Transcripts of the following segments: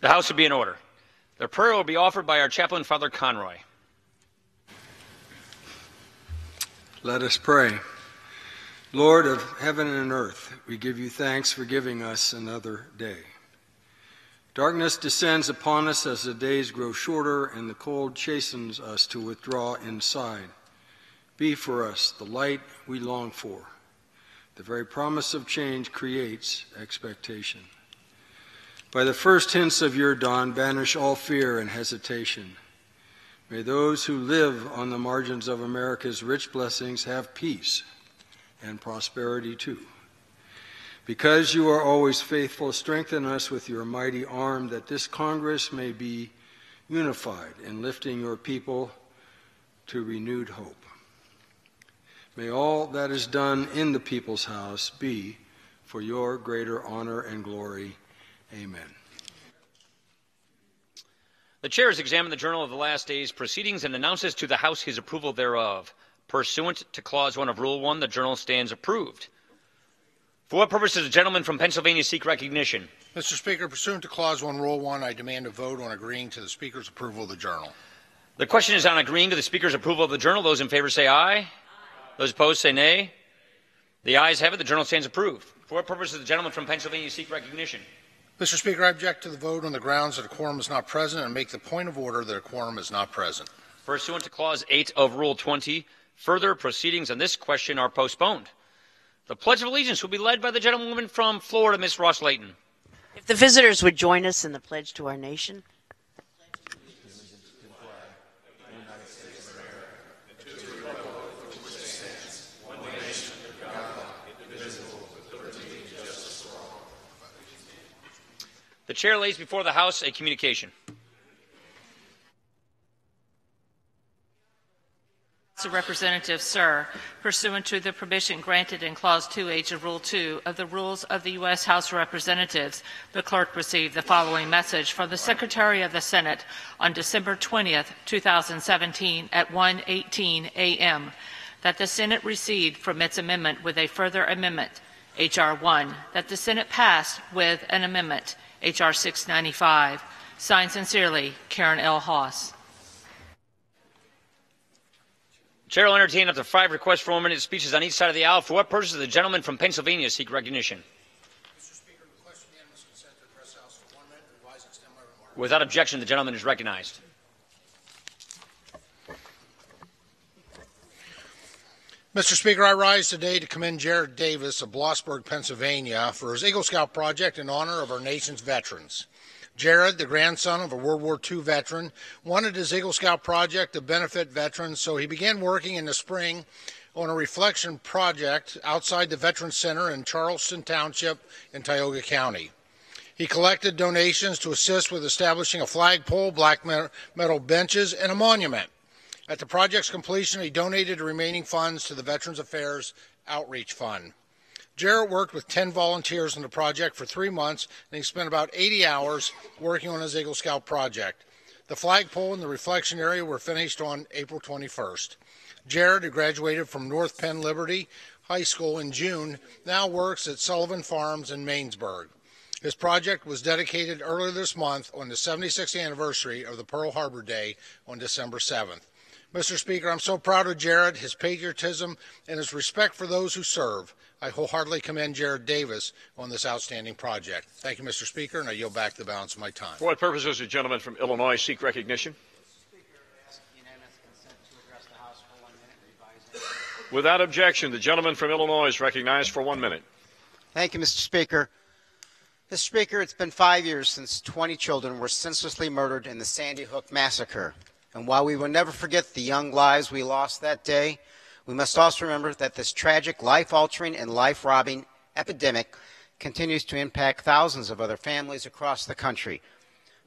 The House will be in order. The prayer will be offered by our chaplain, Father Conroy. Let us pray. Lord of heaven and earth, we give you thanks for giving us another day. Darkness descends upon us as the days grow shorter and the cold chastens us to withdraw inside. Be for us the light we long for. The very promise of change creates expectation. By the first hints of your dawn, banish all fear and hesitation. May those who live on the margins of America's rich blessings have peace and prosperity too. Because you are always faithful, strengthen us with your mighty arm that this Congress may be unified in lifting your people to renewed hope. May all that is done in the people's house be for your greater honor and glory. Amen. The chair has examined the journal of the last day's proceedings and announces to the House his approval thereof. Pursuant to Clause 1 of Rule 1, the journal stands approved. For what purpose does the gentleman from Pennsylvania seek recognition? Mr. Speaker, pursuant to Clause 1, Rule 1, I demand a vote on agreeing to the Speaker's approval of the journal. The question is on agreeing to the Speaker's approval of the journal. Those in favor say aye. Aye. Those opposed say nay. The ayes have it. The journal stands approved. For what purpose does the gentleman from Pennsylvania seek recognition? Mr. Speaker, I object to the vote on the grounds that a quorum is not present and make the point of order that a quorum is not present. Pursuant to Clause 8 of Rule 20, further proceedings on this question are postponed. The Pledge of Allegiance will be led by the gentlewoman from Florida, Ms. Ross Layton. If the visitors would join us in the pledge to our nation. The chair lays before the House a communication. Mr. Representative, sir, pursuant to the permission granted in Clause 2H of Rule 2 of the Rules of the U.S. House of Representatives, the clerk received the following message from the Secretary of the Senate on December 20th, 2017 at 1:18 a.m. that the Senate received from its amendment with a further amendment, H.R. 1, that the Senate passed with an amendment, H.R. 695. Signed sincerely, Karen L. Haas. Chair will entertain up to 5 requests for 1-minute speeches on each side of the aisle. For what purpose does the gentleman from Pennsylvania seek recognition? Mr. Speaker, request unanimous consent to address the House for 1 minute and revise and extend my remarks. Without objection, the gentleman is recognized. Mr. Speaker, I rise today to commend Jared Davis of Blossburg, Pennsylvania, for his Eagle Scout project in honor of our nation's veterans. Jared, the grandson of a World War II veteran, wanted his Eagle Scout project to benefit veterans, so he began working in the spring on a reflection project outside the Veterans Center in Charleston Township in Tioga County. He collected donations to assist with establishing a flagpole, black metal benches, and a monument. At the project's completion, he donated the remaining funds to the Veterans Affairs Outreach Fund. Jarrett worked with 10 volunteers on the project for 3 months, and he spent about 80 hours working on his Eagle Scout project. The flagpole and the reflection area were finished on April 21st. Jarrett, who graduated from North Penn Liberty High School in June, now works at Sullivan Farms in Mainsburg. His project was dedicated earlier this month on the 76th anniversary of the Pearl Harbor Day on December 7th. Mr. Speaker, I'm so proud of Jared, his patriotism, and his respect for those who serve. I wholeheartedly commend Jared Davis on this outstanding project. Thank you, Mr. Speaker, and I yield back the balance of my time. For what purpose does the gentleman from Illinois seek recognition? Speaker, I ask unanimous consent to address the House for 1 minute, revising. Without objection, the gentleman from Illinois is recognized for 1 minute. Thank you, Mr. Speaker. Mr. Speaker, it's been 5 years since 20 children were senselessly murdered in the Sandy Hook massacre. And while we will never forget the young lives we lost that day, we must also remember that this tragic, life-altering, and life-robbing epidemic continues to impact thousands of other families across the country.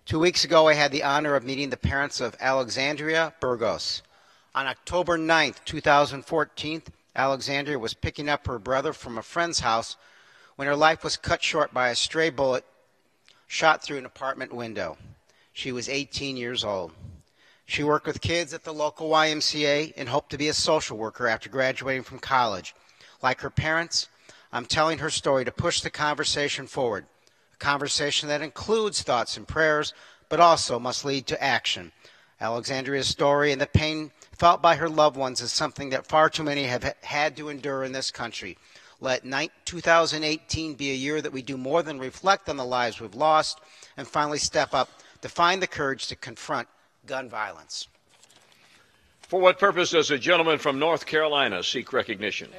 2 weeks ago, I had the honor of meeting the parents of Alexandria Burgos. On October 9th, 2014, Alexandria was picking up her brother from a friend's house when her life was cut short by a stray bullet shot through an apartment window. She was 18 years old. She worked with kids at the local YMCA and hoped to be a social worker after graduating from college. Like her parents, I'm telling her story to push the conversation forward. a conversation that includes thoughts and prayers, but also must lead to action. Alexandria's story and the pain felt by her loved ones is something that far too many have had to endure in this country. Let 2018 be a year that we do more than reflect on the lives we've lost and finally step up to find the courage to confront gun violence. For what purpose does the gentleman from North Carolina seek recognition?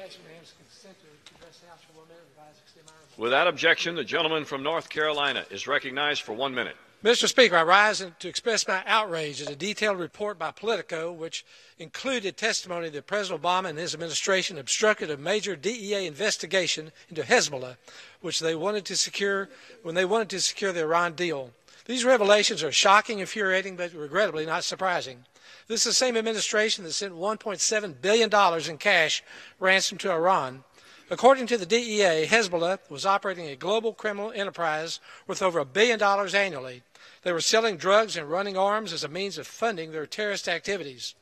Without objection, the gentleman from North Carolina is recognized for 1 minute. Mr. Speaker, I rise to express my outrage at a detailed report by Politico, which included testimony that President Obama and his administration obstructed a major DEA investigation into Hezbollah, which they wanted to secure when they wanted to secure the Iran deal. These revelations are shocking, infuriating, but regrettably not surprising. This is the same administration that sent $1.7 billion in cash ransom to Iran. According to the DEA, Hezbollah was operating a global criminal enterprise worth over $1 billion annually. They were selling drugs and running arms as a means of funding their terrorist activities.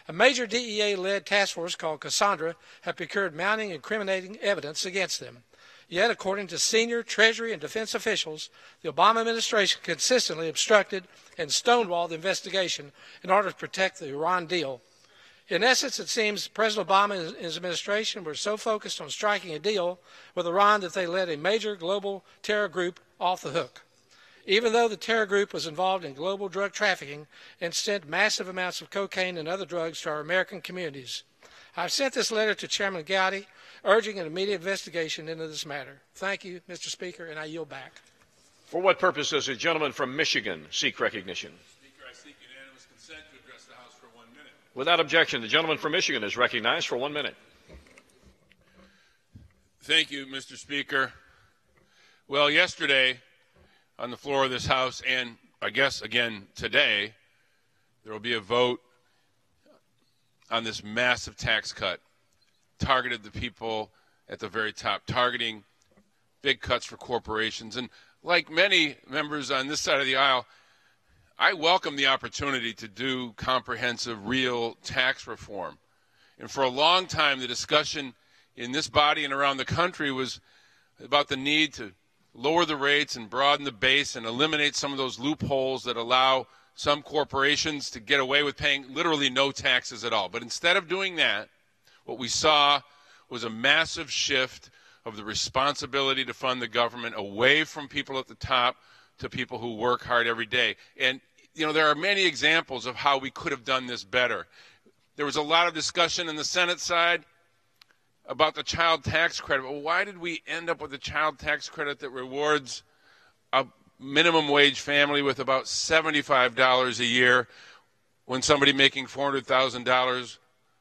A major DEA-led task force called Cassandra had procured mounting incriminating evidence against them. Yet, according to senior Treasury and Defense officials, the Obama administration consistently obstructed and stonewalled the investigation in order to protect the Iran deal. In essence, it seems President Obama and his administration were so focused on striking a deal with Iran that they let a major global terror group off the hook. Even though the terror group was involved in global drug trafficking and sent massive amounts of cocaine and other drugs to our American communities. I've sent this letter to Chairman Gowdy, urging an immediate investigation into this matter. Thank you, Mr. Speaker, and I yield back. For what purpose does the gentleman from Michigan seek recognition? Speaker, I seek unanimous consent to address the House for 1 minute. Without objection, the gentleman from Michigan is recognized for 1 minute. Thank you, Mr. Speaker. Well, yesterday on the floor of this House, and I guess again today, there will be a vote on this massive tax cut targeted the people at the very top, targeting big cuts for corporations. And like many members on this side of the aisle, I welcome the opportunity to do comprehensive, real tax reform. And for a long time, the discussion in this body and around the country was about the need to lower the rates and broaden the base and eliminate some of those loopholes that allow some corporations to get away with paying literally no taxes at all. But instead of doing that, what we saw was a massive shift of the responsibility to fund the government away from people at the top to people who work hard every day. And, you know, there are many examples of how we could have done this better. There was a lot of discussion in the Senate side about the child tax credit. Well, why did we end up with a child tax credit that rewards a minimum wage family with about $75 a year when somebody making $400,000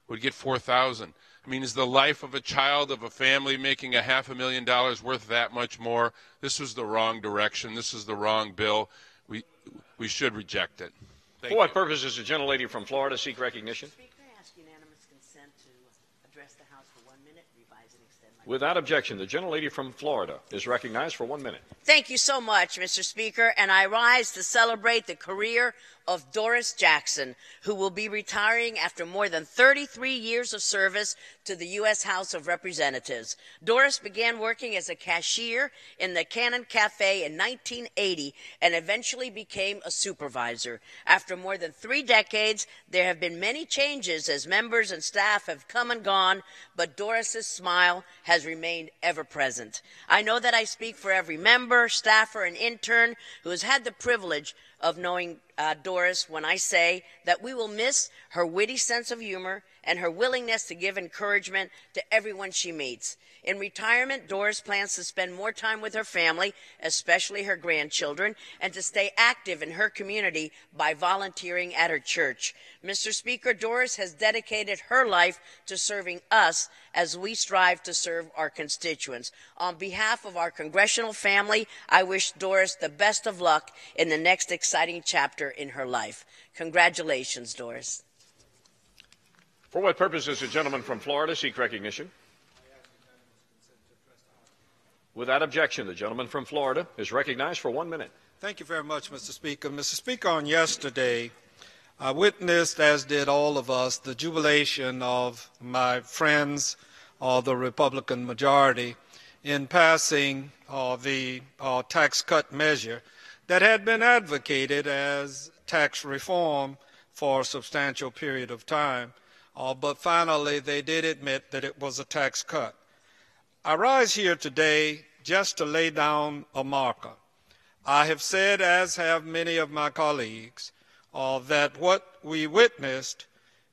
would get $4,000? I mean, is the life of a child of a family making $500,000 worth that much more? This was the wrong direction. This is the wrong bill. We should reject it. For what purpose does the gentlelady from Florida seek recognition? Speaker, I ask unanimous consent to address the House for 1 minute, revise and extend my... Without objection, the gentlelady from Florida is recognized for 1 minute. Thank you so much, Mr. Speaker, and I rise to celebrate the career of Doris Jackson, who will be retiring after more than 33 years of service to the U.S. House of Representatives. Doris began working as a cashier in the Cannon Cafe in 1980 and eventually became a supervisor. After more than 3 decades, there have been many changes as members and staff have come and gone, but Doris's smile has remained ever present. I know that I speak for every member, staffer, and intern who has had the privilege of knowing Doris when I say that we will miss her witty sense of humor and her willingness to give encouragement to everyone she meets. In retirement, Doris plans to spend more time with her family, especially her grandchildren, and to stay active in her community by volunteering at her church. Mr. Speaker, Doris has dedicated her life to serving us as we strive to serve our constituents. On behalf of our congressional family, I wish Doris the best of luck in the next exciting chapter in her life. Congratulations, Doris. For what purpose does the gentleman from Florida seek recognition? Without objection, the gentleman from Florida is recognized for 1 minute. Thank you very much, Mr. Speaker. Mr. Speaker, on yesterday, I witnessed, as did all of us, the jubilation of my friends of the Republican majority in passing the tax cut measure that had been advocated as tax reform for a substantial period of time, but finally they did admit that it was a tax cut. I rise here today just to lay down a marker. I have said, as have many of my colleagues, that what we witnessed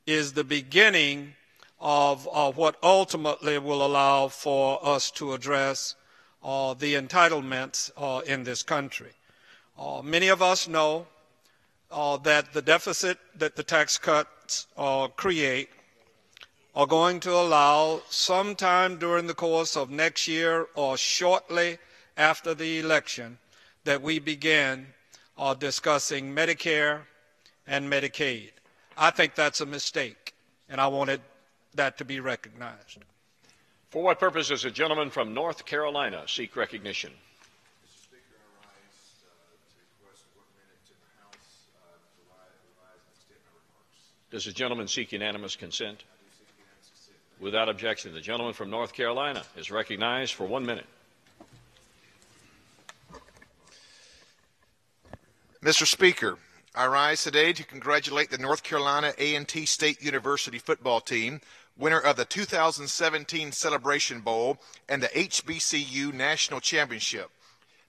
is the beginning of what ultimately will allow for us to address the entitlements in this country. Many of us know that the deficit that the tax cuts create are going to allow sometime during the course of next year or shortly after the election that we begin discussing Medicare and Medicaid. I think that's a mistake, and I wanted that to be recognized. For what purpose does the gentleman from North Carolina seek recognition? Mr. Speaker, I rise to request 1 minute in the House to revise and extend my remarks. Does the gentleman seek unanimous consent? Without objection, the gentleman from North Carolina is recognized for 1 minute. Mr. Speaker, I rise today to congratulate the North Carolina A&T State University football team, winner of the 2017 Celebration Bowl and the HBCU National Championship.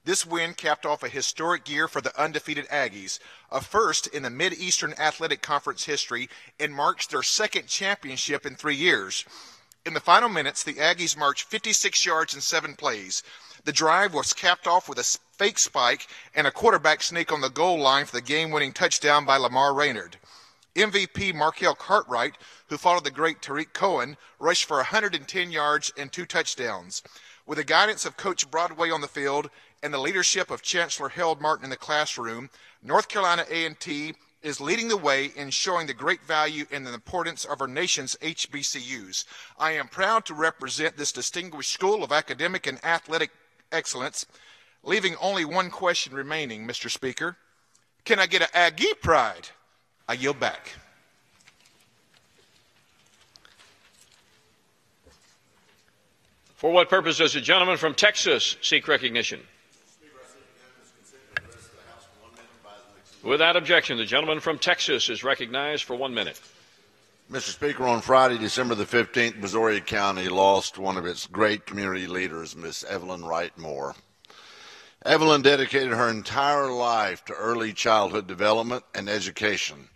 This win capped off a historic year for the undefeated Aggies, a first in the Mid-Eastern Athletic Conference history, and marks their second championship in 3 years. In the final minutes, the Aggies marched 56 yards in 7 plays. The drive was capped off with a fake spike and a quarterback sneak on the goal line for the game-winning touchdown by Lamar Raynard. MVP Markel Cartwright, who followed the great Tariq Cohen, rushed for 110 yards and 2 touchdowns. With the guidance of Coach Broadway on the field and the leadership of Chancellor Harold Martin in the classroom, North Carolina A&T is leading the way in showing the great value and the importance of our nation's HBCUs. I am proud to represent this distinguished school of academic and athletic excellence, leaving only one question remaining, Mr. Speaker. Can I get an Aggie pride? I yield back. For what purpose does the gentleman from Texas seek recognition? Without objection, the gentleman from Texas is recognized for 1 minute. Mr. Speaker, on Friday, December the 15th, Missouri County lost one of its great community leaders, Miss Evelyn Wright Moore. Evelyn dedicated her entire life to early childhood development and education.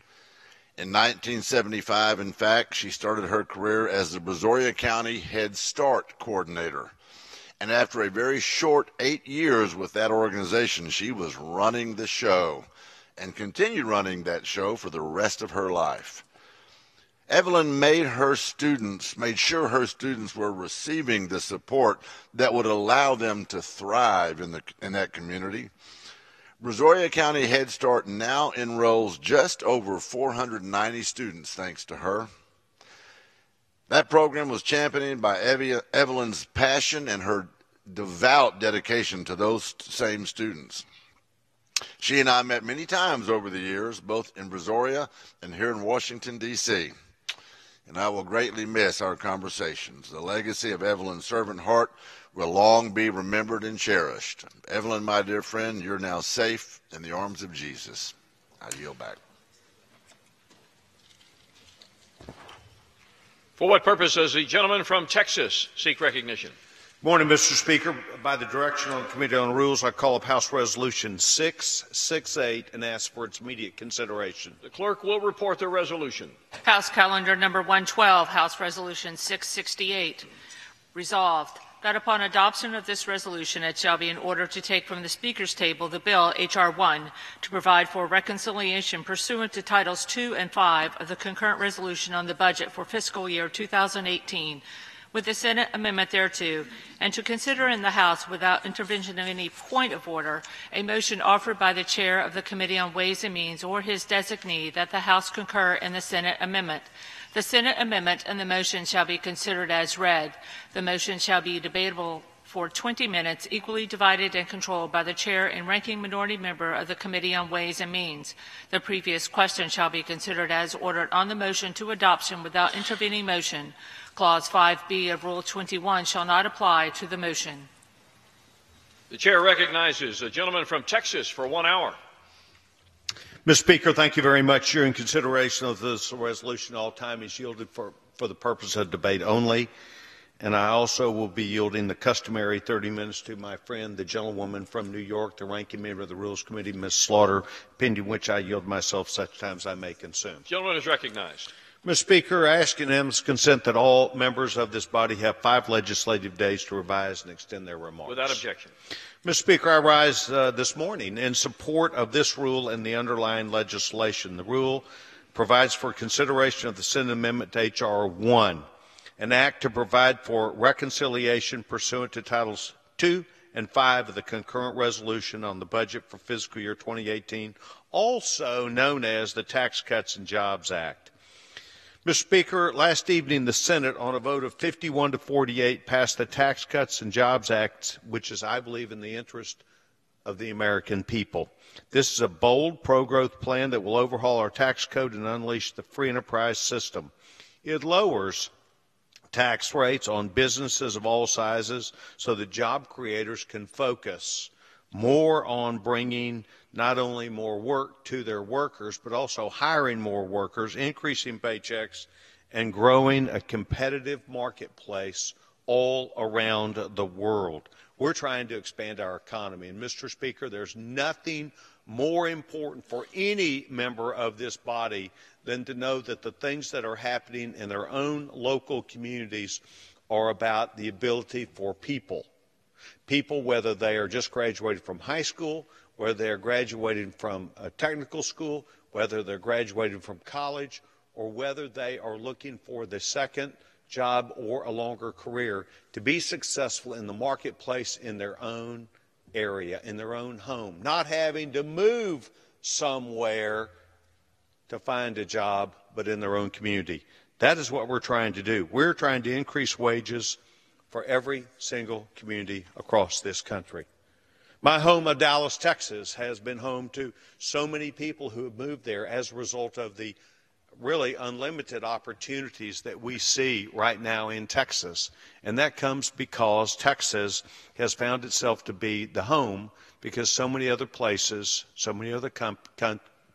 In 1975, in fact, she started her career as the Brazoria County Head Start Coordinator. And after a very short 8 years with that organization, she was running the show and continued running that show for the rest of her life. Evelyn made sure her students were receiving the support that would allow them to thrive in that community. Brazoria County Head Start now enrolls just over 490 students thanks to her. That program was championed by Evelyn's passion and her devout dedication to those same students. She and I met many times over the years, both in Brazoria and here in Washington, D.C., and I will greatly miss our conversations. The legacy of Evelyn's servant heart will long be remembered and cherished. Evelyn, my dear friend, you're now safe in the arms of Jesus. I yield back. For what purpose does the gentleman from Texas seek recognition? Morning, Mr. Speaker. By the direction of the Committee on Rules, I call up House Resolution 668 and ask for its immediate consideration. The clerk will report the resolution. House Calendar Number 112, House Resolution 668. Resolved that upon adoption of this resolution, it shall be in order to take from the Speaker's table the bill, H.R. 1, to provide for reconciliation pursuant to Titles 2 and 5 of the concurrent resolution on the budget for fiscal year 2018, with the Senate amendment thereto, and to consider in the House, without intervention of any point of order, a motion offered by the Chair of the Committee on Ways and Means or his designee that the House concur in the Senate amendment. The Senate amendment and the motion shall be considered as read. The motion shall be debatable for 20 minutes, equally divided and controlled by the Chair and Ranking Minority Member of the Committee on Ways and Means. The previous question shall be considered as ordered on the motion to adoption without intervening motion. Clause 5B of Rule 21 shall not apply to the motion. The chair recognizes a gentleman from Texas for 1 hour. Mr. Speaker, thank you very much. During consideration of this resolution, all time is yielded for the purpose of debate only. And I also will be yielding the customary 30 minutes to my friend, the gentlewoman from New York, the ranking member of the Rules Committee, Ms. Slaughter, pending which I yield myself such times I may consume. Gentleman is recognized. Mr. Speaker, I ask unanimous consent that all members of this body have 5 legislative days to revise and extend their remarks. Without objection. Mr. Speaker, I rise this morning in support of this rule and the underlying legislation. The rule provides for consideration of the Senate amendment to H.R. 1, an act to provide for reconciliation pursuant to Titles 2 and 5 of the concurrent resolution on the budget for fiscal year 2018, also known as the Tax Cuts and Jobs Act. Mr. Speaker, last evening the Senate, on a vote of 51 to 48, passed the Tax Cuts and Jobs Act, which is, I believe, in the interest of the American people. This is a bold pro-growth plan that will overhaul our tax code and unleash the free enterprise system. It lowers tax rates on businesses of all sizes so that job creators can focus more on bringing not only more work to their workers, but also hiring more workers, increasing paychecks, and growing a competitive marketplace all around the world. We're trying to expand our economy. And, Mr. Speaker, there's nothing more important for any member of this body than to know that the things that are happening in their own local communities are about the ability for people, whether they are just graduated from high school, whether they're graduating from a technical school, whether they're graduating from college, or whether they are looking for the second job or a longer career, to be successful in the marketplace in their own area, in their own home, not having to move somewhere to find a job, but in their own community. That is what we're trying to do. We're trying to increase wages for every single community across this country. My home of Dallas, Texas, has been home to so many people who have moved there as a result of the really unlimited opportunities that we see right now in Texas. And that comes because Texas has found itself to be the home because so many other places, so many other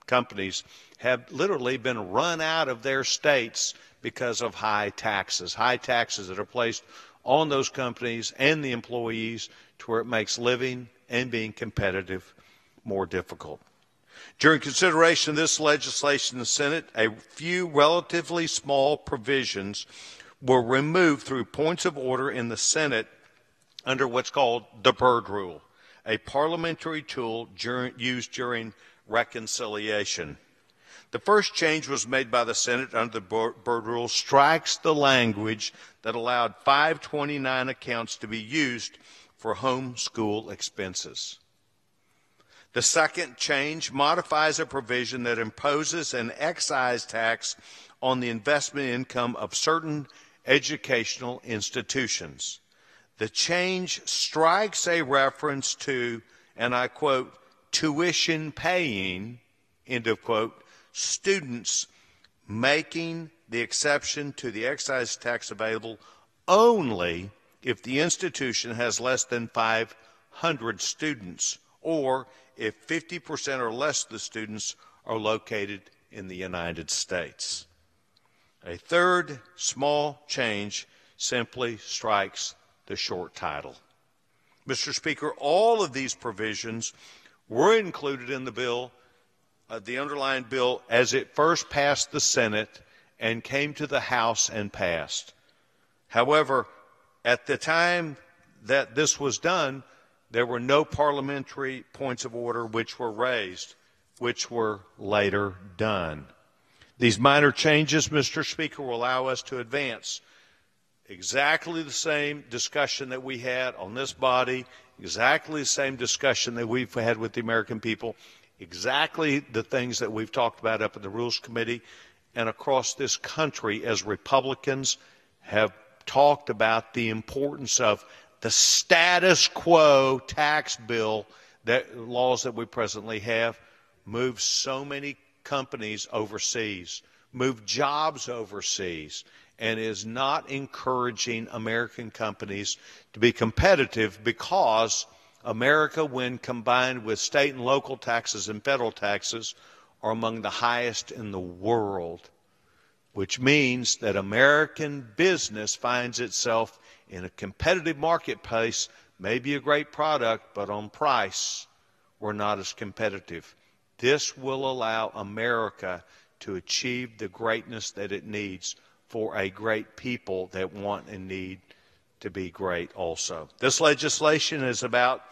companies have literally been run out of their states because of high taxes that are placed on those companies and the employees to where it makes living and being competitive more difficult. During consideration of this legislation in the Senate, a few relatively small provisions were removed through points of order in the Senate under what's called the Byrd Rule, a parliamentary tool used during reconciliation. The first change was made by the Senate under the Byrd Rule, strikes the language that allowed 529 accounts to be used for home school expenses. The second change modifies a provision that imposes an excise tax on the investment income of certain educational institutions. The change strikes a reference to, and I quote, tuition paying, end of quote, students, making the exception to the excise tax available only if the institution has less than 500 students, or if 50% or less of the students are located in the United States. A third small change simply strikes the short title. Mr. Speaker, all of these provisions were included in the bill, the underlying bill, as it first passed the Senate and came to the House and passed. However, at the time that this was done, there were no parliamentary points of order which were raised, which were later done. These minor changes, Mr. Speaker, will allow us to advance exactly the same discussion that we had on this body, exactly the same discussion that we've had with the American people, exactly the things that we've talked about up in the Rules Committee and across this country as Republicans have talked about the importance of the status quo tax bill, that laws that we presently have, move so many companies overseas, move jobs overseas, and is not encouraging American companies to be competitive because America, when combined with state and local taxes and federal taxes, are among the highest in the world, which means that American business finds itself in a competitive marketplace, maybe a great product, but on price, we're not as competitive. This will allow America to achieve the greatness that it needs for a great people that want and need to be great also. This legislation is about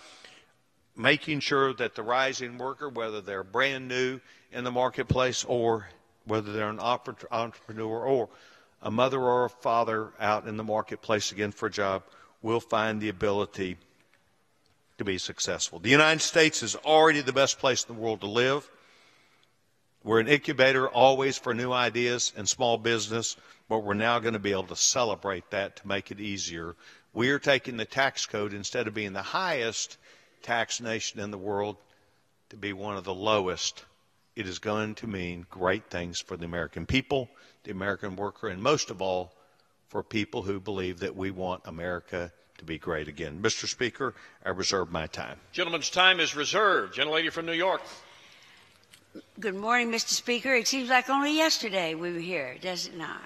making sure that the rising worker, whether they're brand new in the marketplace or whether they're an entrepreneur or a mother or a father out in the marketplace again for a job, will find the ability to be successful. The United States is already the best place in the world to live. We're an incubator always for new ideas and small business, but we're now going to be able to celebrate that to make it easier. We are taking the tax code, instead of being the highest tax nation in the world, to be one of the lowest. It is going to mean great things for the American people, the American worker, and most of all, for people who believe that we want America to be great again. Mr. Speaker, I reserve my time. Gentleman's time is reserved. Gentlelady from New York. Good morning, Mr. Speaker. It seems like only yesterday we were here, does it not?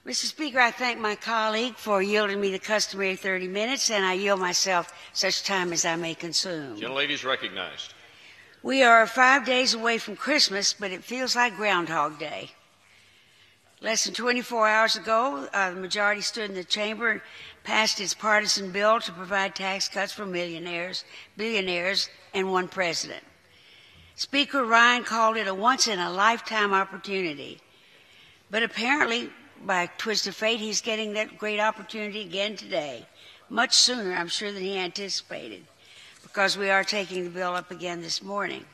Mr. Speaker, I thank my colleague for yielding me the customary 30 minutes, and I yield myself such time as I may consume. Gentlelady is recognized. We are 5 days away from Christmas, but it feels like Groundhog Day. Less than 24 hours ago, the majority stood in the chamber and passed its partisan bill to provide tax cuts for millionaires, billionaires, and one president. Speaker Ryan called it a once-in-a-lifetime opportunity. But apparently, by a twist of fate, he's getting that great opportunity again today, much sooner, I'm sure, than he anticipated, because we are taking the bill up again this morning.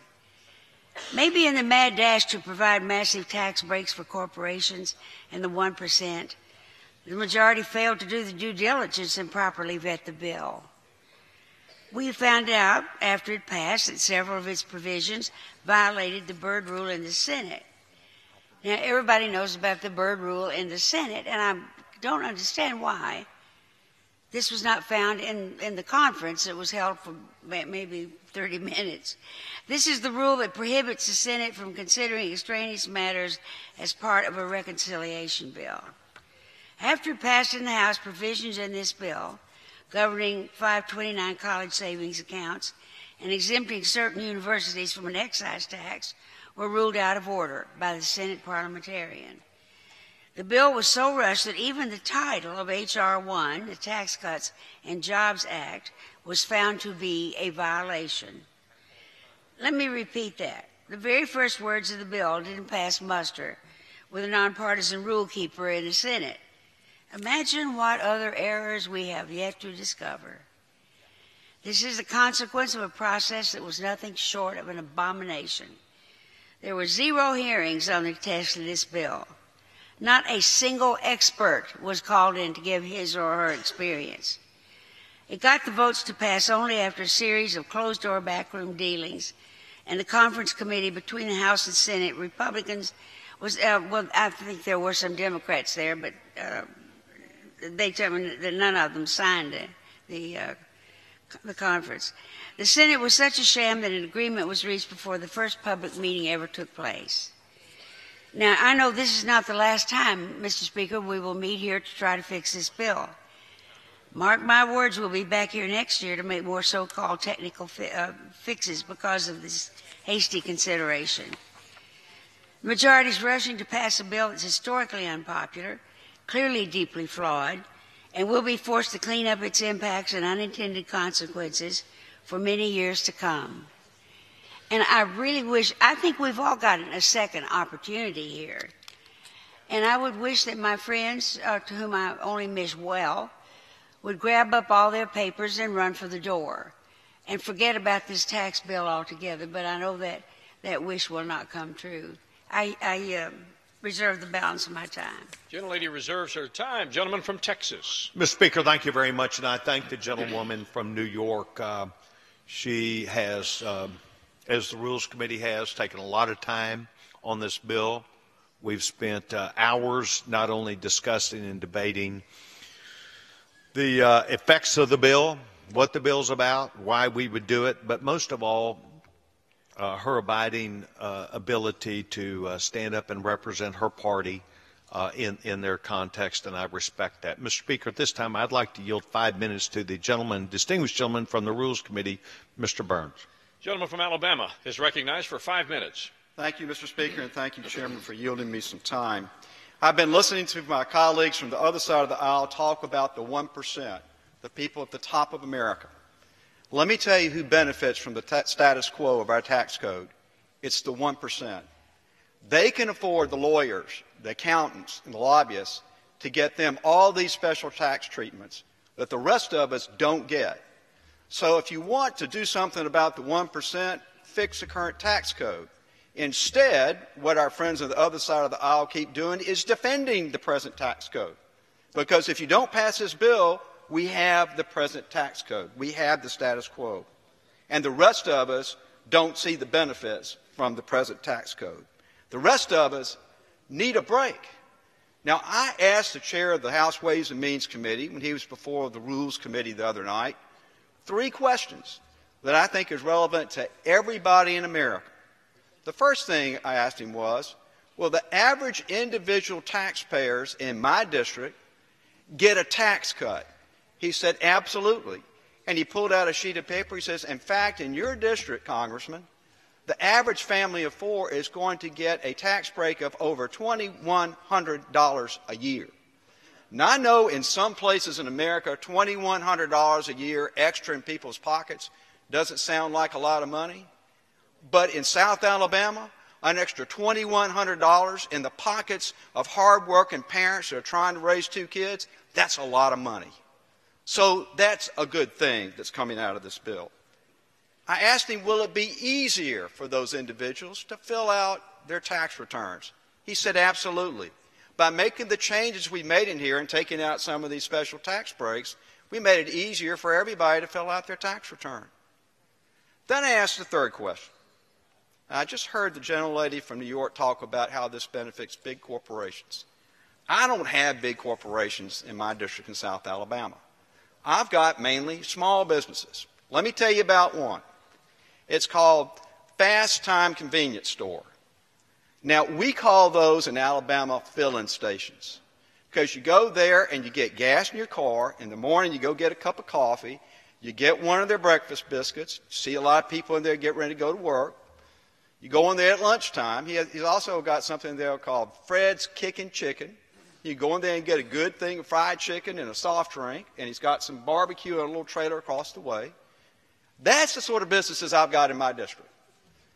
Maybe in the mad dash to provide massive tax breaks for corporations and the 1%, the majority failed to do the due diligence and properly vet the bill. We found out after it passed that several of its provisions violated the Byrd Rule in the Senate. Now, everybody knows about the Byrd Rule in the Senate, and I don't understand why this was not found in the conference that was held for maybe 30 minutes. This is the rule that prohibits the Senate from considering extraneous matters as part of a reconciliation bill. After it passed in the House, provisions in this bill governing 529 college savings accounts and exempting certain universities from an excise tax were ruled out of order by the Senate parliamentarian. The bill was so rushed that even the title of H.R. 1, the Tax Cuts and Jobs Act, was found to be a violation. Let me repeat that. The very first words of the bill didn't pass muster with a nonpartisan rule keeper in the Senate. Imagine what other errors we have yet to discover. This is the consequence of a process that was nothing short of an abomination. There were 0 hearings on the text of this bill. Not a single expert was called in to give his or her experience. It got the votes to pass only after a series of closed-door backroom dealings, and the conference committee between the House and Senate, Republicans was, well, I think there were some Democrats there, but they told me that none of them signed the conference. The Senate was such a sham that an agreement was reached before the first public meeting ever took place. Now, I know this is not the last time, Mr. Speaker, we will meet here to try to fix this bill. Mark my words, we'll be back here next year to make more so-called technical fixes because of this hasty consideration. The majority is rushing to pass a bill that's historically unpopular, clearly deeply flawed, and will be forced to clean up its impacts and unintended consequences for many years to come. And I really wish, I think we've all gotten a second opportunity here. And I would wish that my friends, to whom I only wish well, would grab up all their papers and run for the door and forget about this tax bill altogether. But I know that that wish will not come true. I reserve the balance of my time. Gentlelady reserves her time. Gentleman from Texas. Mr. Speaker, thank you very much, and I thank the gentlewoman from New York. She has, as the Rules Committee has, taken a lot of time on this bill. We've spent hours not only discussing and debating the effects of the bill, what the bill's about, why we would do it, but most of all, her abiding ability to stand up and represent her party in their context, and I respect that. Mr. Speaker, at this time, I'd like to yield 5 minutes to the distinguished gentleman from the Rules Committee, Mr. Burns. Gentleman from Alabama is recognized for 5 minutes. Thank you, Mr. Speaker, and thank you, Chairman, for yielding me some time. I've been listening to my colleagues from the other side of the aisle talk about the 1%, the people at the top of America. Let me tell you who benefits from the status quo of our tax code. It's the 1%. They can afford the lawyers, the accountants, and the lobbyists to get them all these special tax treatments that the rest of us don't get. So if you want to do something about the 1%, fix the current tax code. Instead, what our friends on the other side of the aisle keep doing is defending the present tax code. Because if you don't pass this bill, we have the present tax code. We have the status quo. And the rest of us don't see the benefits from the present tax code. The rest of us need a break. Now, I asked the chair of the House Ways and Means Committee, when he was before the Rules Committee the other night, 3 questions that I think is relevant to everybody in America. The first thing I asked him was, will the average individual taxpayers in my district get a tax cut? He said, absolutely. And he pulled out a sheet of paper. He says, in fact, in your district, Congressman, the average family of 4 is going to get a tax break of over $2,100 a year. Now, I know in some places in America, $2,100 a year extra in people's pockets doesn't sound like a lot of money. But in South Alabama, an extra $2,100 in the pockets of hard-working parents that are trying to raise 2 kids, that's a lot of money. So that's a good thing that's coming out of this bill. I asked him, will it be easier for those individuals to fill out their tax returns? He said, absolutely. By making the changes we made in here and taking out some of these special tax breaks, we made it easier for everybody to fill out their tax return. Then I asked the third question. I just heard the gentlelady from New York talk about how this benefits big corporations. I don't have big corporations in my district in South Alabama. I've got mainly small businesses. Let me tell you about one. It's called Fast Time Convenience Store. Now, we call those in Alabama fill-in stations because you go there and you get gas in your car. In the morning, you go get a cup of coffee. You get one of their breakfast biscuits. You see a lot of people in there get ready to go to work. You go in there at lunchtime. He's also got something there called Fred's Kickin' Chicken. You go in there and get a good thing of fried chicken and a soft drink, and he's got some barbecue in a little trailer across the way. That's the sort of businesses I've got in my district.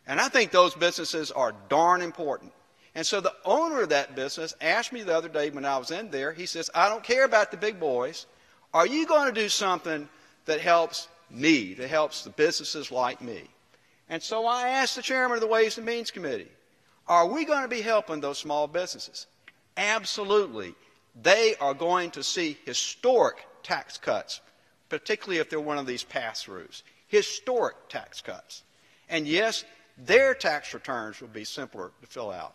And I think those businesses are darn important. And so the owner of that business asked me the other day when I was in there, he says, I don't care about the big boys. Are you going to do something that helps me, that helps the businesses like me? And so I asked the chairman of the Ways and Means Committee, are we going to be helping those small businesses? Absolutely. They are going to see historic tax cuts, particularly if they're one of these pass-throughs. Historic tax cuts. And yes, their tax returns will be simpler to fill out.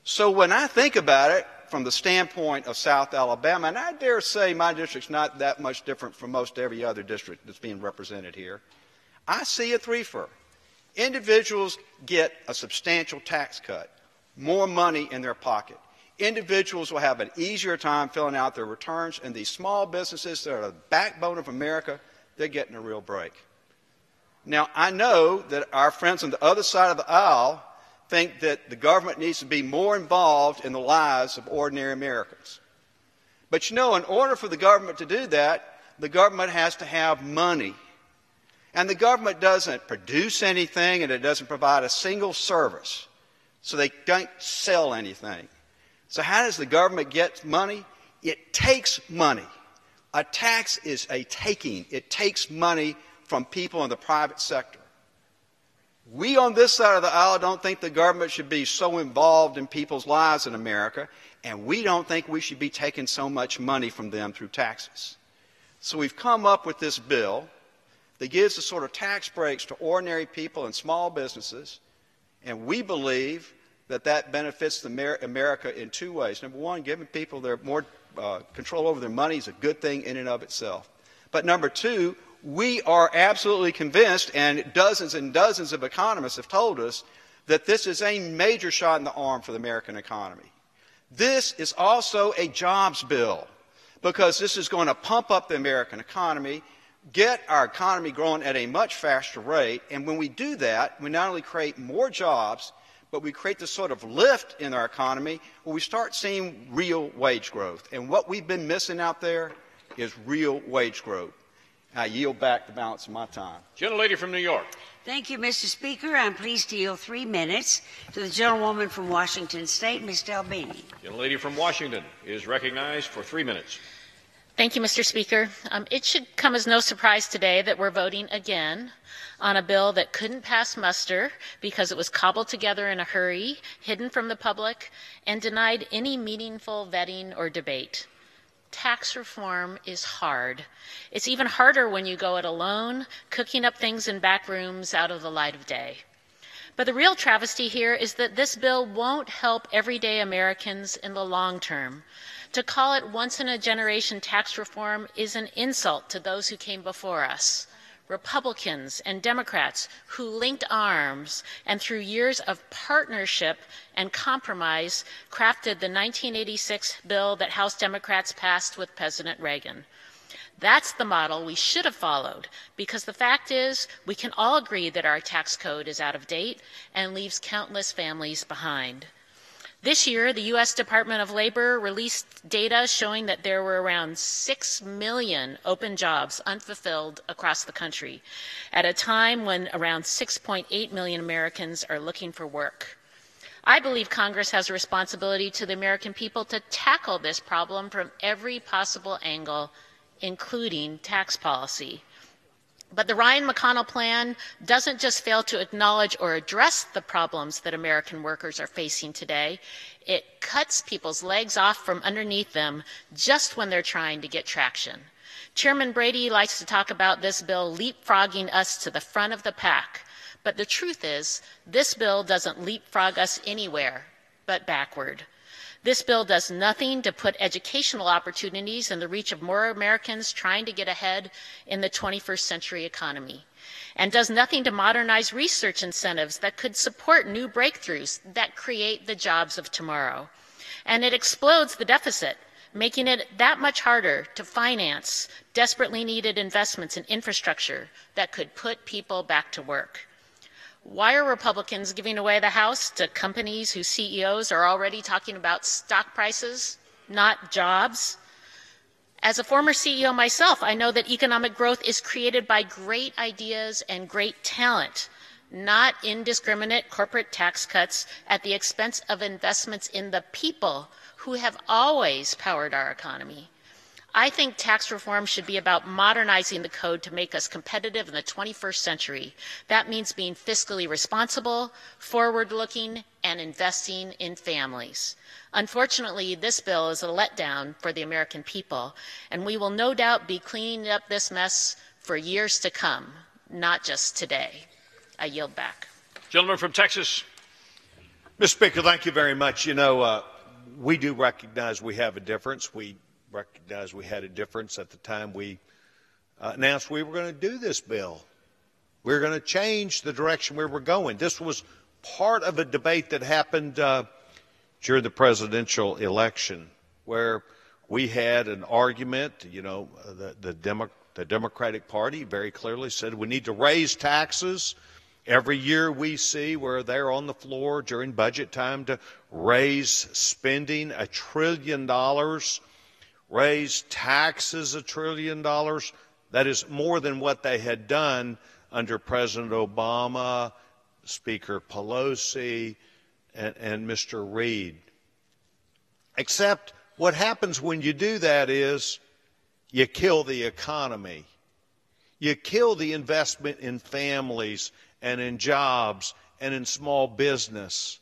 So when I think about it from the standpoint of South Alabama, and I dare say my district's not that much different from most every other district that's being represented here, I see a threefer. Individuals get a substantial tax cut, more money in their pocket. Individuals will have an easier time filling out their returns, and these small businesses that are the backbone of America, they're getting a real break. Now, I know that our friends on the other side of the aisle think that the government needs to be more involved in the lives of ordinary Americans. But you know, in order for the government to do that, the government has to have money. And the government doesn't produce anything, and it doesn't provide a single service. So they don't sell anything. So how does the government get money? It takes money. A tax is a taking. It takes money from people in the private sector. We on this side of the aisle don't think the government should be so involved in people's lives in America, and we don't think we should be taking so much money from them through taxes. So we've come up with this bill that gives the sort of tax breaks to ordinary people and small businesses, and we believe that that benefits America in 2 ways. Number one, giving people their more control over their money is a good thing in and of itself. But number two, we are absolutely convinced, and dozens of economists have told us, that this is a major shot in the arm for the American economy. This is also a jobs bill, because this is going to pump up the American economy, get our economy growing at a much faster rate, and when we do that, we not only create more jobs, but we create this sort of lift in our economy where we start seeing real wage growth. And what we've been missing out there is real wage growth. I yield back the balance of my time. Gentlelady from New York. Thank you, Mr. Speaker. I'm pleased to yield 3 minutes to the gentlewoman from Washington State, Ms. Delbini. Gentlelady from Washington is recognized for 3 minutes. Thank you, Mr. Speaker. It should come as no surprise today that we're voting again on a bill that couldn't pass muster because it was cobbled together in a hurry, hidden from the public, and denied any meaningful vetting or debate. Tax reform is hard. It's even harder when you go it alone, cooking up things in back rooms out of the light of day. But the real travesty here is that this bill won't help everyday Americans in the long term. To call it once-in-a-generation tax reform is an insult to those who came before us. Republicans and Democrats who linked arms and through years of partnership and compromise crafted the 1986 bill that House Democrats passed with President Reagan. That's the model we should have followed, because the fact is we can all agree that our tax code is out of date and leaves countless families behind. This year, the U.S. Department of Labor released data showing that there were around 6 million open jobs unfulfilled across the country, at a time when around 6.8 million Americans are looking for work. I believe Congress has a responsibility to the American people to tackle this problem from every possible angle, including tax policy. But the Ryan McConnell plan doesn't just fail to acknowledge or address the problems that American workers are facing today. It cuts people's legs off from underneath them just when they're trying to get traction. Chairman Brady likes to talk about this bill leapfrogging us to the front of the pack. But the truth is, this bill doesn't leapfrog us anywhere but backward. This bill does nothing to put educational opportunities in the reach of more Americans trying to get ahead in the 21st century economy, and does nothing to modernize research incentives that could support new breakthroughs that create the jobs of tomorrow. And it explodes the deficit, making it that much harder to finance desperately needed investments in infrastructure that could put people back to work. Why are Republicans giving away the House to companies whose CEOs are already talking about stock prices, not jobs? As a former CEO myself, I know that economic growth is created by great ideas and great talent, not indiscriminate corporate tax cuts at the expense of investments in the people who have always powered our economy. I think tax reform should be about modernizing the code to make us competitive in the 21st century. That means being fiscally responsible, forward-looking, and investing in families. Unfortunately, this bill is a letdown for the American people, and we will no doubt be cleaning up this mess for years to come, not just today. I yield back. Gentleman from Texas. Mr. Speaker, thank you very much. You know, we do recognize we have a difference. We recognize we had a difference at the time we announced we were going to do this bill. We were going to change the direction we were going. This was part of a debate that happened during the presidential election, where we had an argument. You know, the Democratic Party very clearly said we need to raise taxes. Every year we see where they're on the floor during budget time to raise spending $1 trillion, raise taxes $1 trillion. That is more than what they had done under President Obama, Speaker Pelosi, and Mr. Reid. Except what happens when you do that is you kill the economy. You kill the investment in families and in jobs and in small business.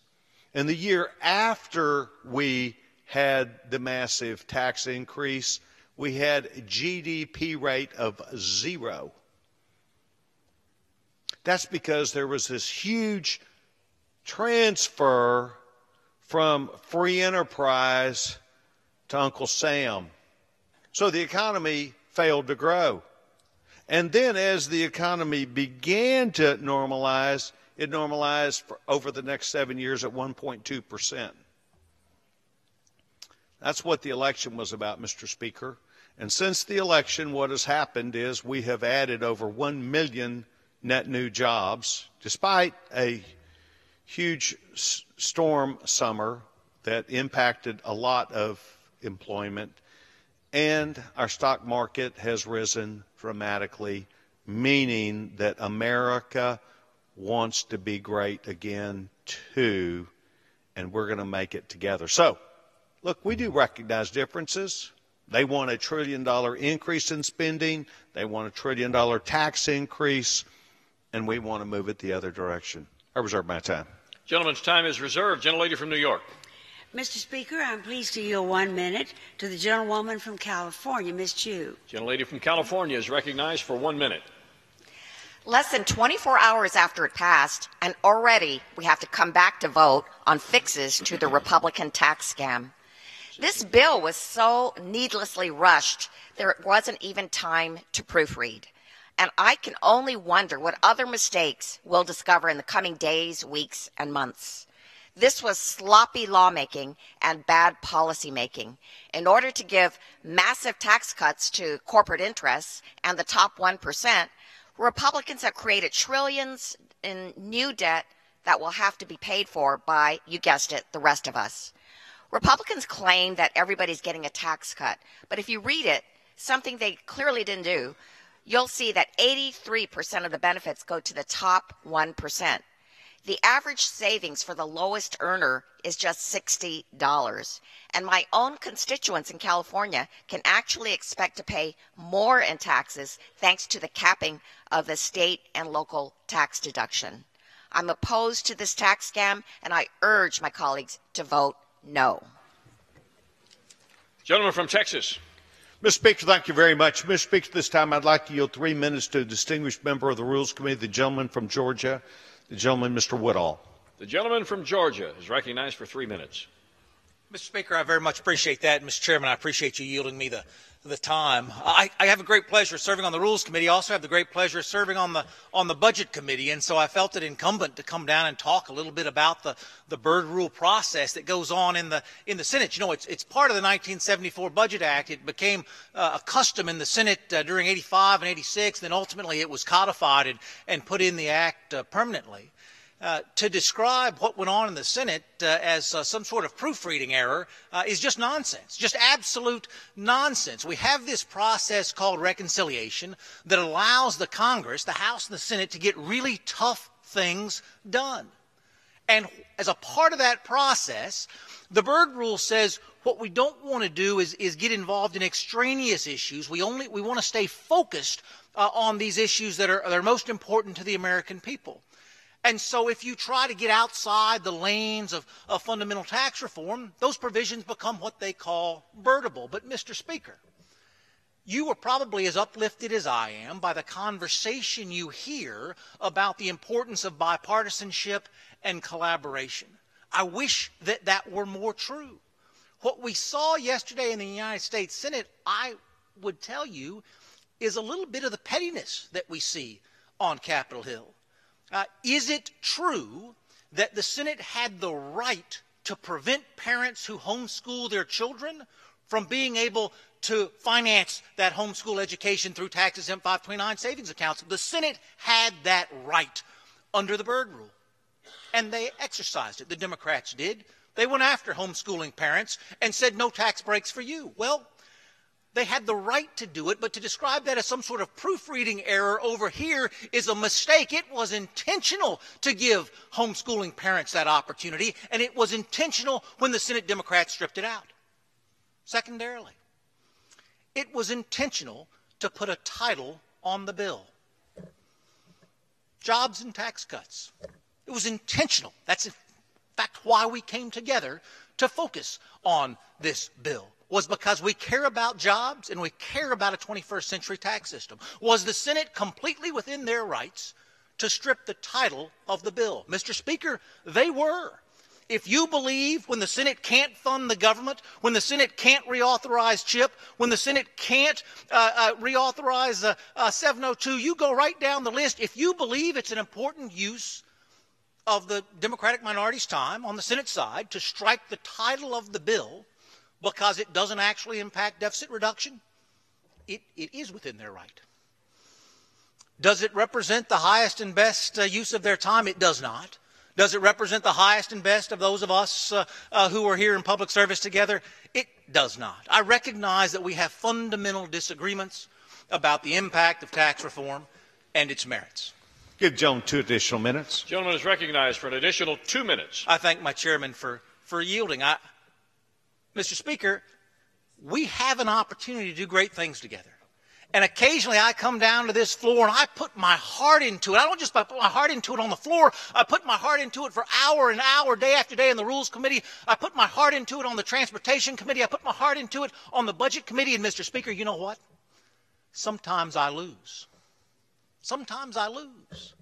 And the year after we had the massive tax increase, we had a GDP rate of 0. That's because there was this huge transfer from free enterprise to Uncle Sam. So the economy failed to grow. And then as the economy began to normalize, it normalized for over the next 7 years at 1.2%. That's what the election was about, Mr. Speaker. And since the election, what has happened is we have added over 1 million net new jobs, despite a huge storm summer that impacted a lot of employment, and our stock market has risen dramatically, meaning that America wants to be great again too, and we're going to make it together. So, look, we do recognize differences. They want $1 trillion increase in spending. They want $1 trillion tax increase, and we want to move it the other direction. I reserve my time. Gentleman's time is reserved. Gentlelady from New York. Mr. Speaker, I'm pleased to yield 1 minute to the gentlewoman from California, Ms. Chu. Gentlelady from California is recognized for 1 minute. Less than 24 hours after it passed, and already we have to come back to vote on fixes to the Republican tax scam. This bill was so needlessly rushed, there wasn't even time to proofread. And I can only wonder what other mistakes we'll discover in the coming days, weeks, and months. This was sloppy lawmaking and bad policy making. In order to give massive tax cuts to corporate interests and the top 1%, Republicans have created trillions in new debt that will have to be paid for by, you guessed it, the rest of us. Republicans claim that everybody's getting a tax cut, but if you read it, something they clearly didn't do, you'll see that 83% of the benefits go to the top 1%. The average savings for the lowest earner is just $60. And my own constituents in California can actually expect to pay more in taxes thanks to the capping of the state and local tax deduction. I'm opposed to this tax scam, and I urge my colleagues to vote no. Gentleman from Texas. Mr. Speaker, thank you very much. Mr. Speaker, this time I'd like to yield 3 minutes to a distinguished member of the Rules Committee, the gentleman from Georgia, the gentleman, Mr. Woodall. The gentleman from Georgia is recognized for 3 minutes. Mr. Speaker, I very much appreciate that. Mr. Chairman, I appreciate you yielding me the time. I have a great pleasure serving on the Rules Committee. I also have the great pleasure of serving on the Budget Committee, and so I felt it incumbent to come down and talk a little bit about the Byrd Rule process that goes on in the Senate. You know, it's part of the 1974 Budget Act. It became a custom in the Senate during 85 and 86, then ultimately it was codified and put in the Act permanently. To describe what went on in the Senate as some sort of proofreading error is just nonsense, just absolute nonsense. We have this process called reconciliation that allows the Congress, the House and the Senate, to get really tough things done. And as a part of that process, the Byrd Rule says what we don't want to do is get involved in extraneous issues. We want to stay focused on these issues that are most important to the American people. And so if you try to get outside the lanes of fundamental tax reform, those provisions become what they call Byrdable. But, Mr. Speaker, you were probably as uplifted as I am by the conversation you hear about the importance of bipartisanship and collaboration. I wish that that were more true. What we saw yesterday in the United States Senate, I would tell you, is a little bit of the pettiness that we see on Capitol Hill. Is it true that the Senate had the right to prevent parents who homeschool their children from being able to finance that homeschool education through tax-exempt 529 savings accounts? The Senate had that right under the Byrd Rule, and they exercised it. The Democrats did. They went after homeschooling parents and said no tax breaks for you. Well, they had the right to do it, but to describe that as some sort of proofreading error over here is a mistake. It was intentional to give homeschooling parents that opportunity, and it was intentional when the Senate Democrats stripped it out. Secondarily, it was intentional to put a title on the bill. Jobs and tax cuts. It was intentional. That's in fact why we came together to focus on this bill. Was because we care about jobs and we care about a 21st century tax system. Was the Senate completely within their rights to strip the title of the bill? Mr. Speaker, they were. If you believe when the Senate can't fund the government, when the Senate can't reauthorize CHIP, when the Senate can't reauthorize 702, you go right down the list. If you believe it's an important use of the Democratic minority's time on the Senate side to strike the title of the bill because it doesn't actually impact deficit reduction, it is within their right. Does it represent the highest and best use of their time? It does not. Does it represent the highest and best of those of us who are here in public service together? It does not. I recognize that we have fundamental disagreements about the impact of tax reform and its merits. Give Joan 2 additional minutes. Gentleman is recognized for an additional 2 minutes. I thank my chairman for yielding. Mr. Speaker, we have an opportunity to do great things together. And occasionally I come down to this floor and I put my heart into it. I don't just put my heart into it on the floor. I put my heart into it for hour and hour, day after day in the Rules Committee. I put my heart into it on the Transportation Committee. I put my heart into it on the Budget Committee. And, Mr. Speaker, you know what? Sometimes I lose. Sometimes I lose.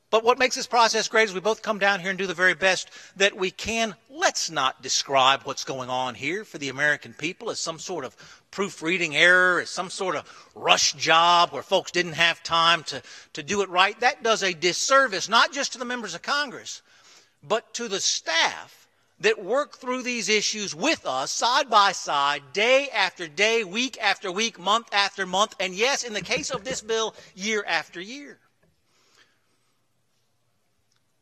But what makes this process great is we both come down here and do the very best that we can. Let's not describe what's going on here for the American people as some sort of proofreading error, as some sort of rush job where folks didn't have time to do it right. That does a disservice not just to the members of Congress, but to the staff that work through these issues with us side by side, day after day, week after week, month after month, and yes, in the case of this bill, year after year.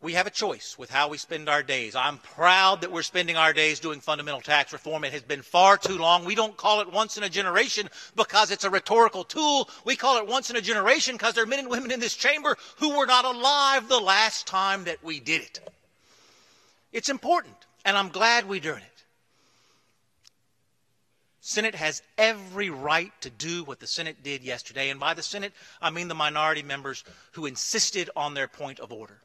We have a choice with how we spend our days. I'm proud that we're spending our days doing fundamental tax reform. It has been far too long. We don't call it once in a generation because it's a rhetorical tool. We call it once in a generation because there are men and women in this chamber who were not alive the last time that we did it. It's important, and I'm glad we're doing it. Senate has every right to do what the Senate did yesterday, and by the Senate, I mean the minority members who insisted on their point of order.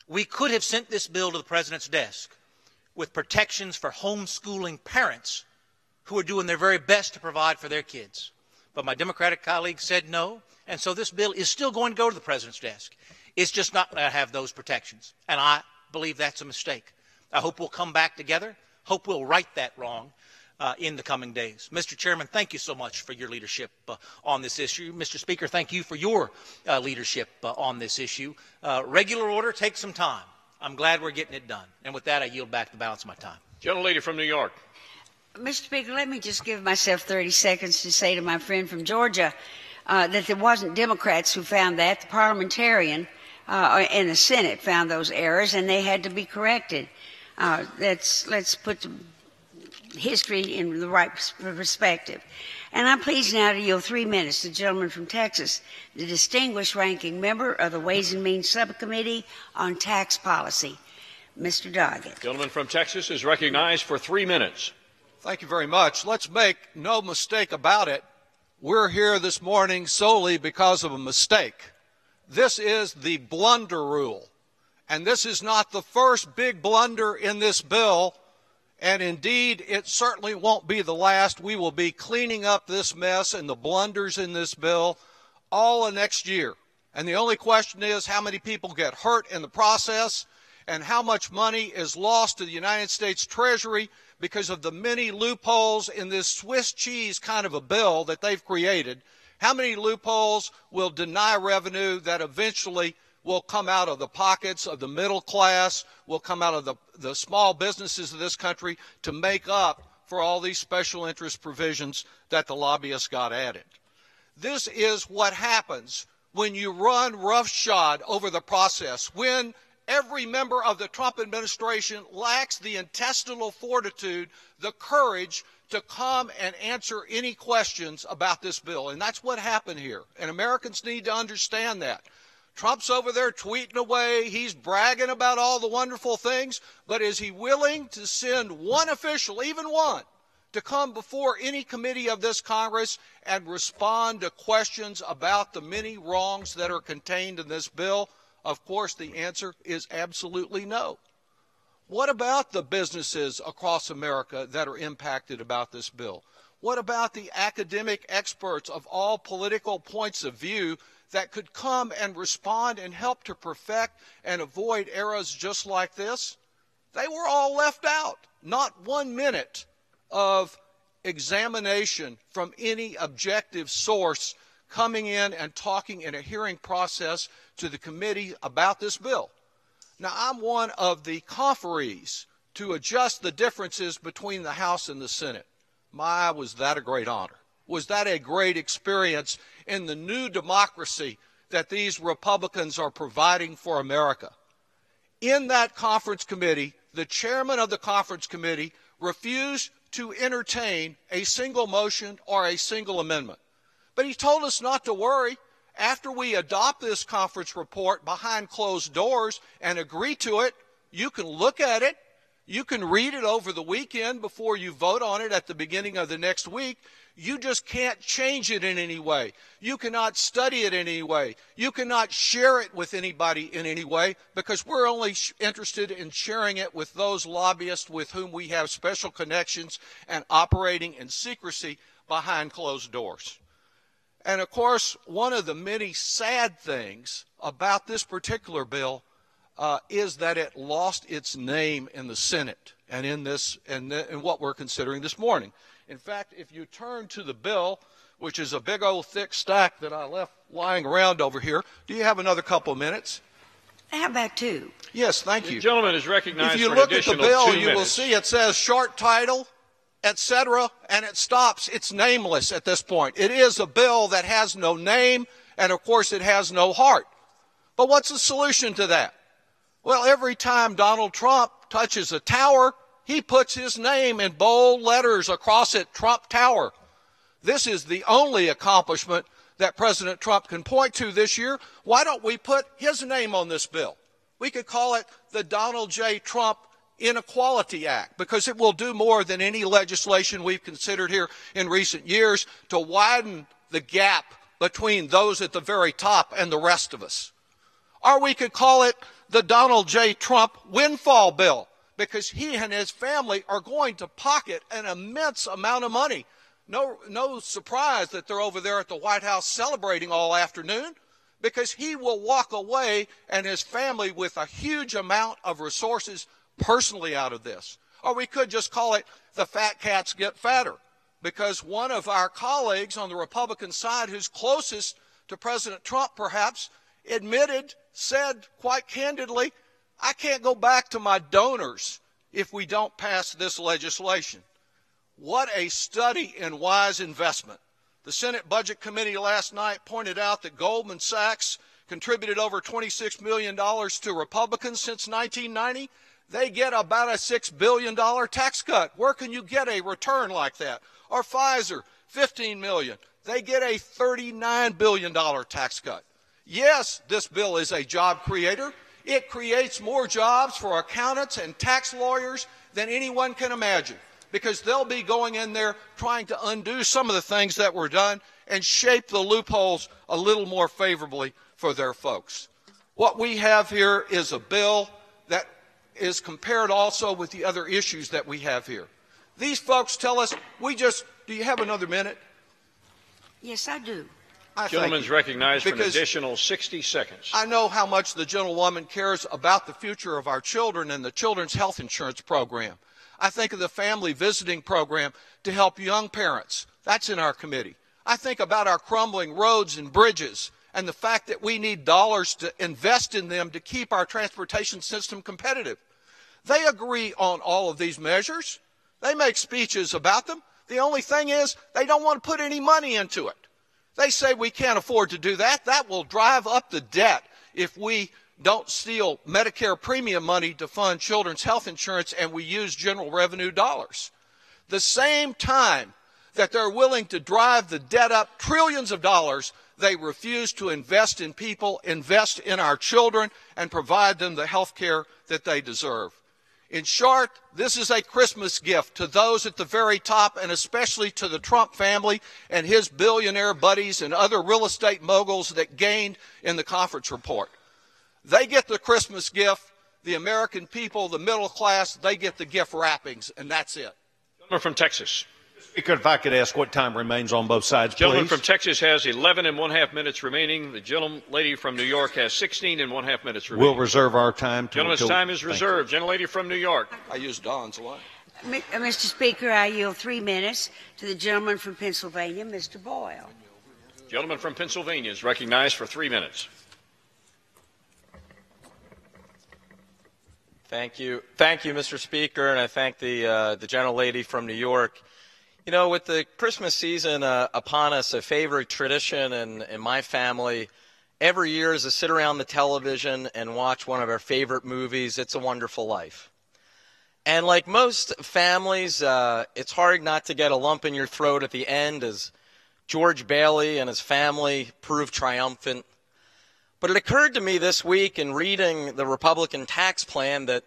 We could have sent this bill to the President's desk with protections for homeschooling parents who are doing their very best to provide for their kids. But my Democratic colleagues said no, and so this bill is still going to go to the President's desk. It's just not going to have those protections, and I believe that's a mistake. I hope we'll come back together, hope we'll right that wrong in the coming days. Mr. Chairman, thank you so much for your leadership on this issue. Mr. Speaker, thank you for your leadership on this issue. Regular order takes some time. I'm glad we're getting it done. And with that, I yield back the balance of my time. Gentlelady from New York. Mr. Speaker, let me just give myself 30 seconds to say to my friend from Georgia that there wasn't Democrats who found that. The parliamentarian in the Senate found those errors, and they had to be corrected. Let's put the history in the right perspective. And I'm pleased now to yield 3 minutes to the gentleman from Texas, the distinguished ranking member of the Ways and Means Subcommittee on Tax Policy, Mr. Doggett. Gentleman from Texas is recognized for 3 minutes. Thank you very much. Let's make no mistake about it. We're here this morning solely because of a mistake. This is the blunder rule. And this is not the first big blunder in this bill. And indeed, it certainly won't be the last. We will be cleaning up this mess and the blunders in this bill all next year. And the only question is how many people get hurt in the process and how much money is lost to the United States Treasury because of the many loopholes in this Swiss cheese kind of a bill that they've created. How many loopholes will deny revenue that eventually will come out of the pockets of the middle class, will come out of the small businesses of this country to make up for all these special interest provisions that the lobbyists got added. This is what happens when you run roughshod over the process, when every member of the Trump administration lacks the intestinal fortitude, the courage to come and answer any questions about this bill. And that's what happened here. And Americans need to understand that. Trump's over there tweeting away. He's bragging about all the wonderful things. But is he willing to send one official, even one, to come before any committee of this Congress and respond to questions about the many wrongs that are contained in this bill? Of course, the answer is absolutely no. What about the businesses across America that are impacted about this bill? What about the academic experts of all political points of view that could come and respond and help to perfect and avoid errors just like this? They were all left out. Not 1 minute of examination from any objective source coming in and talking in a hearing process to the committee about this bill. Now, I'm one of the conferees to adjust the differences between the House and the Senate. My, was that a great honor. Was that a great experience in the new democracy that these Republicans are providing for America? In that conference committee, the chairman of the conference committee refused to entertain a single motion or a single amendment. But he told us not to worry. After we adopt this conference report behind closed doors and agree to it, you can look at it. You can read it over the weekend before you vote on it at the beginning of the next week. You just can't change it in any way. You cannot study it in any way. You cannot share it with anybody in any way, because we're only interested in sharing it with those lobbyists with whom we have special connections and operating in secrecy behind closed doors. And of course, one of the many sad things about this particular bill is that it lost its name in the Senate and in what we're considering this morning. In fact, if you turn to the bill, which is a big old thick stack that I left lying around over here, do you have another couple of minutes? How about two? Yes, thank you. The gentleman is recognized if you for look an at the additional bill, 2 you minutes. will see it says short title, etc., and it stops. It's nameless at this point. It is a bill that has no name, and of course it has no heart. But what's the solution to that? Well, every time Donald Trump touches a tower, he puts his name in bold letters across it, Trump Tower. This is the only accomplishment that President Trump can point to this year. Why don't we put his name on this bill? We could call it the Donald J. Trump Inequality Act, because it will do more than any legislation we've considered here in recent years to widen the gap between those at the very top and the rest of us. Or we could call it the Donald J. Trump Windfall Bill, because he and his family are going to pocket an immense amount of money. No surprise that they're over there at the White House celebrating all afternoon, because he will walk away and his family with a huge amount of resources personally out of this. Or we could just call it the fat cats get fatter, because one of our colleagues on the Republican side, who's closest to President Trump perhaps, said quite candidly, I can't go back to my donors if we don't pass this legislation. What a study in wise investment. The Senate Budget Committee last night pointed out that Goldman Sachs contributed over $26 million to Republicans since 1990. They get about a $6 billion tax cut. Where can you get a return like that? Or Pfizer, $15 million. They get a $39 billion tax cut. Yes, this bill is a job creator. It creates more jobs for accountants and tax lawyers than anyone can imagine, because they'll be going in there trying to undo some of the things that were done and shape the loopholes a little more favorably for their folks. What we have here is a bill that is compared also with the other issues that we have here. These folks tell us, do you have another minute? Yes, I do. The gentleman's recognized for an additional 60 seconds. I know how much the gentlewoman cares about the future of our children and the Children's Health Insurance Program. I think of the Family Visiting Program to help young parents. That's in our committee. I think about our crumbling roads and bridges and the fact that we need dollars to invest in them to keep our transportation system competitive. They agree on all of these measures. They make speeches about them. The only thing is they don't want to put any money into it. They say we can't afford to do that. That will drive up the debt if we don't steal Medicare premium money to fund children's health insurance and we use general revenue dollars. The same time that they're willing to drive the debt up trillions of dollars, they refuse to invest in people, invest in our children, and provide them the health care that they deserve. In short, this is a Christmas gift to those at the very top, and especially to the Trump family and his billionaire buddies and other real estate moguls that gained in the conference report. They get the Christmas gift. The American people, the middle class, they get the gift wrappings, and that's it. Gentleman from Texas. Speaker, if I could ask what time remains on both sides, please. Gentleman from Texas has 11 and 1/2 minutes remaining. The gentlelady from New York has 16 and 1/2 minutes remaining. We'll reserve our time. Gentleman's time is reserved. Gentlelady from New York. I use Don's a lot. Mr. Speaker, I yield 3 minutes to the gentleman from Pennsylvania, Mr. Boyle. Gentleman from Pennsylvania is recognized for 3 minutes. Thank you, Mr. Speaker, and I thank the gentlelady from New York. You know, with the Christmas season upon us, a favorite tradition in my family every year is to sit around the television and watch one of our favorite movies, It's a Wonderful Life. And like most families, it's hard not to get a lump in your throat at the end as George Bailey and his family prove triumphant. But it occurred to me this week in reading the Republican tax plan that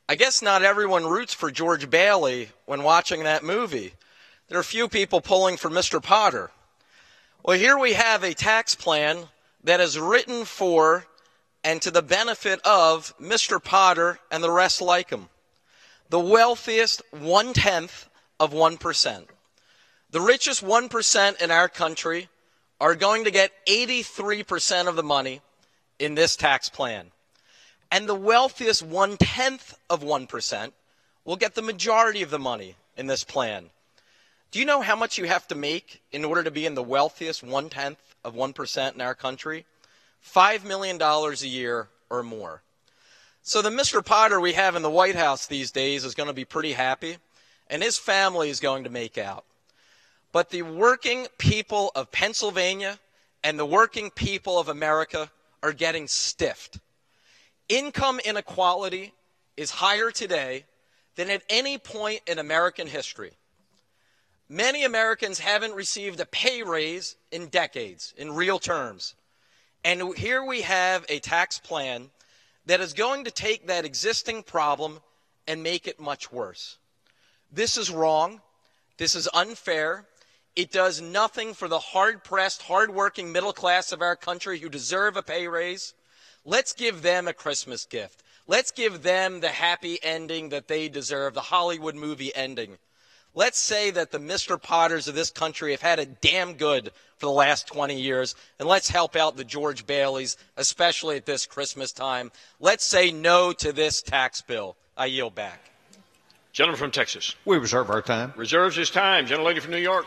I guess not everyone roots for George Bailey when watching that movie. There are a few people pulling for Mr. Potter. Well, here we have a tax plan that is written for and to the benefit of Mr. Potter and the rest like him. The wealthiest 1/10 of 1%. The richest 1% in our country are going to get 83% of the money in this tax plan. And the wealthiest 1/10 of 1% will get the majority of the money in this plan. Do you know how much you have to make in order to be in the wealthiest 1/10 of 1% in our country? $5 million a year or more. So the Mr. Potter we have in the White House these days is going to be pretty happy, and his family is going to make out. But the working people of Pennsylvania and the working people of America are getting stiffed. Income inequality is higher today than at any point in American history. Many Americans haven't received a pay raise in decades, in real terms. And here we have a tax plan that is going to take that existing problem and make it much worse. This is wrong. This is unfair. It does nothing for the hard-pressed, hard-working middle class of our country who deserve a pay raise. Let's give them a Christmas gift. Let's give them the happy ending that they deserve, the Hollywood movie ending. Let's say that the Mr. Potters of this country have had it damn good for the last 20 years, and let's help out the George Baileys, especially at this Christmas time. Let's say no to this tax bill. I yield back. Gentleman from Texas. We reserve our time. Reserves his time. Gentlelady from New York.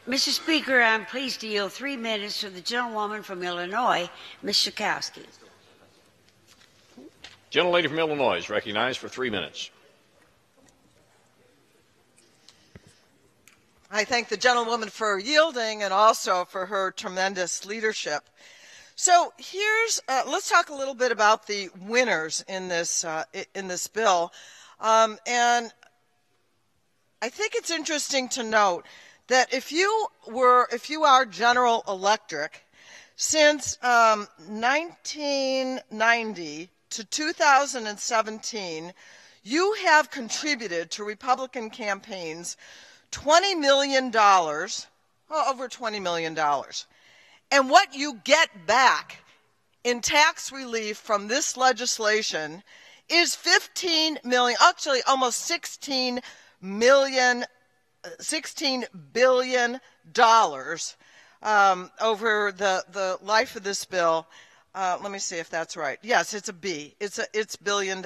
Mr. Speaker, I'm pleased to yield 3 minutes to the gentlewoman from Illinois, Ms. Schakowsky. Gentlelady from Illinois is recognized for 3 minutes. I thank the gentlewoman for yielding and also for her tremendous leadership. So let's talk a little bit about the winners in this bill. And I think it's interesting to note that if you are General Electric, since 1990 to 2017, you have contributed to Republican campaigns $20 million, over $20 million. And what you get back in tax relief from this legislation is $15 million, actually almost $16 billion over the life of this bill. Let me see if that's right. Yes, it's a B. It's $1 billion.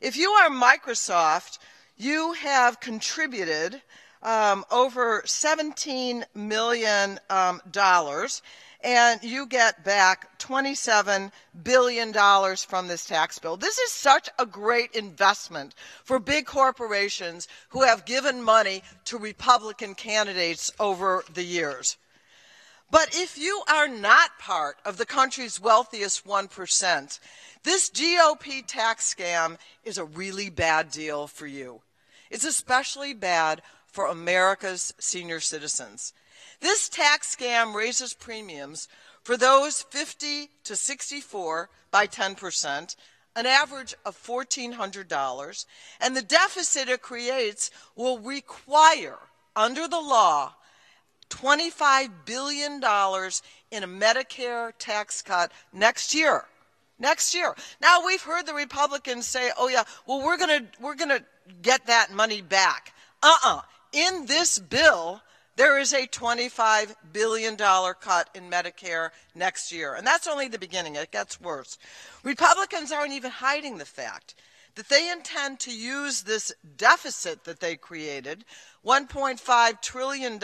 If you are Microsoft, you have contributed over $17 million, and you get back $27 billion from this tax bill. This is such a great investment for big corporations who have given money to Republican candidates over the years. But if you are not part of the country's wealthiest 1%, this GOP tax scam is a really bad deal for you. It's especially bad for America's senior citizens. This tax scam raises premiums for those 50 to 64 by 10%, an average of $1,400, and the deficit it creates will require, under the law, $25 billion in a Medicare tax cut next year. Next year. Now, we've heard the Republicans say, oh yeah, well, we're gonna get that money back. in this bill, there is a $25 billion cut in Medicare next year. And that's only the beginning. It gets worse. Republicans aren't even hiding the fact that they intend to use this deficit that they created, $1.5 trillion,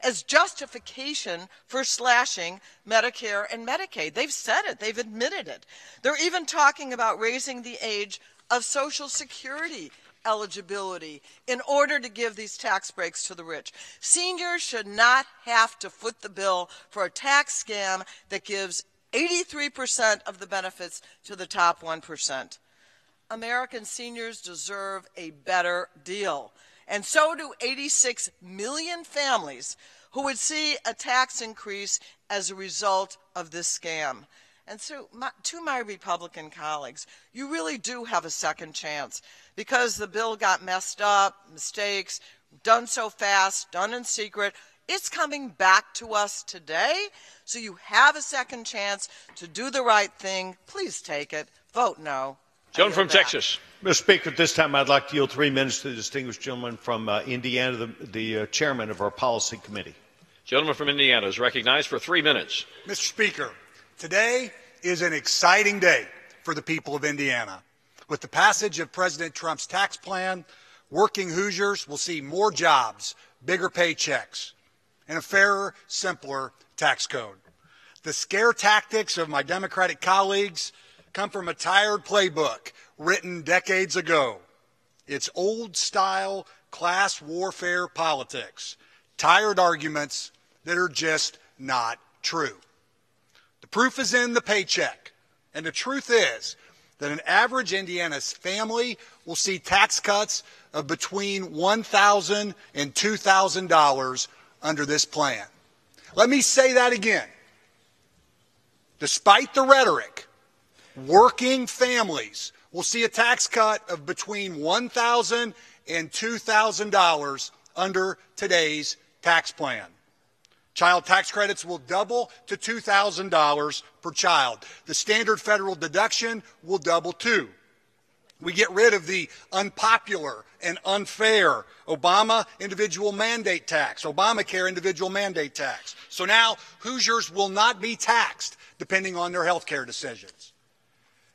as justification for slashing Medicare and Medicaid. They've said it. They've admitted it. They're even talking about raising the age of Social Security eligibility in order to give these tax breaks to the rich. Seniors should not have to foot the bill for a tax scam that gives 83% of the benefits to the top 1%. American seniors deserve a better deal. And so do 86 million families who would see a tax increase as a result of this scam. And so, to my Republican colleagues, you really do have a second chance because the bill got messed up, mistakes, done so fast, done in secret. It's coming back to us today, so you have a second chance to do the right thing. Please take it. Vote no. Gentleman from Texas. Mr. Speaker, at this time I'd like to yield 3 minutes to the distinguished gentleman from Indiana, the chairman of our policy committee. Gentleman from Indiana is recognized for 3 minutes. Mr. Speaker, today is an exciting day for the people of Indiana. With the passage of President Trump's tax plan, working Hoosiers will see more jobs, bigger paychecks, and a fairer, simpler tax code. The scare tactics of my Democratic colleagues come from a tired playbook written decades ago. It's old-style class warfare politics, tired arguments that are just not true. The proof is in the paycheck, and the truth is that an average Indiana family will see tax cuts of between $1,000 and $2,000 under this plan. Let me say that again. Despite the rhetoric, working families will see a tax cut of between $1,000 and $2,000 under today's tax plan. Child tax credits will double to $2,000 per child. The standard federal deduction will double too. We get rid of the unpopular and unfair Obamacare individual mandate tax. So now Hoosiers will not be taxed depending on their health care decisions.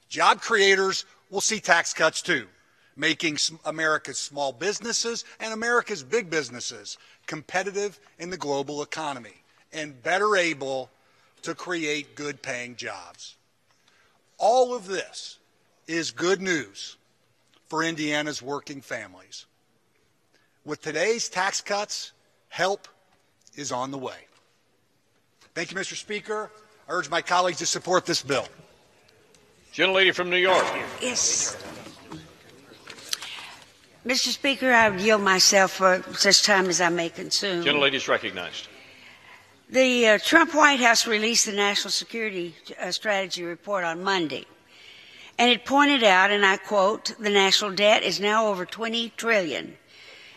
Job creators will see tax cuts too, making America's small businesses and America's big businesses competitive in the global economy and better able to create good-paying jobs. All of this is good news for Indiana's working families. With today's tax cuts, help is on the way. Thank you, Mr. Speaker. I urge my colleagues to support this bill. Gentlelady from New York. Yes. Mr. Speaker, I yield myself for such time as I may consume. Gentlelady is recognized. The Trump White House released the National Security Strategy Report on Monday, and it pointed out, and I quote, "The national debt is now over $20 trillion.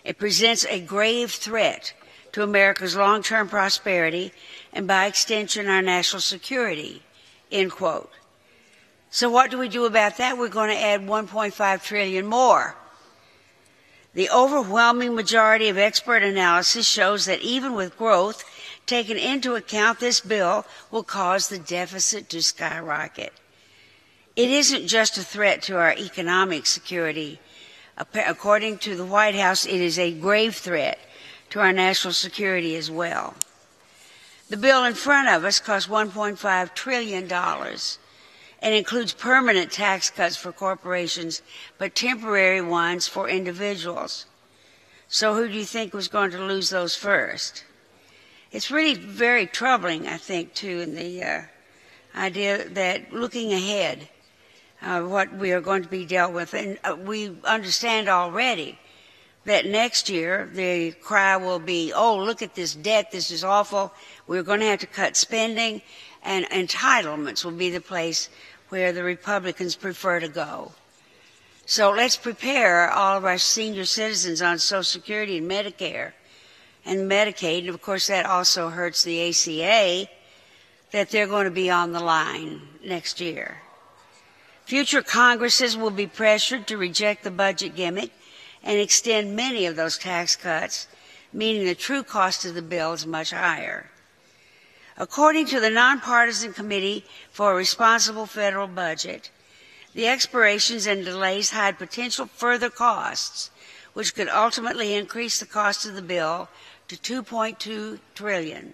It presents a grave threat to America's long-term prosperity and, by extension, our national security," end quote. So what do we do about that? We're going to add $1.5 trillion more. The overwhelming majority of expert analysis shows that even with growth taken into account, this bill will cause the deficit to skyrocket. It isn't just a threat to our economic security. According to the White House, it is a grave threat to our national security as well. The bill in front of us costs $1.5 trillion and includes permanent tax cuts for corporations, but temporary ones for individuals. So who do you think was going to lose those first? It's really very troubling, I think, too, in the idea that looking ahead, what we are going to be dealt with, and we understand already that next year the cry will be, oh, look at this debt, this is awful, we're going to have to cut spending, and entitlements will be the place where the Republicans prefer to go. So let's prepare all of our senior citizens on Social Security and Medicare and Medicaid, and of course that also hurts the ACA, that they're going to be on the line next year. Future Congresses will be pressured to reject the budget gimmick and extend many of those tax cuts, meaning the true cost of the bill is much higher. According to the Nonpartisan Committee for a Responsible Federal Budget, the expirations and delays hide potential further costs, which could ultimately increase the cost of the bill to $2.2 trillion.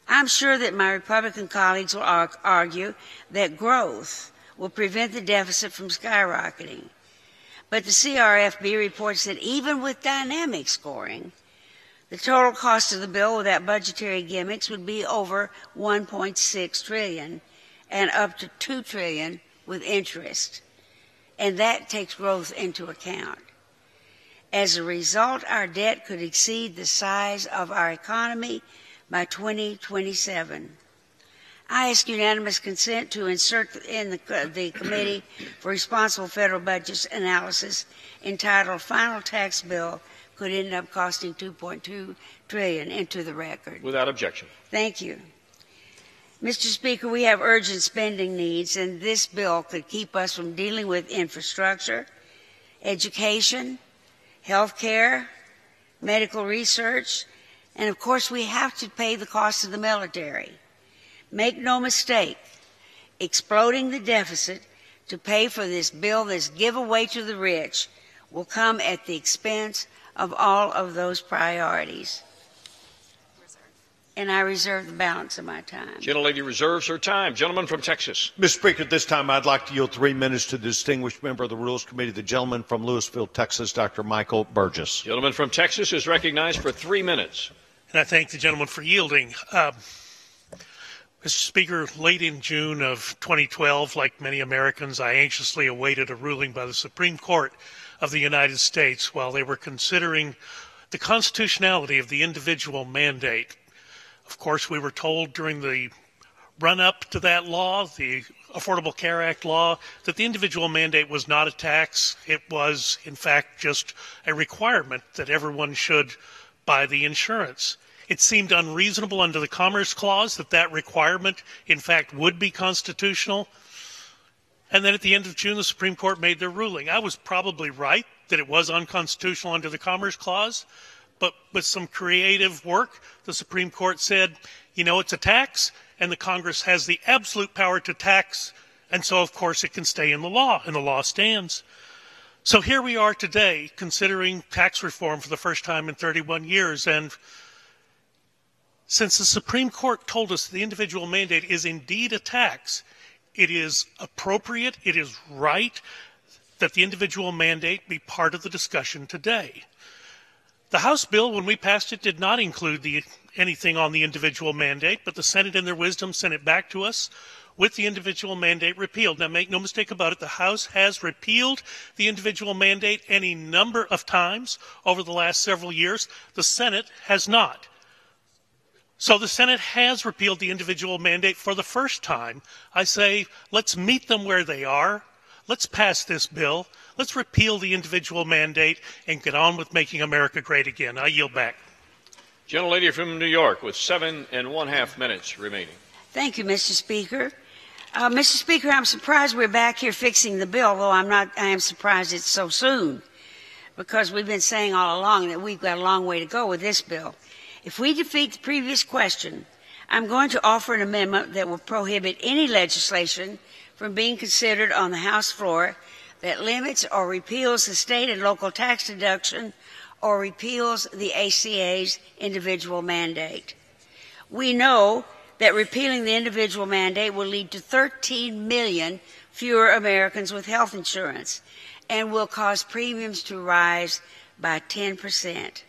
I'm sure that my Republican colleagues will argue that growth will prevent the deficit from skyrocketing. But the CRFB reports that even with dynamic scoring, the total cost of the bill without budgetary gimmicks would be over $1.6 trillion and up to $2 trillion with interest. And that takes growth into account. As a result, our debt could exceed the size of our economy by 2027. I ask unanimous consent to insert in the Committee for Responsible Federal Budgets analysis entitled Final Tax Bill Could End Up Costing $2.2 trillion into the record. Without objection. Thank you. Mr. Speaker, we have urgent spending needs, and this bill could keep us from dealing with infrastructure, education, health care, medical research, and of course we have to pay the cost of the military. Make no mistake, exploding the deficit to pay for this bill, this giveaway to the rich, will come at the expense of all of those priorities. And I reserve the balance of my time. Gentlelady reserves her time. Gentleman from Texas. Mr. Speaker, at this time I'd like to yield 3 minutes to the distinguished member of the Rules Committee, the gentleman from Louisville, Texas, Dr. Michael Burgess. Gentleman from Texas is recognized for 3 minutes. And I thank the gentleman for yielding. Mr. Speaker, late in June of 2012, like many Americans, I anxiously awaited a ruling by the Supreme Court of the United States while they were considering the constitutionality of the individual mandate. Of course, we were told during the run-up to that law, the Affordable Care Act law, that the individual mandate was not a tax. It was, in fact, just a requirement that everyone should buy the insurance. It seemed unreasonable under the Commerce Clause that that requirement, in fact, would be constitutional. And then at the end of June, the Supreme Court made their ruling. I was probably right that it was unconstitutional under the Commerce Clause, but with some creative work, the Supreme Court said, you know, it's a tax, and the Congress has the absolute power to tax, and so, of course, it can stay in the law, and the law stands. So here we are today, considering tax reform for the first time in 31 years, and since the Supreme Court told us the individual mandate is indeed a tax, it is appropriate, it is right that the individual mandate be part of the discussion today. The House bill, when we passed it, did not include anything on the individual mandate, but the Senate, in their wisdom, sent it back to us with the individual mandate repealed. Now, make no mistake about it, the House has repealed the individual mandate any number of times over the last several years. The Senate has not. So the Senate has repealed the individual mandate for the first time. I say, let's meet them where they are. Let's pass this bill. Let's repeal the individual mandate and get on with making America great again. I yield back. Gentlelady from New York with 7.5 minutes remaining. Thank you, Mr. Speaker. Mr. Speaker, I'm surprised we're back here fixing the bill, though I am surprised it's so soon, because we've been saying all along that we've got a long way to go with this bill. If we defeat the previous question, I'm going to offer an amendment that will prohibit any legislation from being considered on the House floor that limits or repeals the state and local tax deduction or repeals the ACA's individual mandate. We know that repealing the individual mandate will lead to 13 million fewer Americans with health insurance and will cause premiums to rise by 10%.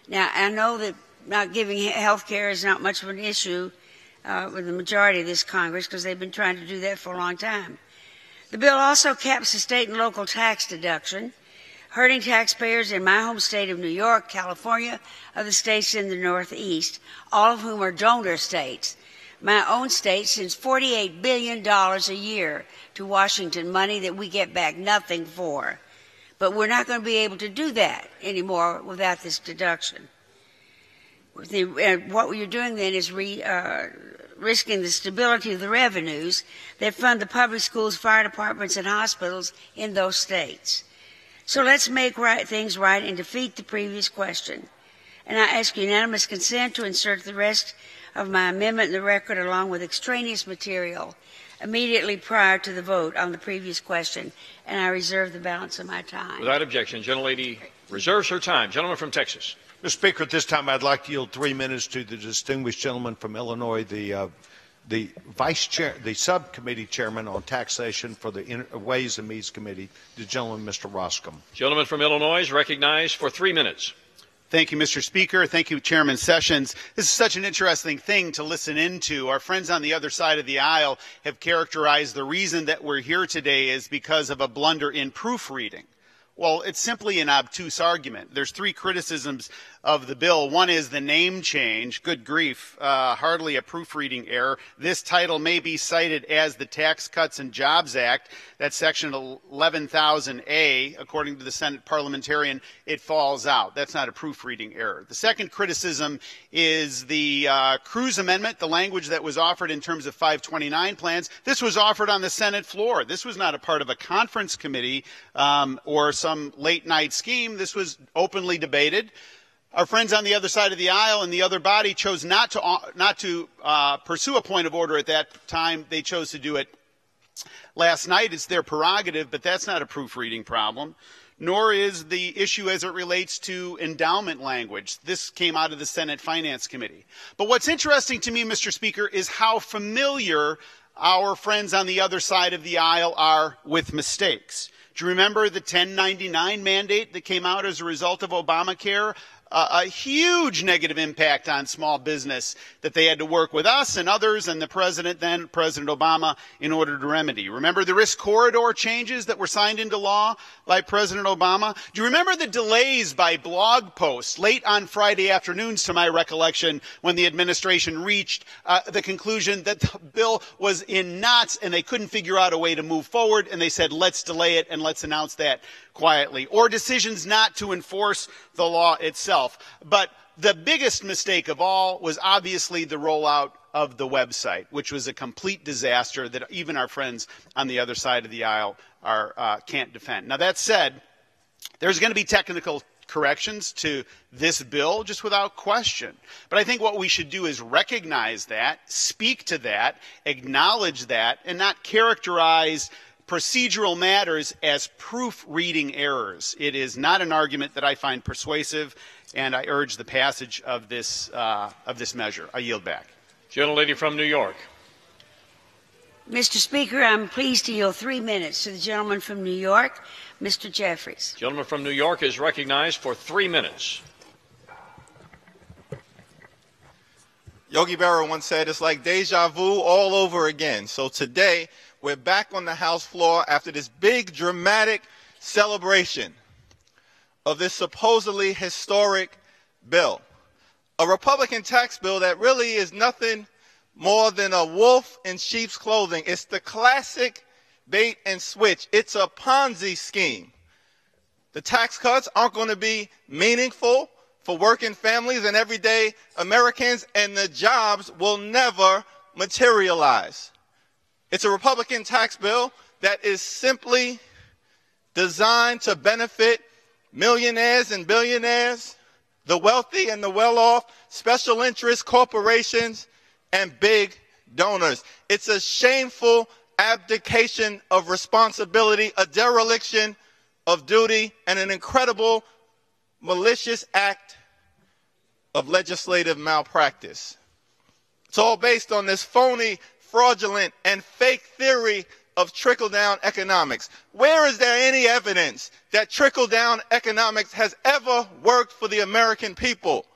Now, I know that not giving health care is not much of an issue with the majority of this Congress because they've been trying to do that for a long time. The bill also caps the state and local tax deduction, hurting taxpayers in my home state of New York, California, of the states in the Northeast, all of whom are donor states. My own state sends $48 billion a year to Washington, money that we get back nothing for. But we're not going to be able to do that anymore without this deduction. What you're doing then is risking the stability of the revenues that fund the public schools, fire departments, and hospitals in those states. So let's make things right and defeat the previous question. And I ask unanimous consent to insert the rest of my amendment in the record along with extraneous material immediately prior to the vote on the previous question, and I reserve the balance of my time. Without objection, gentlelady reserves her time. Gentleman from Texas. Mr. Speaker, at this time I'd like to yield 3 minutes to the distinguished gentleman from Illinois, the vice chair, the subcommittee chairman on taxation for the Ways and Means Committee, the gentleman, Mr. Roscom. Gentleman from Illinois is recognized for 3 minutes. Thank you, Mr. Speaker. Thank you, Chairman Sessions. This is such an interesting thing to listen into. Our friends on the other side of the aisle have characterized the reason that we're here today is because of a blunder in proofreading. Well, it's simply an obtuse argument. There's 3 criticisms of the bill. One is the name change. Good grief, hardly a proofreading error. This title may be cited as the Tax Cuts and Jobs Act. That's section 11,000A. According to the Senate parliamentarian, it falls out. That's not a proofreading error. The second criticism is the Cruz Amendment, the language that was offered in terms of 529 plans. This was offered on the Senate floor. This was not a part of a conference committee or some late night scheme. This was openly debated. Our friends on the other side of the aisle and the other body chose not to pursue a point of order at that time. They chose to do it last night. It's their prerogative, but that's not a proofreading problem, nor is the issue as it relates to endowment language. This came out of the Senate Finance Committee. But what's interesting to me, Mr. Speaker, is how familiar our friends on the other side of the aisle are with mistakes. Do you remember the 1099 mandate that came out as a result of Obamacare? A huge negative impact on small business that they had to work with us and others and the president, then President Obama, in order to remedy. Remember the risk corridor changes that were signed into law by President Obama? Do you remember the delays by blog posts late on Friday afternoons, to my recollection, when the administration reached the conclusion that the bill was in knots and they couldn't figure out a way to move forward, and they said, let's delay it and let's announce that quietly, or decisions not to enforce the law itself. But the biggest mistake of all was obviously the rollout of the website, which was a complete disaster that even our friends on the other side of the aisle can't defend. Now, that said, there's going to be technical corrections to this bill, just without question. But I think what we should do is recognize that, speak to that, acknowledge that, and not characterize procedural matters as proofreading errors. It is not an argument that I find persuasive, and I urge the passage of this measure. I yield back. Gentlelady from New York. Mr. Speaker, I'm pleased to yield 3 minutes to the gentleman from New York, Mr. Jeffries. Gentleman from New York is recognized for 3 minutes. Yogi Berra once said, it's like deja vu all over again. So today, we're back on the House floor after this big dramatic celebration of this supposedly historic bill. A Republican tax bill that really is nothing more than a wolf in sheep's clothing. It's the classic bait and switch. It's a Ponzi scheme. The tax cuts aren't going to be meaningful for working families and everyday Americans, and the jobs will never materialize. It's a Republican tax bill that is simply designed to benefit millionaires and billionaires, the wealthy and the well-off, special interest corporations, and big donors. It's a shameful abdication of responsibility, a dereliction of duty, and an incredible malicious act of legislative malpractice. It's all based on this phony, fraudulent, and fake theory of trickle-down economics. Where is there any evidence that trickle-down economics has ever worked for the American people?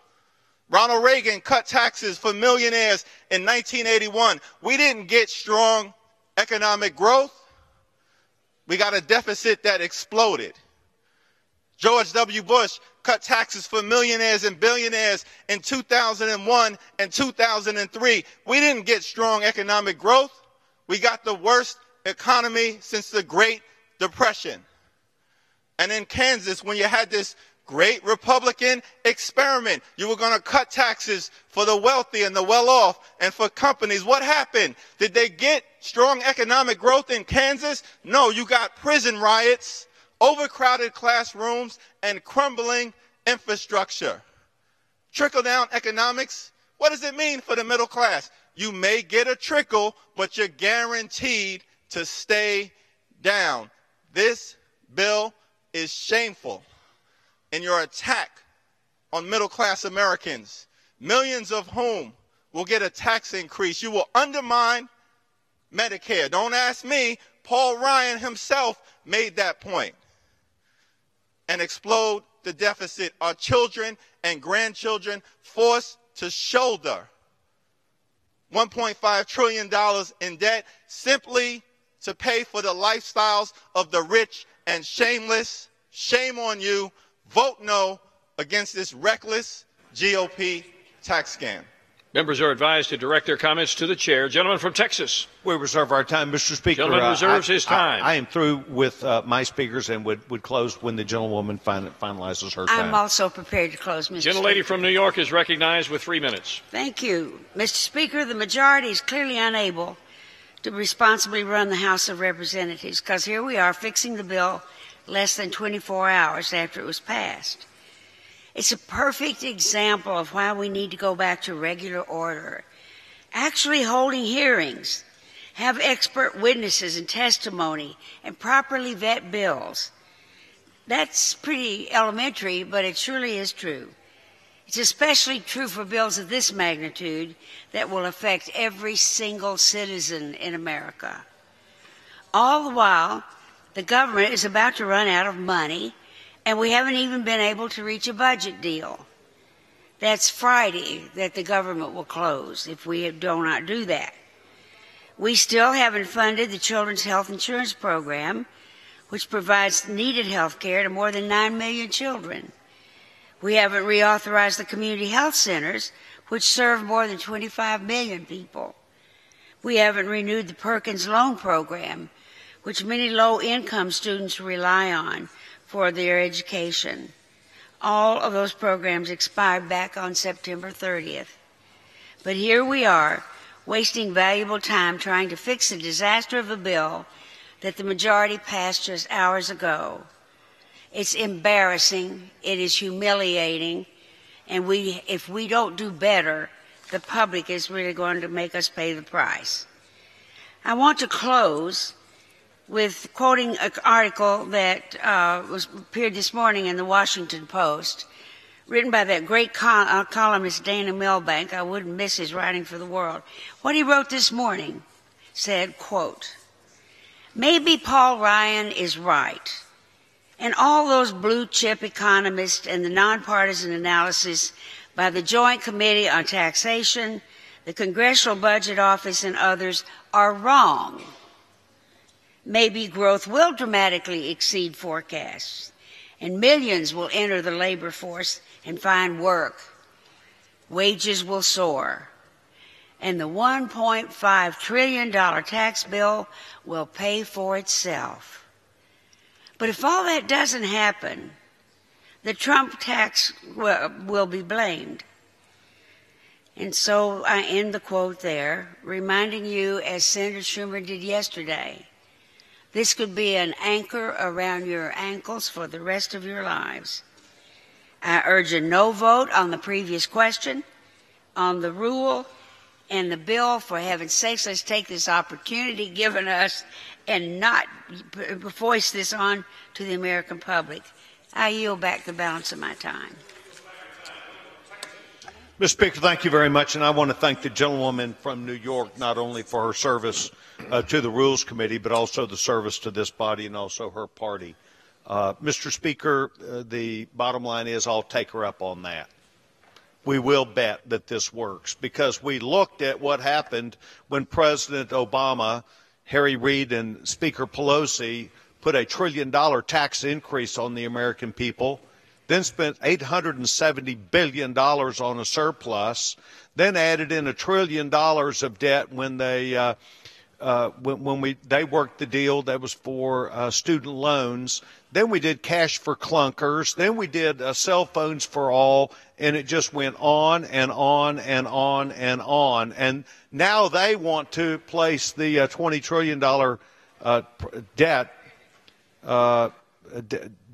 Ronald Reagan cut taxes for millionaires in 1981. We didn't get strong economic growth. We got a deficit that exploded. George W. Bush cut taxes for millionaires and billionaires in 2001 and 2003. We didn't get strong economic growth. We got the worst economy since the Great Depression. And in Kansas, when you had this great Republican experiment, you were going to cut taxes for the wealthy and the well-off and for companies. What happened? Did they get strong economic growth in Kansas? No, you got prison riots, overcrowded classrooms, and crumbling infrastructure. Trickle-down economics, what does it mean for the middle class? You may get a trickle, but you're guaranteed to stay down. This bill is shameful in your attack on middle-class Americans, millions of whom will get a tax increase. You will undermine Medicare. Don't ask me. Paul Ryan himself made that point. And explode the deficit. Our children and grandchildren forced to shoulder $1.5 trillion in debt simply to pay for the lifestyles of the rich and shameless. Shame on you. Vote no against this reckless GOP tax scam. Members are advised to direct their comments to the chair. Gentleman from Texas. We reserve our time, Mr. Speaker. Gentleman reserves his time. I am through with my speakers and would close when the gentlewoman finalizes her time. I'm also prepared to close, Mr. Gentlelady Speaker. from New York is recognized with 3 minutes. Thank you. Mr. Speaker, the majority is clearly unable to responsibly run the House of Representatives because here we are fixing the bill less than 24 hours after it was passed. It's a perfect example of why we need to go back to regular order. Actually holding hearings, have expert witnesses and testimony, and properly vet bills. That's pretty elementary, but it surely is true. It's especially true for bills of this magnitude that will affect every single citizen in America. All the while, the government is about to run out of money, and we haven't even been able to reach a budget deal. That's Friday that the government will close if we do not do that. We still haven't funded the Children's Health Insurance Program, which provides needed health care to more than 9 million children. We haven't reauthorized the community health centers, which serve more than 25 million people. We haven't renewed the Perkins Loan Program, which many low-income students rely on for their education. All of those programs expired back on September 30th. But here we are, wasting valuable time trying to fix a disaster of a bill that the majority passed just hours ago. It's embarrassing, it is humiliating, and if we don't do better, the public is really going to make us pay the price. I want to close with quoting an article that appeared this morning in the Washington Post, written by that great columnist Dana Milbank. I wouldn't miss his writing for the world. What he wrote this morning said, quote, "Maybe Paul Ryan is right, and all those blue-chip economists and the nonpartisan analysis by the Joint Committee on Taxation, the Congressional Budget Office, and others are wrong. Maybe growth will dramatically exceed forecasts, and millions will enter the labor force and find work. Wages will soar, and the $1.5 trillion tax bill will pay for itself. But if all that doesn't happen, the Trump tax will be blamed." And so I end the quote there, reminding you, as Senator Schumer did yesterday, this could be an anchor around your ankles for the rest of your lives. I urge a no vote on the previous question, on the rule, and the bill. For heaven's sakes, let's take this opportunity given us and not voice this on to the American public. I yield back the balance of my time. Mr. Speaker, thank you very much, and I want to thank the gentlewoman from New York not only for her service to the Rules Committee, but also the service to this body and also her party. Mr. Speaker, the bottom line is I'll take her up on that. We will bet that this works because we looked at what happened when President Obama, Harry Reid, and Speaker Pelosi put $1 trillion tax increase on the American people, then spent $870 billion on a surplus, then added in $1 trillion of debt when they they worked the deal that was for student loans. Then we did cash for clunkers. Then we did cell phones for all, and it just went on and on and on and on. And now they want to place the $20 trillion debt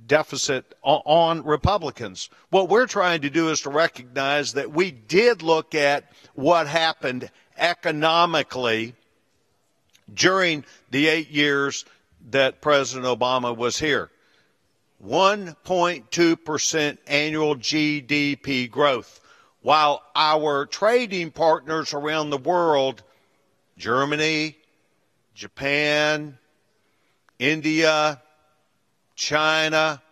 deficit on Republicans. What we're trying to do is to recognize that we did look at what happened economically during the 8 years that President Obama was here. 1.2% annual GDP growth, while our trading partners around the world, Germany, Japan, India, China,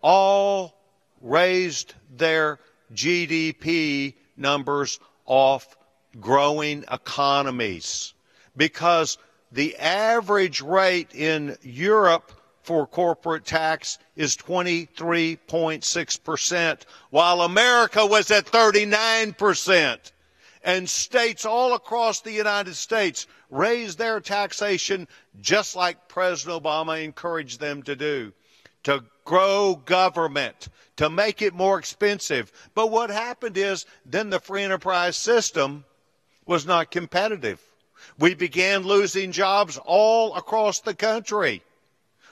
all raised their GDP numbers off growing economies, because the average rate in Europe for corporate tax is 23.6%, while America was at 39%. And states all across the United States raised their taxation just like President Obama encouraged them to do, to grow government, to make it more expensive. But what happened is then the free enterprise system was not competitive. We began losing jobs all across the country.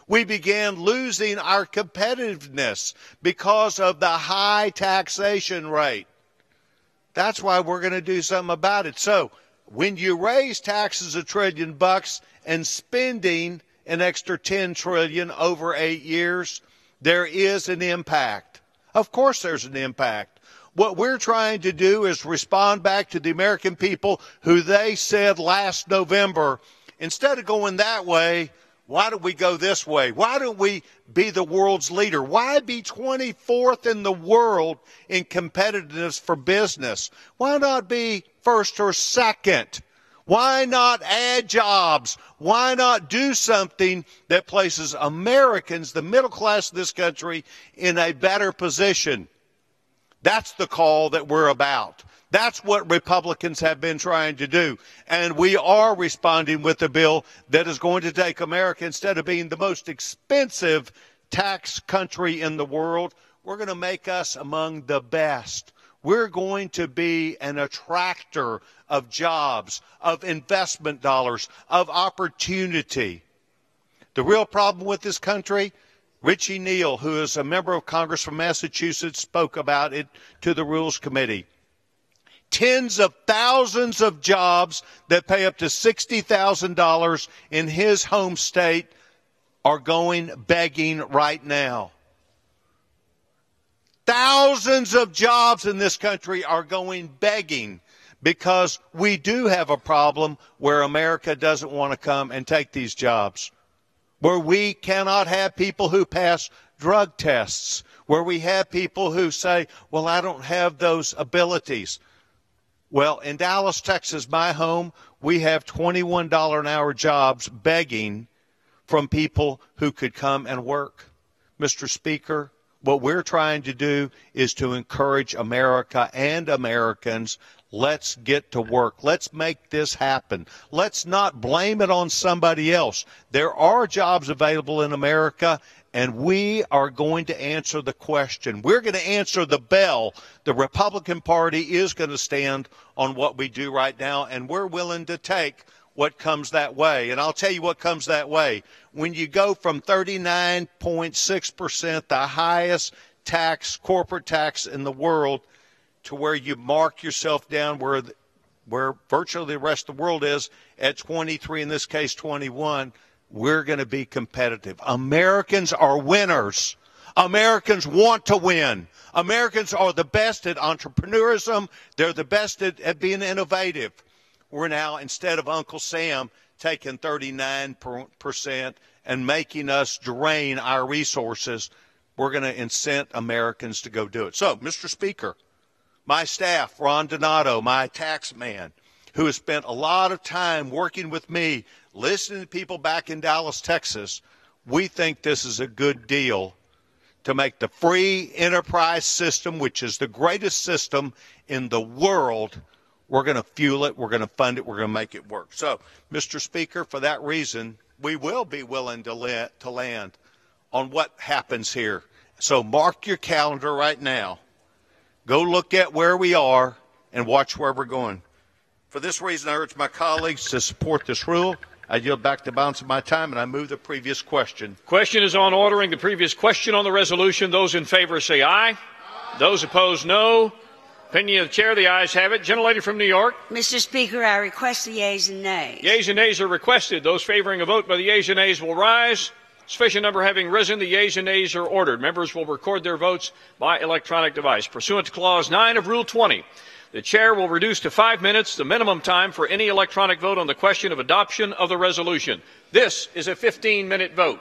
We began losing our competitiveness because of the high taxation rate. That's why we're going to do something about it. So when you raise taxes $1 trillion and spending an extra $10 trillion over 8 years, there is an impact. Of course there's an impact. What we're trying to do is respond back to the American people who they said last November, instead of going that way, why don't we go this way? Why don't we be the world's leader? Why be 24th in the world in competitiveness for business? Why not be first or second? Why not add jobs? Why not do something that places Americans, the middle class of this country, in a better position? That's the call that we're about. That's what Republicans have been trying to do. And we are responding with a bill that is going to take America, instead of being the most expensive tax country in the world, we're going to make us among the best. We're going to be an attractor of jobs, of investment dollars, of opportunity. The real problem with this country, Richie Neal, who is a member of Congress from Massachusetts, spoke about it to the Rules Committee. Tens of thousands of jobs that pay up to $60,000 in his home state are going begging right now. Thousands of jobs in this country are going begging because we do have a problem where America doesn't want to come and take these jobs, where we cannot have people who pass drug tests, where we have people who say, well, I don't have those abilities. Well, in Dallas, Texas, my home, we have $21 an hour jobs begging from people who could come and work. Mr. Speaker, what we're trying to do is to encourage America and Americans. Let's get to work. Let's make this happen. Let's not blame it on somebody else. There are jobs available in America, and we are going to answer the question. We're going to answer the bell. The Republican Party is going to stand on what we do right now, and we're willing to take what comes that way. And I'll tell you what comes that way. When you go from 39.6%, the highest tax, corporate tax in the world, to where you mark yourself down where virtually the rest of the world is at 23, in this case 21, we're going to be competitive. Americans are winners. Americans want to win. Americans are the best at entrepreneurism. They're the best at being innovative. We're now, instead of Uncle Sam taking 39% and making us drain our resources, we're going to incent Americans to go do it. So, Mr. Speaker, my staff, Ron Donato, my tax man, who has spent a lot of time working with me, listening to people back in Dallas, Texas, we think this is a good deal to make the free enterprise system, which is the greatest system in the world. We're going to fuel it, we're going to fund it, we're going to make it work. So, Mr. Speaker, for that reason, we will be willing to land on what happens here. So mark your calendar right now. Go look at where we are and watch where we're going. For this reason, I urge my colleagues to support this rule I yield back the balance of my time, and I move the previous question. Question is on ordering the previous question on the resolution. Those in favor say aye. Aye. Those opposed, no. Opinion of the chair, the ayes have it. Gentlelady from New York. Mr. Speaker, I request the yeas and nays. Yeas and nays are requested. Those favoring a vote by the yeas and nays will rise. Sufficient number having risen, the yeas and nays are ordered. Members will record their votes by electronic device. Pursuant to Clause 9 of Rule 20, the chair will reduce to 5 minutes the minimum time for any electronic vote on the question of adoption of the resolution. This is a 15-minute vote.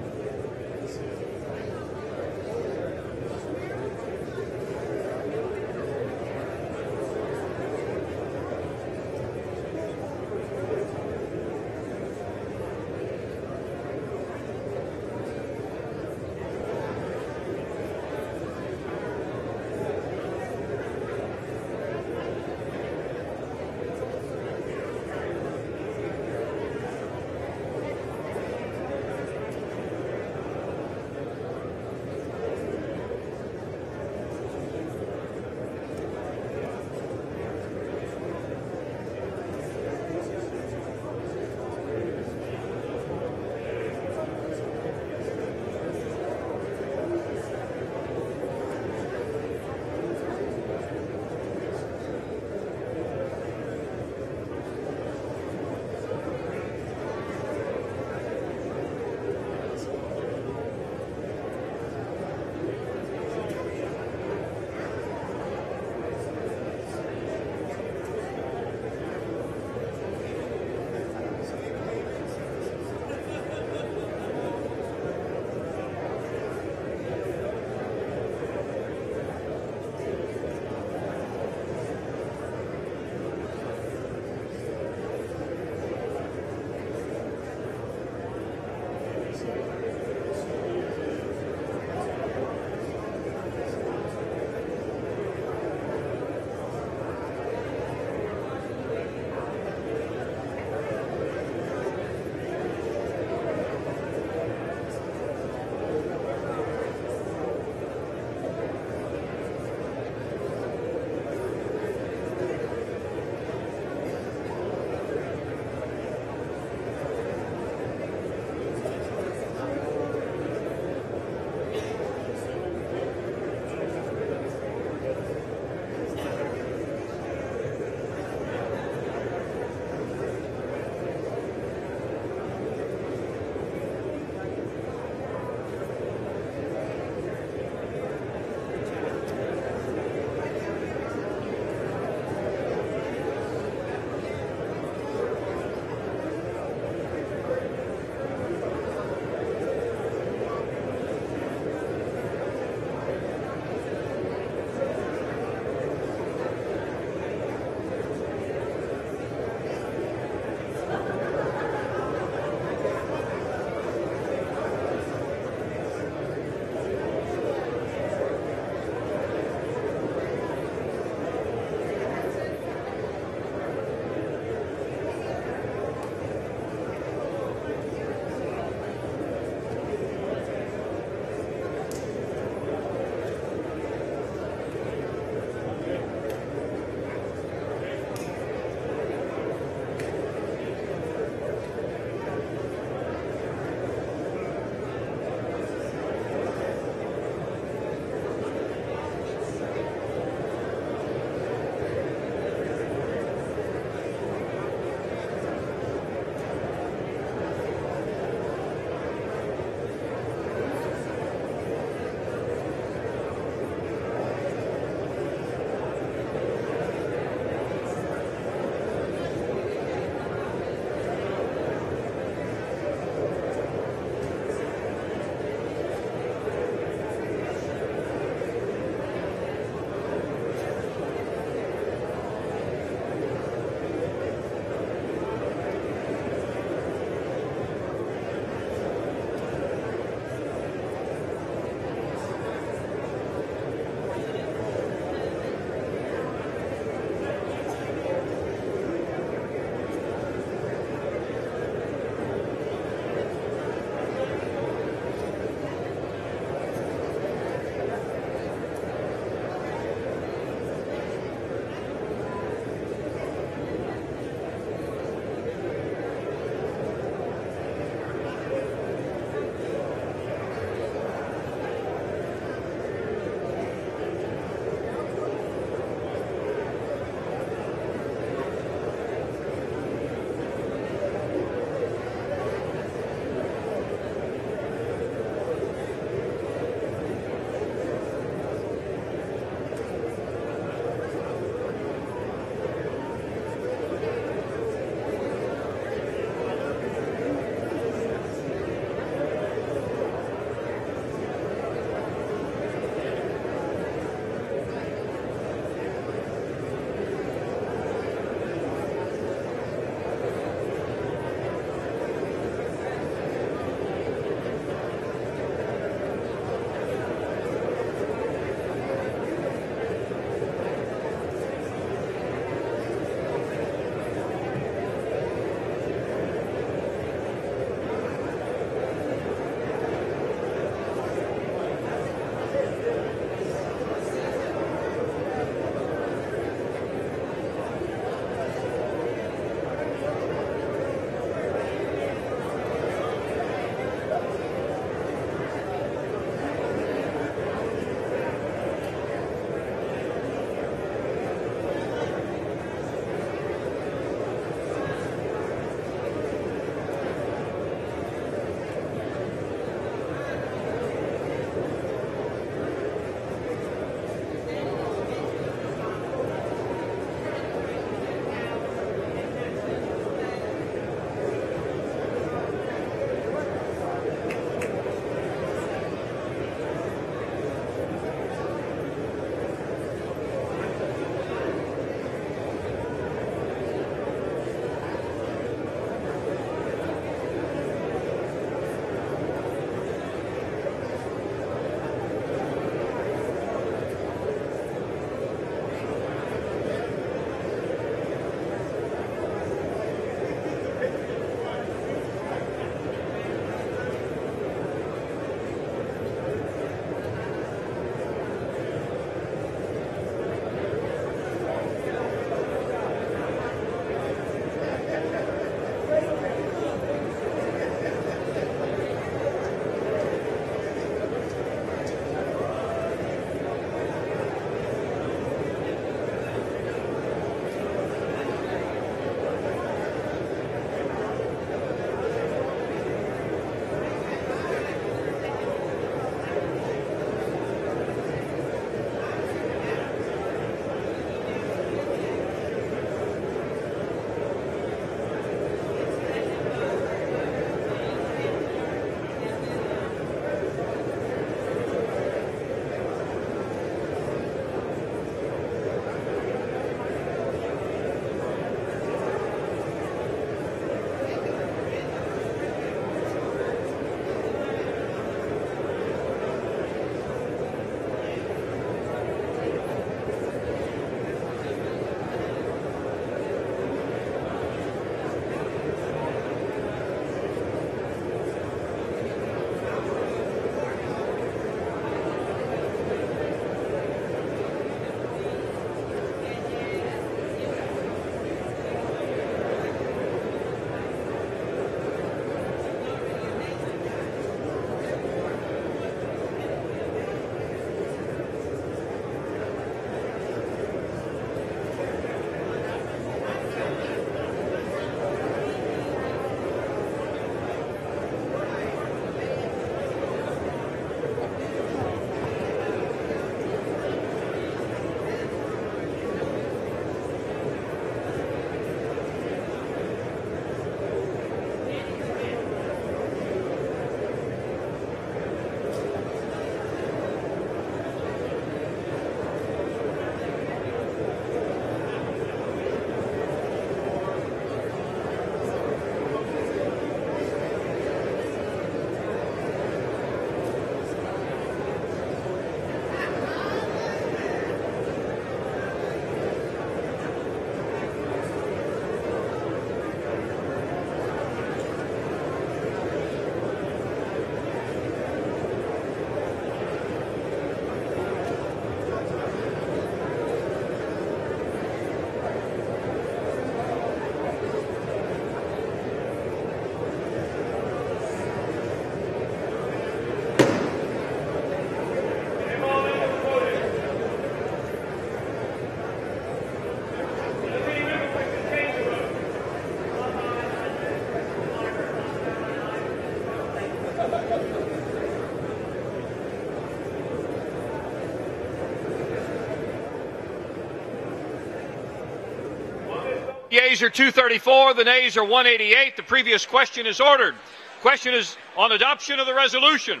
Yeas are 234, the nays are 188. The previous question is ordered. Question is on adoption of the resolution.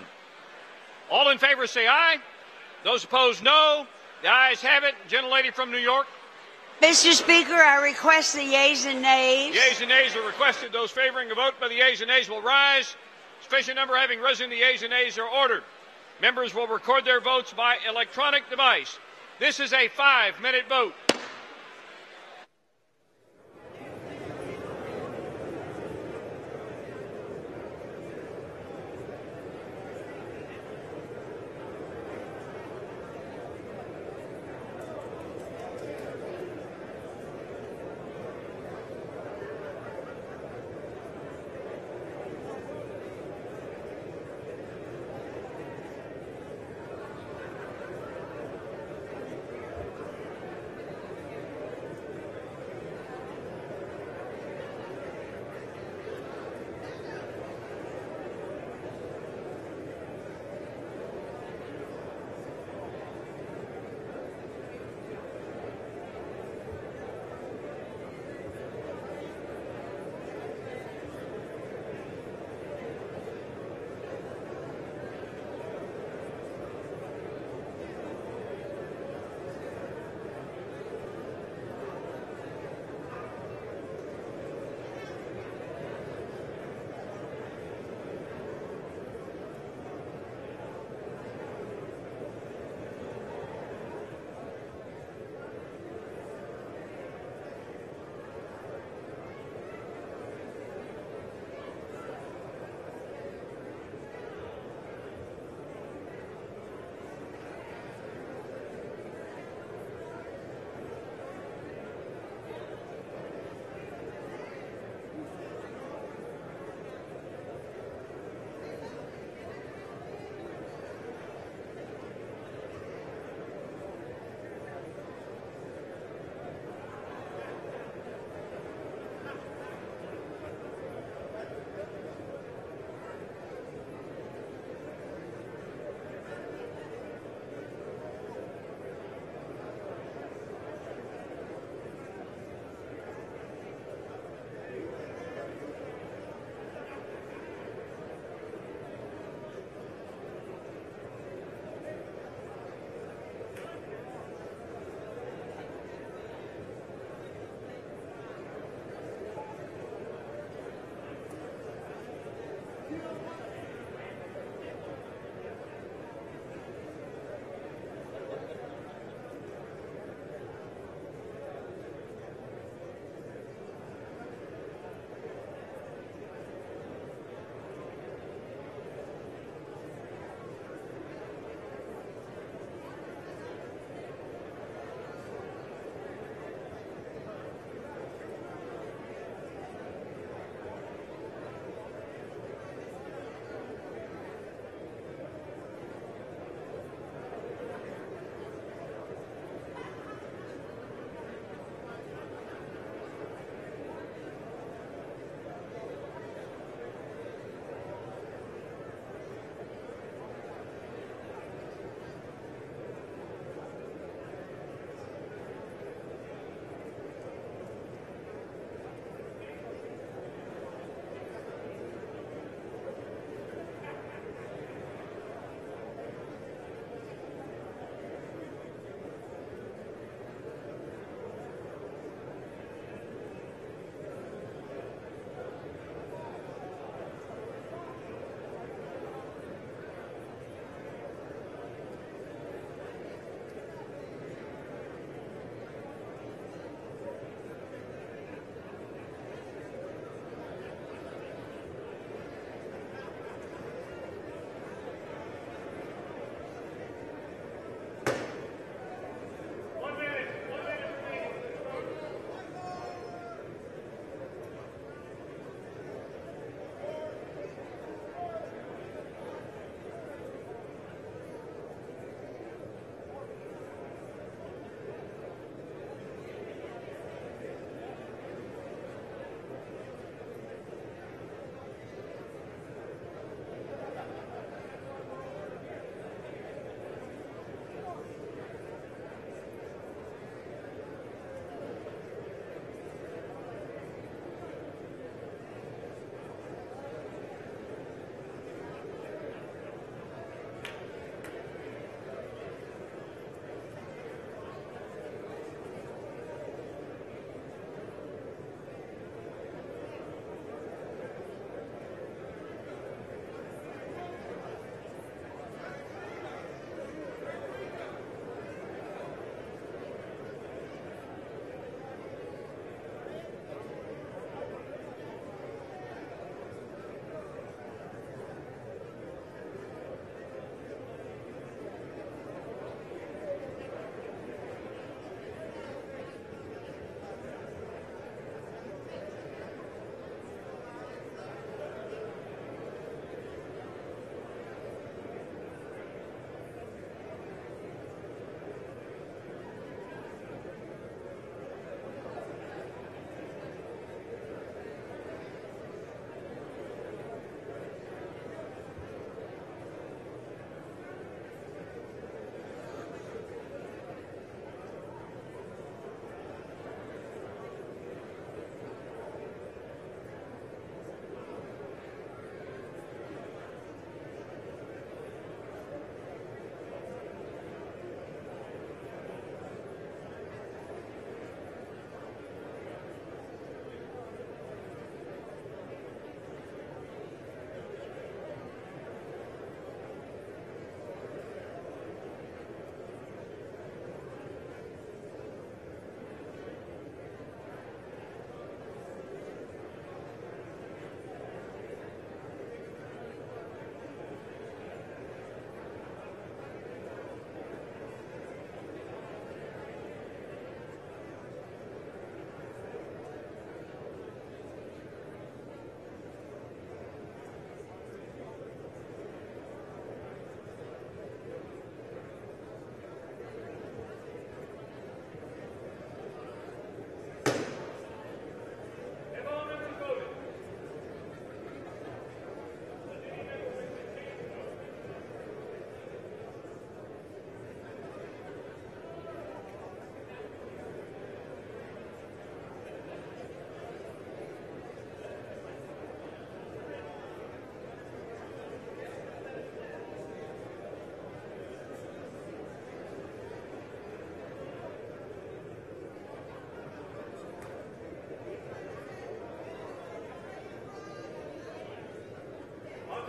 All in favor say aye. Those opposed, no. The ayes have it. Gentlelady from New York. Mr. Speaker, I request the yeas and nays. Yeas and nays are requested. Those favoring a vote by the yeas and nays will rise. Sufficient number having risen, the yeas and nays are ordered. Members will record their votes by electronic device. This is a 5-minute vote.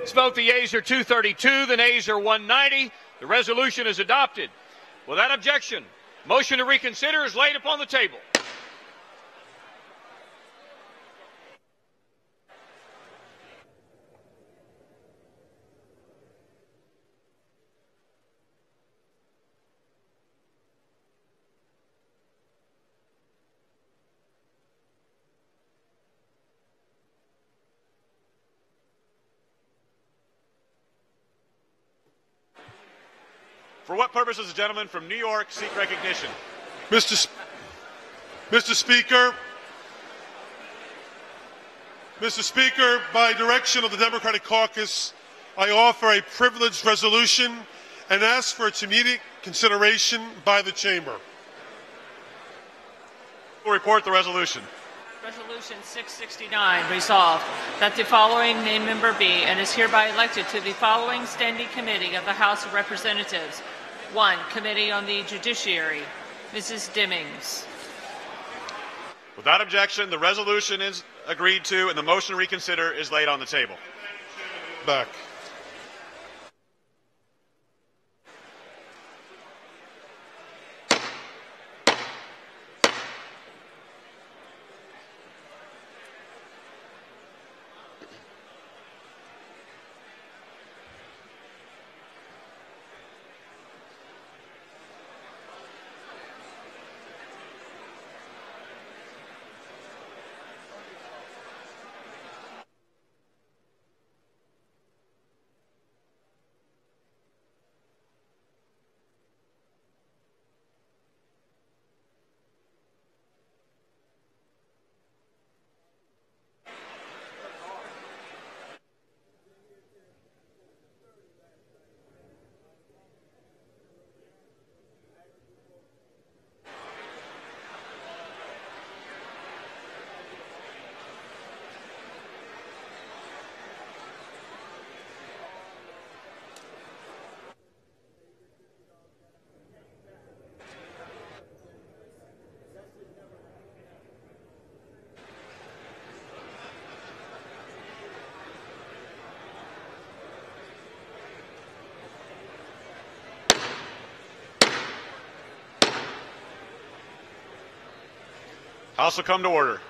Let's vote. The yeas are 232, the nays are 190. The resolution is adopted. Without objection, motion to reconsider is laid upon the table. For what purpose does the gentleman from New York seek recognition? Mr. Speaker, by direction of the Democratic Caucus, I offer a privileged resolution and ask for its immediate consideration by the Chamber. We'll report the resolution. Resolution 669, resolved that the following named member be and is hereby elected to the following standing committee of the House of Representatives. 1. Committee on the Judiciary. Mrs. Dimmings. Without objection, the resolution is agreed to and the motion to reconsider is laid on the table. Back. House will come to order.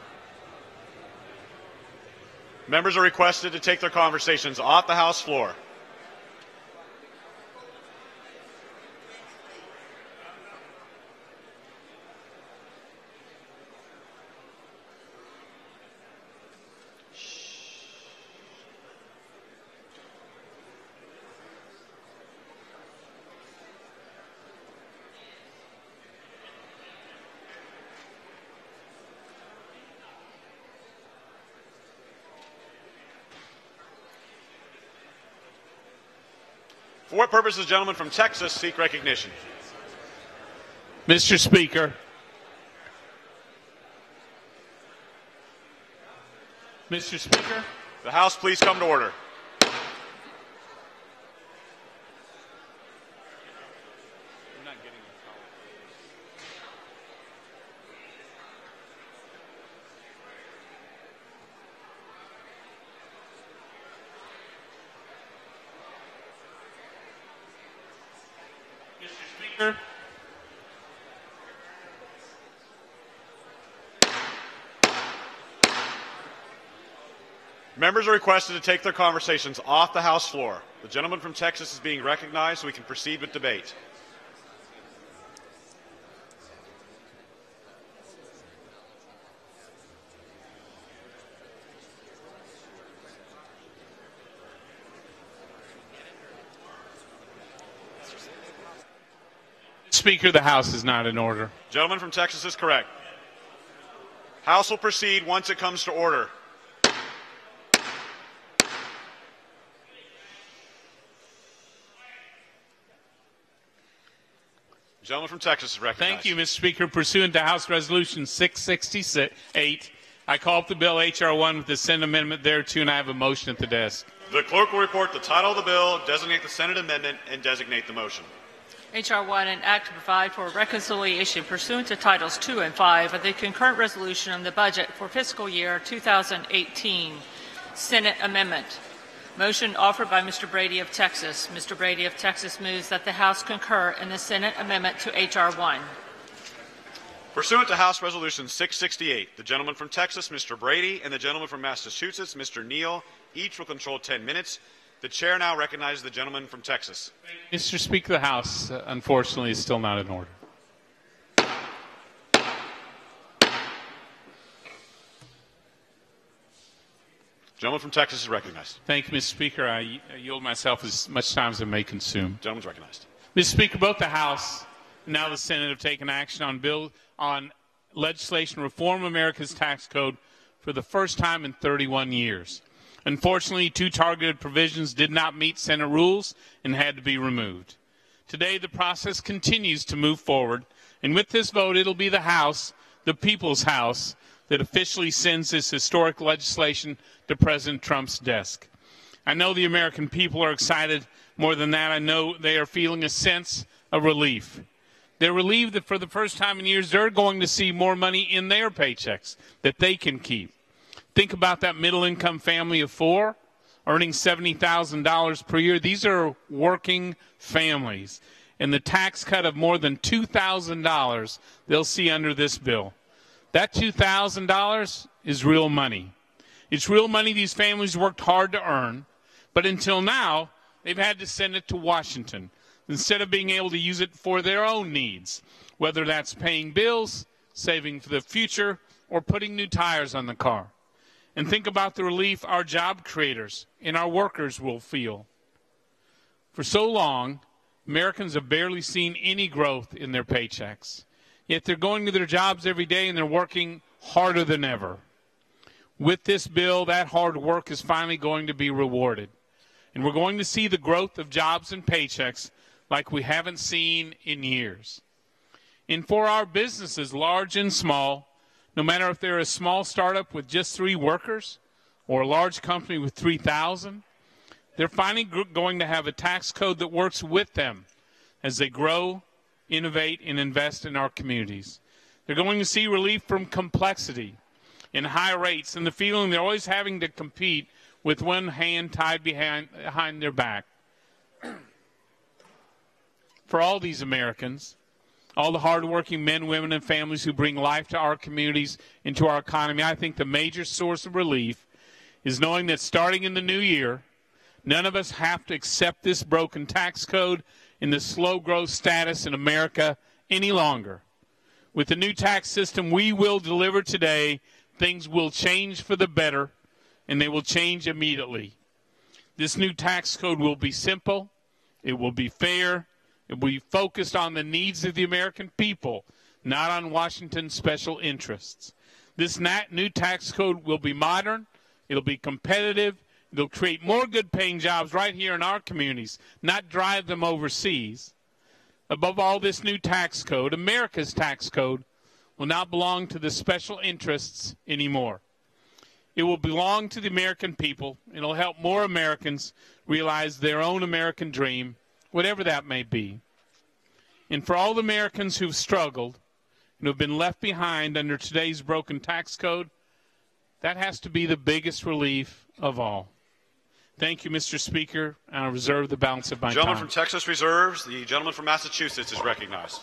Members are requested to take their conversations off the House floor. For what purpose does the gentleman from Texas seek recognition? Mr. Speaker. Mr. Speaker. The House, please come to order. Members are requested to take their conversations off the House floor. The gentleman from Texas is being recognized so we can proceed with debate. Speaker, the House is not in order. Gentleman from Texas is correct. House will proceed once it comes to order. Gentleman from Texas is recognized. Thank you, Mr. Speaker. Pursuant to House Resolution 668, I call up the bill H.R. 1 with the Senate amendment thereto, and I have a motion at the desk. The clerk will report the title of the bill, designate the Senate amendment, and designate the motion. H.R. 1, an act to provide for reconciliation pursuant to Titles 2 and 5 of the concurrent resolution on the budget for fiscal year 2018. Senate amendment. Motion offered by Mr. Brady of Texas. Mr. Brady of Texas moves that the House concur in the Senate amendment to H.R. 1. Pursuant to House Resolution 668, the gentleman from Texas, Mr. Brady, and the gentleman from Massachusetts, Mr. Neal, each will control 10 minutes. The chair now recognizes the gentleman from Texas. Mr. Speaker, the House, unfortunately, is still not in order. Gentleman from Texas is recognized. Thank you, Mr. Speaker. I yield myself as much time as I may consume. Gentleman's recognized. Mr. Speaker, both the House and now the Senate have taken action on legislation to reform America's tax code for the first time in 31 years. Unfortunately, two targeted provisions did not meet Senate rules and had to be removed. Today, the process continues to move forward, and with this vote, it'll be the House, the People's House, that officially sends this historic legislation to President Trump's desk. I know the American people are excited. More than that, I know they are feeling a sense of relief. They're relieved that for the first time in years, they're going to see more money in their paychecks that they can keep. Think about that middle-income family of four earning $70,000 per year. These are working families. And the tax cut of more than $2,000 they'll see under this bill. That $2,000 is real money. It's real money these families worked hard to earn, but until now, they've had to send it to Washington instead of being able to use it for their own needs, whether that's paying bills, saving for the future, or putting new tires on the car. And think about the relief our job creators and our workers will feel. For so long, Americans have barely seen any growth in their paychecks. Yet they're going to their jobs every day and they're working harder than ever. With this bill, that hard work is finally going to be rewarded. And we're going to see the growth of jobs and paychecks like we haven't seen in years. And for our businesses, large and small, no matter if they're a small startup with just 3 workers or a large company with 3,000, they're finally going to have a tax code that works with them as they grow, innovate, and invest in our communities. They're going to see relief from complexity and high rates and the feeling they're always having to compete with one hand tied behind their back. For all these Americans, all the hardworking men, women, and families who bring life to our communities and to our economy, I think the major source of relief is knowing that starting in the new year, none of us have to accept this broken tax code and the slow growth status in America any longer. With the new tax system we will deliver today, things will change for the better, and they will change immediately. This new tax code will be simple, it will be fair, it will be focused on the needs of the American people, not on Washington's special interests. This new tax code will be modern, it'll be competitive, it'll create more good-paying jobs right here in our communities, not drive them overseas. Above all, this new tax code, America's tax code, will not belong to the special interests anymore. It will belong to the American people. It'll help more Americans realize their own American dream, whatever that may be. And for all the Americans who've struggled and who've been left behind under today's broken tax code, that has to be the biggest relief of all. Thank you, Mr. Speaker, and I reserve the balance of my time. The gentleman from Texas reserves. The gentleman from Massachusetts is recognized.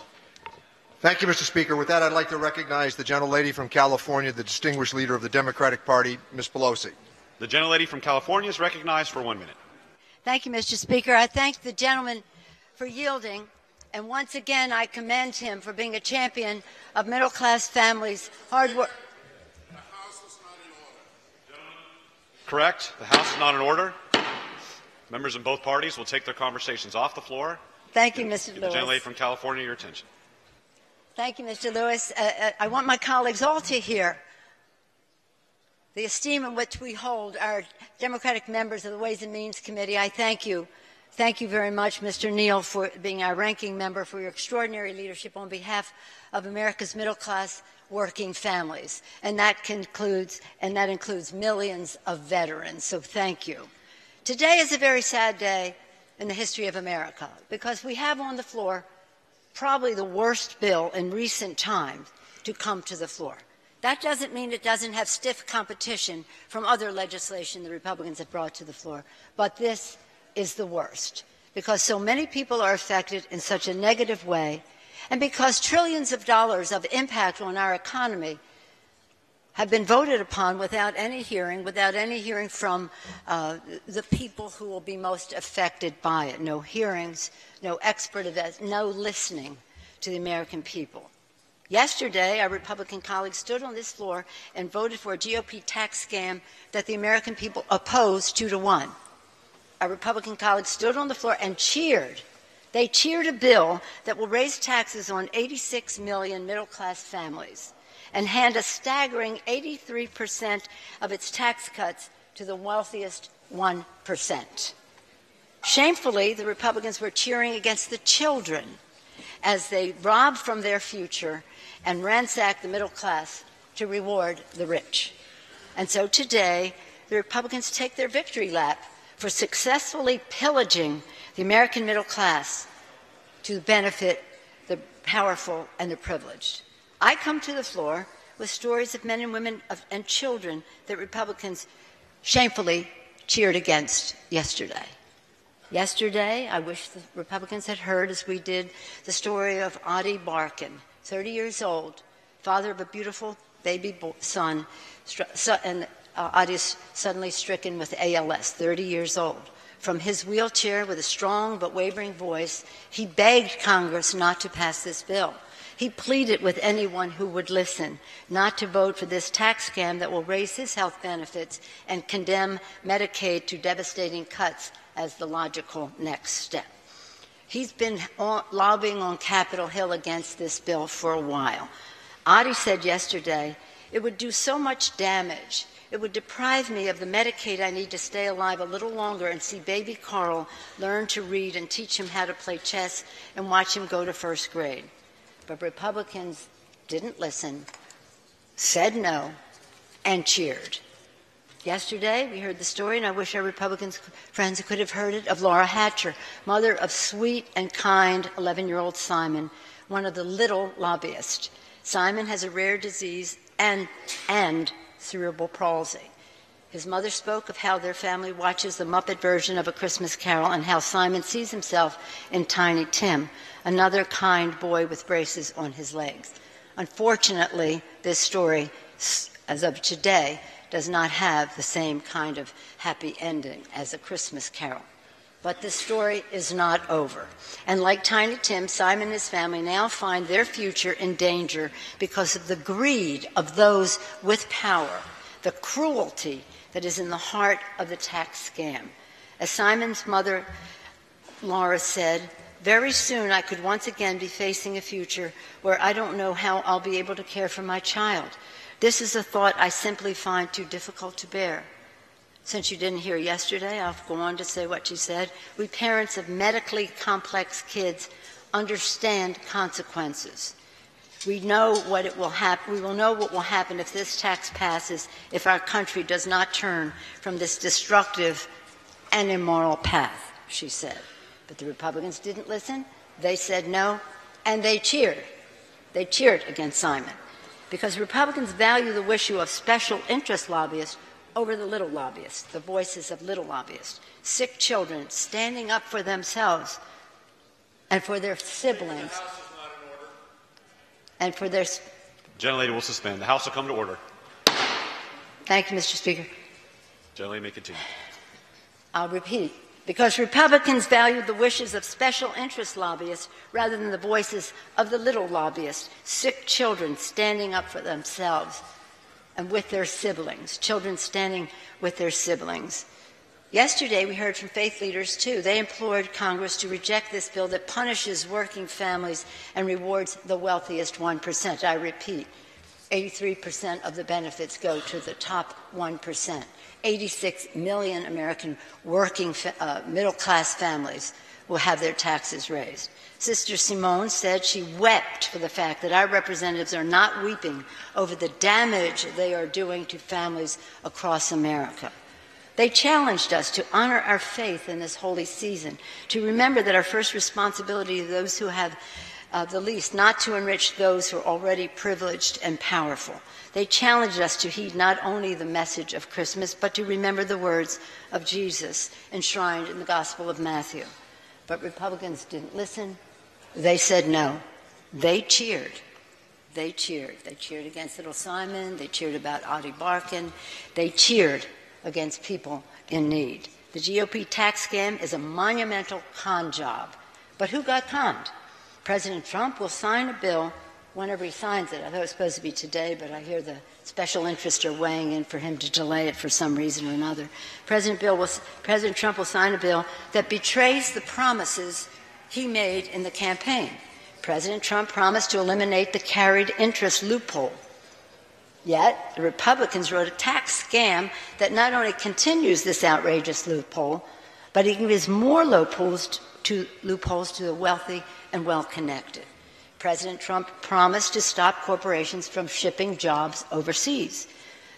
Thank you, Mr. Speaker. With that, I'd like to recognize the gentlelady from California, the distinguished leader of the Democratic Party, Ms. Pelosi. The gentlelady from California is recognized for 1 minute. Thank you, Mr. Speaker. I thank the gentleman for yielding, and once again, I commend him for being a champion of middle-class families' hard work. Correct. The House is not in order. Members in both parties will take their conversations off the floor. Thank you, Mr. The Lewis. gentlelady from California, your attention. Thank you, Mr. Lewis. I want my colleagues all to hear the esteem in which we hold our Democratic members of the Ways and Means Committee. I thank you. Thank you very much, Mr. Neal, for being our ranking member, for your extraordinary leadership on behalf of America's middle-class working families. And that includes millions of veterans. So thank you. Today is a very sad day in the history of America because we have on the floor probably the worst bill in recent times to come to the floor. That doesn't mean it doesn't have stiff competition from other legislation the Republicans have brought to the floor, but this is the worst because so many people are affected in such a negative way and because trillions of dollars of impact on our economy have been voted upon without any hearing from the people who will be most affected by it. No hearings, no expert events, no listening to the American people. Yesterday, our Republican colleagues stood on this floor and voted for a GOP tax scam that the American people opposed 2-1. Our Republican colleagues stood on the floor and cheered. They cheered a bill that will raise taxes on 86 million middle-class families and hand a staggering 83% of its tax cuts to the wealthiest 1%. Shamefully, the Republicans were cheering against the children as they robbed from their future and ransacked the middle class to reward the rich. And so today, the Republicans take their victory lap for successfully pillaging the American middle class to benefit the powerful and the privileged. I come to the floor with stories of men and women and children that Republicans shamefully cheered against yesterday. Yesterday, I wish the Republicans had heard, as we did, the story of Adi Barkin, 30 years old, father of a beautiful baby son, and Adi is suddenly stricken with ALS, 30 years old. From his wheelchair, with a strong but wavering voice, he begged Congress not to pass this bill. He pleaded with anyone who would listen not to vote for this tax scam that will raise his health benefits and condemn Medicaid to devastating cuts as the logical next step. He's been lobbying on Capitol Hill against this bill for a while. Adi said yesterday, it would do so much damage. It would deprive me of the Medicaid I need to stay alive a little longer and see baby Carl learn to read and teach him how to play chess and watch him go to first grade. But Republicans didn't listen, said no, and cheered. Yesterday, we heard the story, and I wish our Republican friends could have heard it, of Laura Hatcher, mother of sweet and kind 11-year-old Simon, one of the little lobbyists. Simon has a rare disease and cerebral palsy. His mother spoke of how their family watches the Muppet version of A Christmas Carol and how Simon sees himself in Tiny Tim, another kind boy with braces on his legs. Unfortunately, this story, as of today, does not have the same kind of happy ending as A Christmas Carol. But the story is not over. And like Tiny Tim, Simon and his family now find their future in danger because of the greed of those with power, the cruelty that is in the heart of the tax scam. As Simon's mother, Laura, said, very soon I could once again be facing a future where I don't know how I'll be able to care for my child. This is a thought I simply find too difficult to bear. Since you didn't hear yesterday, I'll go on to say what she said. We parents of medically complex kids understand consequences. We know what it will happen. We will know what will happen if this tax passes, if our country does not turn from this destructive and immoral path, she said. But the Republicans didn't listen. They said no, and they cheered. They cheered against Simon because Republicans value the issue of special interest lobbyists over the little lobbyists, the voices of little lobbyists, sick children standing up for themselves and for their siblings. And for their... Gentlelady will suspend. The House will come to order. Thank you, Mr. Speaker. Gentlelady may continue. I'll repeat. Because Republicans value the wishes of special interest lobbyists rather than the voices of the little lobbyists, sick children standing up for themselves and with their siblings, children standing with their siblings. Yesterday, we heard from faith leaders, too. They implored Congress to reject this bill that punishes working families and rewards the wealthiest 1%. I repeat, 83% of the benefits go to the top 1%. 86 million American working middle-class families will have their taxes raised. Sister Simone said she wept for the fact that our representatives are not weeping over the damage they are doing to families across America. They challenged us to honor our faith in this holy season, to remember that our first responsibility to those who have the least, not to enrich those who are already privileged and powerful. They challenged us to heed not only the message of Christmas, but to remember the words of Jesus enshrined in the Gospel of Matthew. But Republicans didn't listen. They said no. They cheered. They cheered. They cheered against Little Simon. They cheered about Adi Barkan. They cheered against people in need. The GOP tax scam is a monumental con job. But who got conned? President Trump will sign a bill whenever he signs it. I thought it was supposed to be today, but I hear the special interests are weighing in for him to delay it for some reason or another. President Trump will sign a bill that betrays the promises he made in the campaign. President Trump promised to eliminate the carried interest loophole. Yet, the Republicans wrote a tax scam that not only continues this outrageous loophole, but it gives more loopholes to the wealthy and well-connected. President Trump promised to stop corporations from shipping jobs overseas.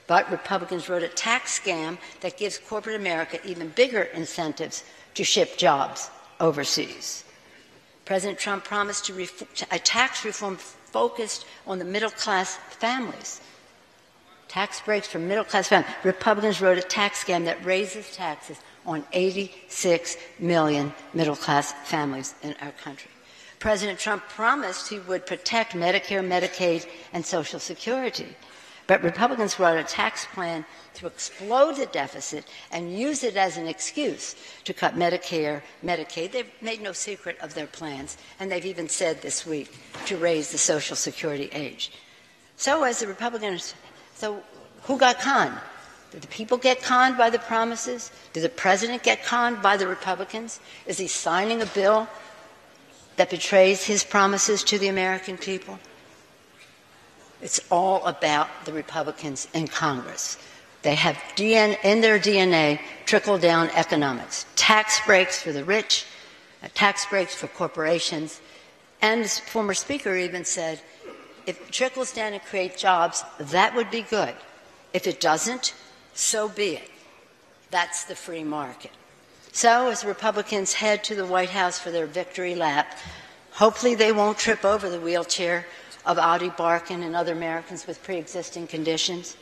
But Republicans wrote a tax scam that gives corporate America even bigger incentives to ship jobs overseas. President Trump promised a tax reform focused on the middle-class families. Tax breaks for middle-class families. Republicans wrote a tax scam that raises taxes on 86 million middle-class families in our country. President Trump promised he would protect Medicare, Medicaid, and Social Security. But Republicans wrote a tax plan to explode the deficit and use it as an excuse to cut Medicare, Medicaid. They've made no secret of their plans, and they've even said this week to raise the Social Security age. So as the Republicans, who got conned? Did the people get conned by the promises? Did the president get conned by the Republicans? Is he signing a bill that betrays his promises to the American people? It's all about the Republicans in Congress. They have in their DNA trickle-down economics, tax breaks for the rich, tax breaks for corporations, and the former speaker even said, if it trickles down and creates jobs, that would be good. If it doesn't, so be it. That's the free market. So as Republicans head to the White House for their victory lap, hopefully they won't trip over the wheelchair of Adi Barkan and other Americans with pre-existing conditions.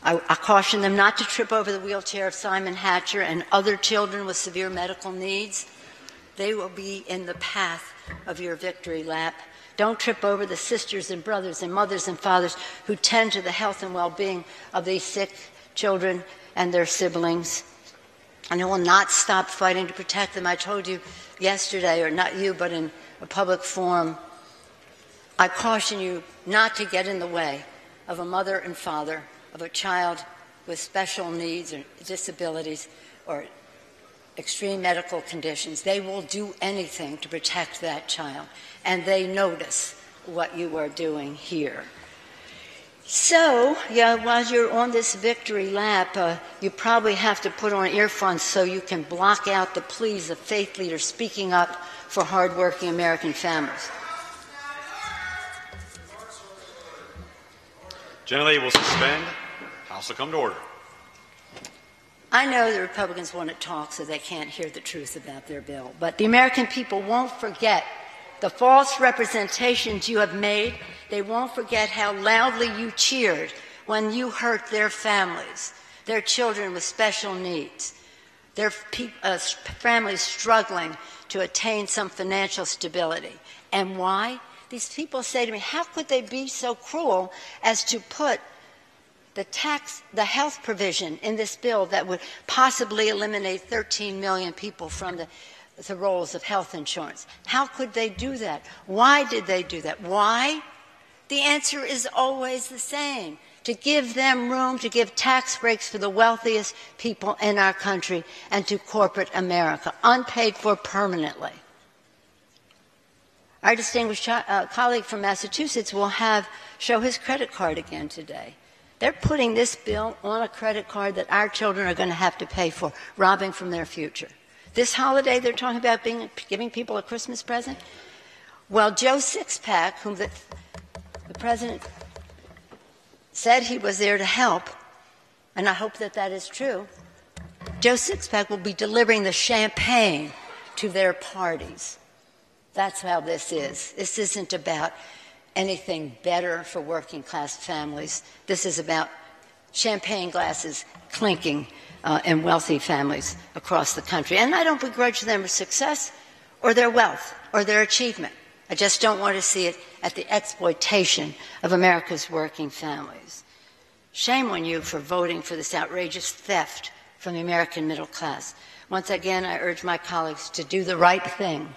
I caution them not to trip over the wheelchair of Simon Hatcher and other children with severe medical needs. They will be in the path of your victory lap. Don't trip over the sisters and brothers and mothers and fathers who tend to the health and well-being of these sick children and their siblings. And I will not stop fighting to protect them. I told you yesterday, or not you, but in a public forum, I caution you not to get in the way of a mother and father of a child with special needs or disabilities or extreme medical conditions. They will do anything to protect that child, and they notice what you are doing here. So, while you're on this victory lap, you probably have to put on earphones so you can block out the pleas of faith leaders speaking up for hardworking American families. Gentlelady will suspend. House will come to order. I know the Republicans want to talk so they can't hear the truth about their bill, but the American people won't forget the false representations you have made. They won't forget how loudly you cheered when you hurt their families, their children with special needs, their families struggling to attain some financial stability. And why? These people say to me, how could they be so cruel as to put the health provision in this bill that would possibly eliminate 13 million people from the rolls of health insurance? How could they do that? Why did they do that? Why? The answer is always the same: to give them room, to give tax breaks for the wealthiest people in our country and to corporate America, unpaid for permanently. Our distinguished colleague from Massachusetts will show his credit card again today. They're putting this bill on a credit card that our children are going to have to pay for, robbing from their future. This holiday, they're talking about giving people a Christmas present. Well, Joe Sixpack, whom the president said he was there to help, and I hope that that is true, Joe Sixpack will be delivering the champagne to their parties. That's how this is. This isn't about anything better for working class families. This is about champagne glasses clinking in wealthy families across the country. And I don't begrudge them their success or their wealth or their achievement. I just don't want to see it at the exploitation of America's working families. Shame on you for voting for this outrageous theft from the American middle class. Once again, I urge my colleagues to do the right thing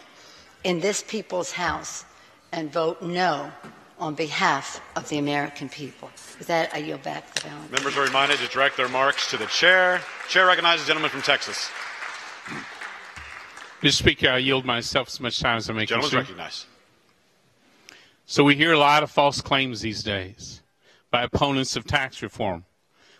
in this people's house and vote no on behalf of the American people. With that, I yield back the balance. Members are reminded to direct their remarks to the chair. Chair recognizes the gentleman from Texas. Mr. Speaker, I yield myself as much time as I may consume. Gentleman's recognized. So we hear a lot of false claims these days by opponents of tax reform.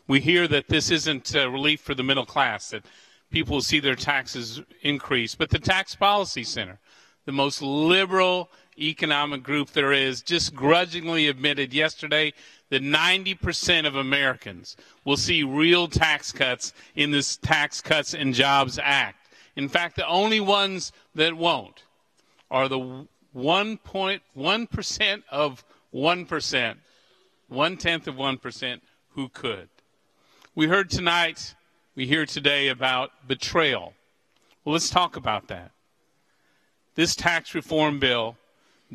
We hear that this isn't relief for the middle class, that people will see their taxes increase. But the Tax Policy Center, the most liberal economic group there is, just grudgingly admitted yesterday that 90% of Americans will see real tax cuts in this Tax Cuts and Jobs Act. In fact, the only ones that won't are the 1.1% of 1%, 1/10 of 1% who could. We heard tonight, we hear today about betrayal. Well, let's talk about that. This tax reform bill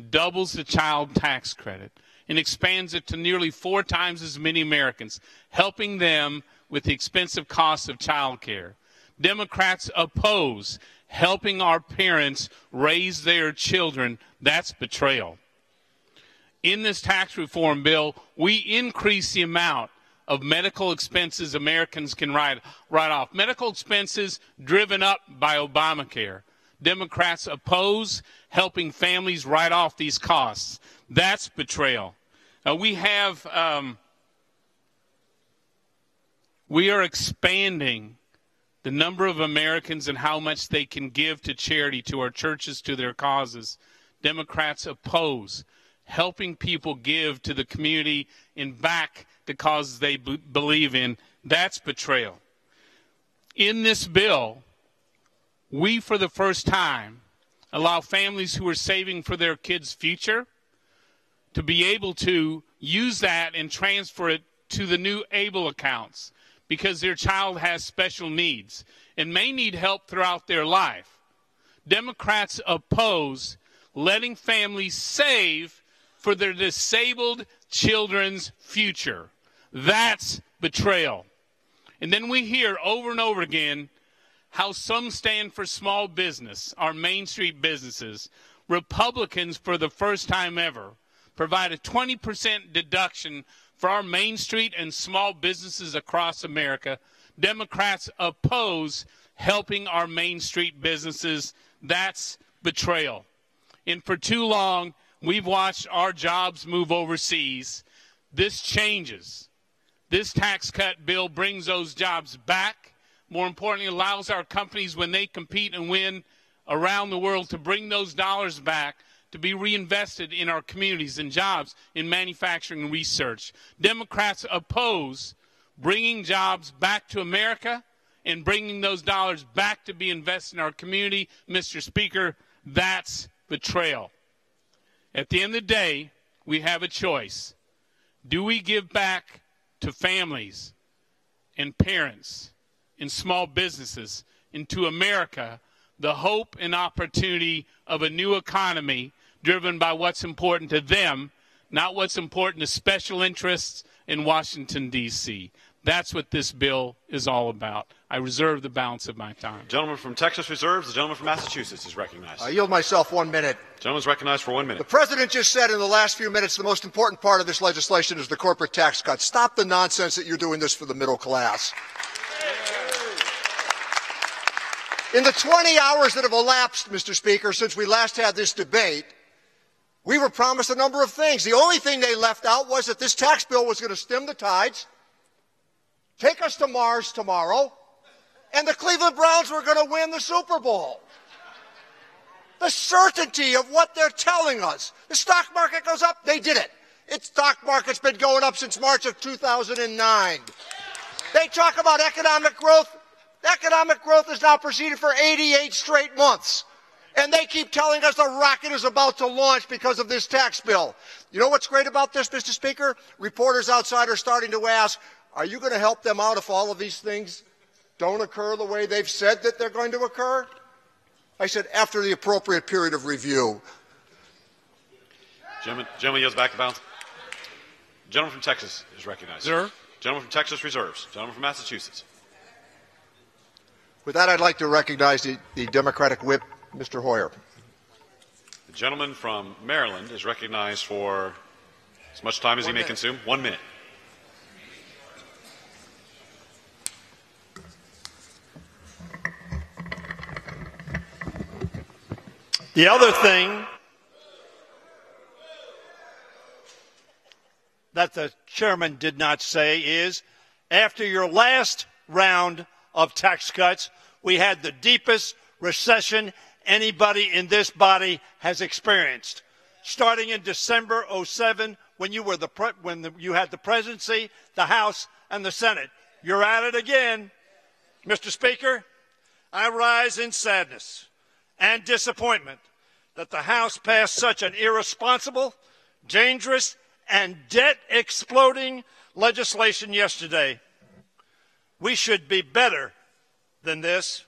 doubles the child tax credit and expands it to nearly 4 times as many Americans, helping them with the expensive costs of child care. Democrats oppose helping our parents raise their children. That's betrayal. In this tax reform bill, we increase the amount of medical expenses Americans can write off. Medical expenses driven up by Obamacare. Democrats oppose helping families write off these costs. That's betrayal. We are expanding the number of Americans and how much they can give to charity, to our churches, to their causes. Democrats oppose helping people give to the community and back the causes they believe in. That's betrayal. In this bill, we, for the first time, allow families who are saving for their kids' future to be able to use that and transfer it to the new ABLE accounts because their child has special needs and may need help throughout their life. Democrats oppose letting families save for their disabled children's future. That's betrayal. And then we hear over and over again how some stand for small business, our Main Street businesses. Republicans, for the first time ever, provide a 20% deduction for our Main Street and small businesses across America. Democrats oppose helping our Main Street businesses. That's betrayal. And for too long, we've watched our jobs move overseas. This changes. This tax cut bill brings those jobs back. More importantly, allows our companies, when they compete and win around the world, to bring those dollars back to be reinvested in our communities and jobs in manufacturing and research. Democrats oppose bringing jobs back to America and bringing those dollars back to be invested in our community. Mr. Speaker, that's betrayal. At the end of the day, we have a choice. Do we give back to families and parents and small businesses and to America the hope and opportunity of a new economy driven by what's important to them, not what's important to special interests in Washington, D.C.? That's what this bill is all about. I reserve the balance of my time. Gentleman from Texas reserves. The gentleman from Massachusetts is recognized. I yield myself 1 minute. Gentleman's recognized for 1 minute. The President just said in the last few minutes the most important part of this legislation is the corporate tax cut. Stop the nonsense that you're doing this for the middle class. In the 20 hours that have elapsed, Mr. Speaker, since we last had this debate, we were promised a number of things. The only thing they left out was that this tax bill was going to stem the tides, take us to Mars tomorrow, and the Cleveland Browns were going to win the Super Bowl. The certainty of what they're telling us. The stock market goes up, they did it. Its stock market's been going up since March of 2009. They talk about economic growth. Economic growth has now proceeded for 88 straight months. And they keep telling us the rocket is about to launch because of this tax bill. You know what's great about this, Mr. Speaker? Reporters outside are starting to ask, are you going to help them out if all of these things don't occur the way they've said that they're going to occur? I said, after the appropriate period of review. Gentleman yields back the balance. Gentleman from Texas is recognized. Sir? Gentleman from Texas reserves. Gentleman from Massachusetts. With that, I'd like to recognize the Democratic whip, Mr. Hoyer. The gentleman from Maryland is recognized for as much time as he may consume. 1 minute. The other thing that the chairman did not say is, after your last round of tax cuts, we had the deepest recession anybody in this body has experienced. Starting in December '07, when you were you had the presidency, the House, and the Senate. You're at it again. Mr. Speaker, I rise in sadness and disappointment that the House passed such an irresponsible, dangerous, and debt-exploding legislation yesterday. We should be better than this.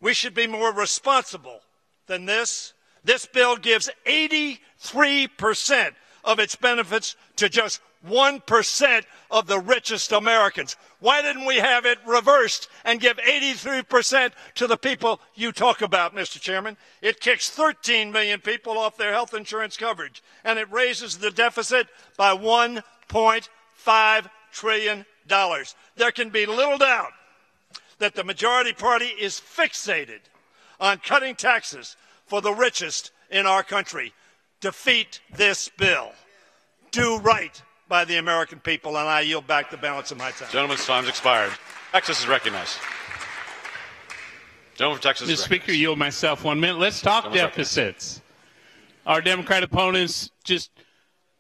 We should be more responsible than this. This bill gives 83% of its benefits to just 1% of the richest Americans. Why didn't we have it reversed and give 83% to the people you talk about, Mr. Chairman? It kicks 13 million people off their health insurance coverage, and it raises the deficit by $1.5 trillion. There can be little doubt that the majority party is fixated on cutting taxes for the richest in our country. Defeat this bill. Do right by the American people, and I yield back the balance of my time. Gentleman's time's expired. Texas is recognized. Gentleman from Texas Mr. is Speaker, yield myself 1 minute. Let's talk deficits. Our Democrat opponents just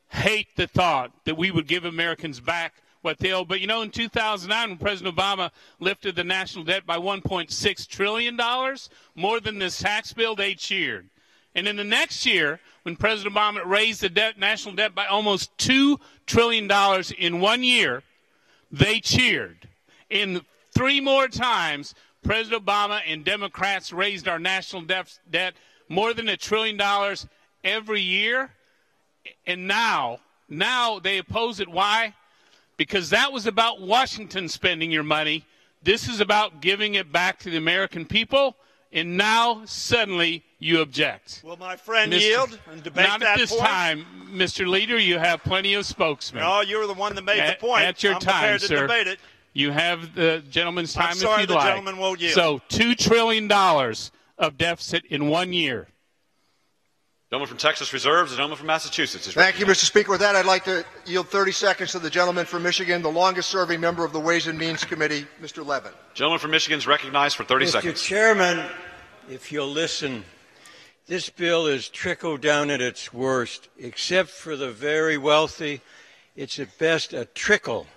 hate the thought that we would give Americans back what they owe. But, you know, in 2009, when President Obama lifted the national debt by $1.6 trillion, more than this tax bill, they cheered. And in the next year, when President Obama raised the national debt by almost $2 trillion in 1 year, they cheered. In 3 more times, President Obama and Democrats raised our national debt more than $1 trillion every year. And now they oppose it. Why? Because that was about Washington spending your money. This is about giving it back to the American people. And now, suddenly, you object. Will my friend yield and debate that point? Not at this time, Mr. Leader. You have plenty of spokesmen. No, you were the one that made the point. At your I'm time, prepared to sir. debate it. You have the gentleman's time I'm sorry if the you'd like. gentleman won't yield. So $2 trillion of deficit in 1 year. Gentleman from Texas reserves. The gentleman from Massachusetts is Thank you, Mr. Speaker. With that, I'd like to yield 30 seconds to the gentleman from Michigan, the longest-serving member of the Ways and Means Committee, Mr. Levin. Gentleman from Michigan is recognized for 30 seconds. Mr. Chairman, if you'll listen, this bill is trickled down at its worst. Except for the very wealthy, it's at best a trickle,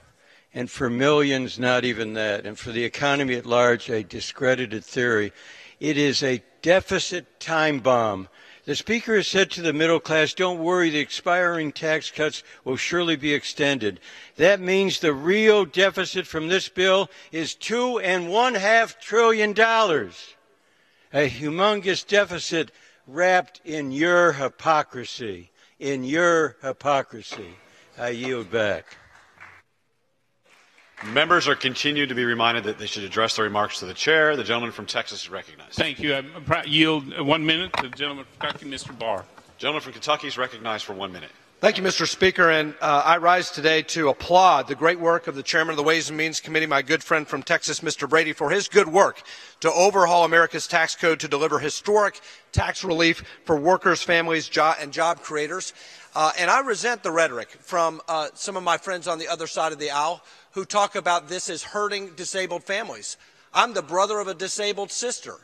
and for millions, not even that. And for the economy at large, a discredited theory. It is a deficit time bomb. The Speaker has said to the middle class, don't worry, the expiring tax cuts will surely be extended. That means the real deficit from this bill is $2.5 trillion. A humongous deficit wrapped in your hypocrisy. In your hypocrisy. I yield back. Members are continued to be reminded that they should address their remarks to the chair. The gentleman from Texas is recognized. Thank you. I yield 1 minute to the gentleman from Kentucky, Mr. Barr. Gentleman from Kentucky is recognized for 1 minute. Thank you, Mr. Speaker, and I rise today to applaud the great work of the chairman of the Ways and Means Committee, my good friend from Texas, Mr. Brady, for his good work to overhaul America's tax code to deliver historic tax relief for workers, families, and job creators. And I resent the rhetoric from some of my friends on the other side of the aisle who talk about this as hurting disabled families. I'm the brother of a disabled sister.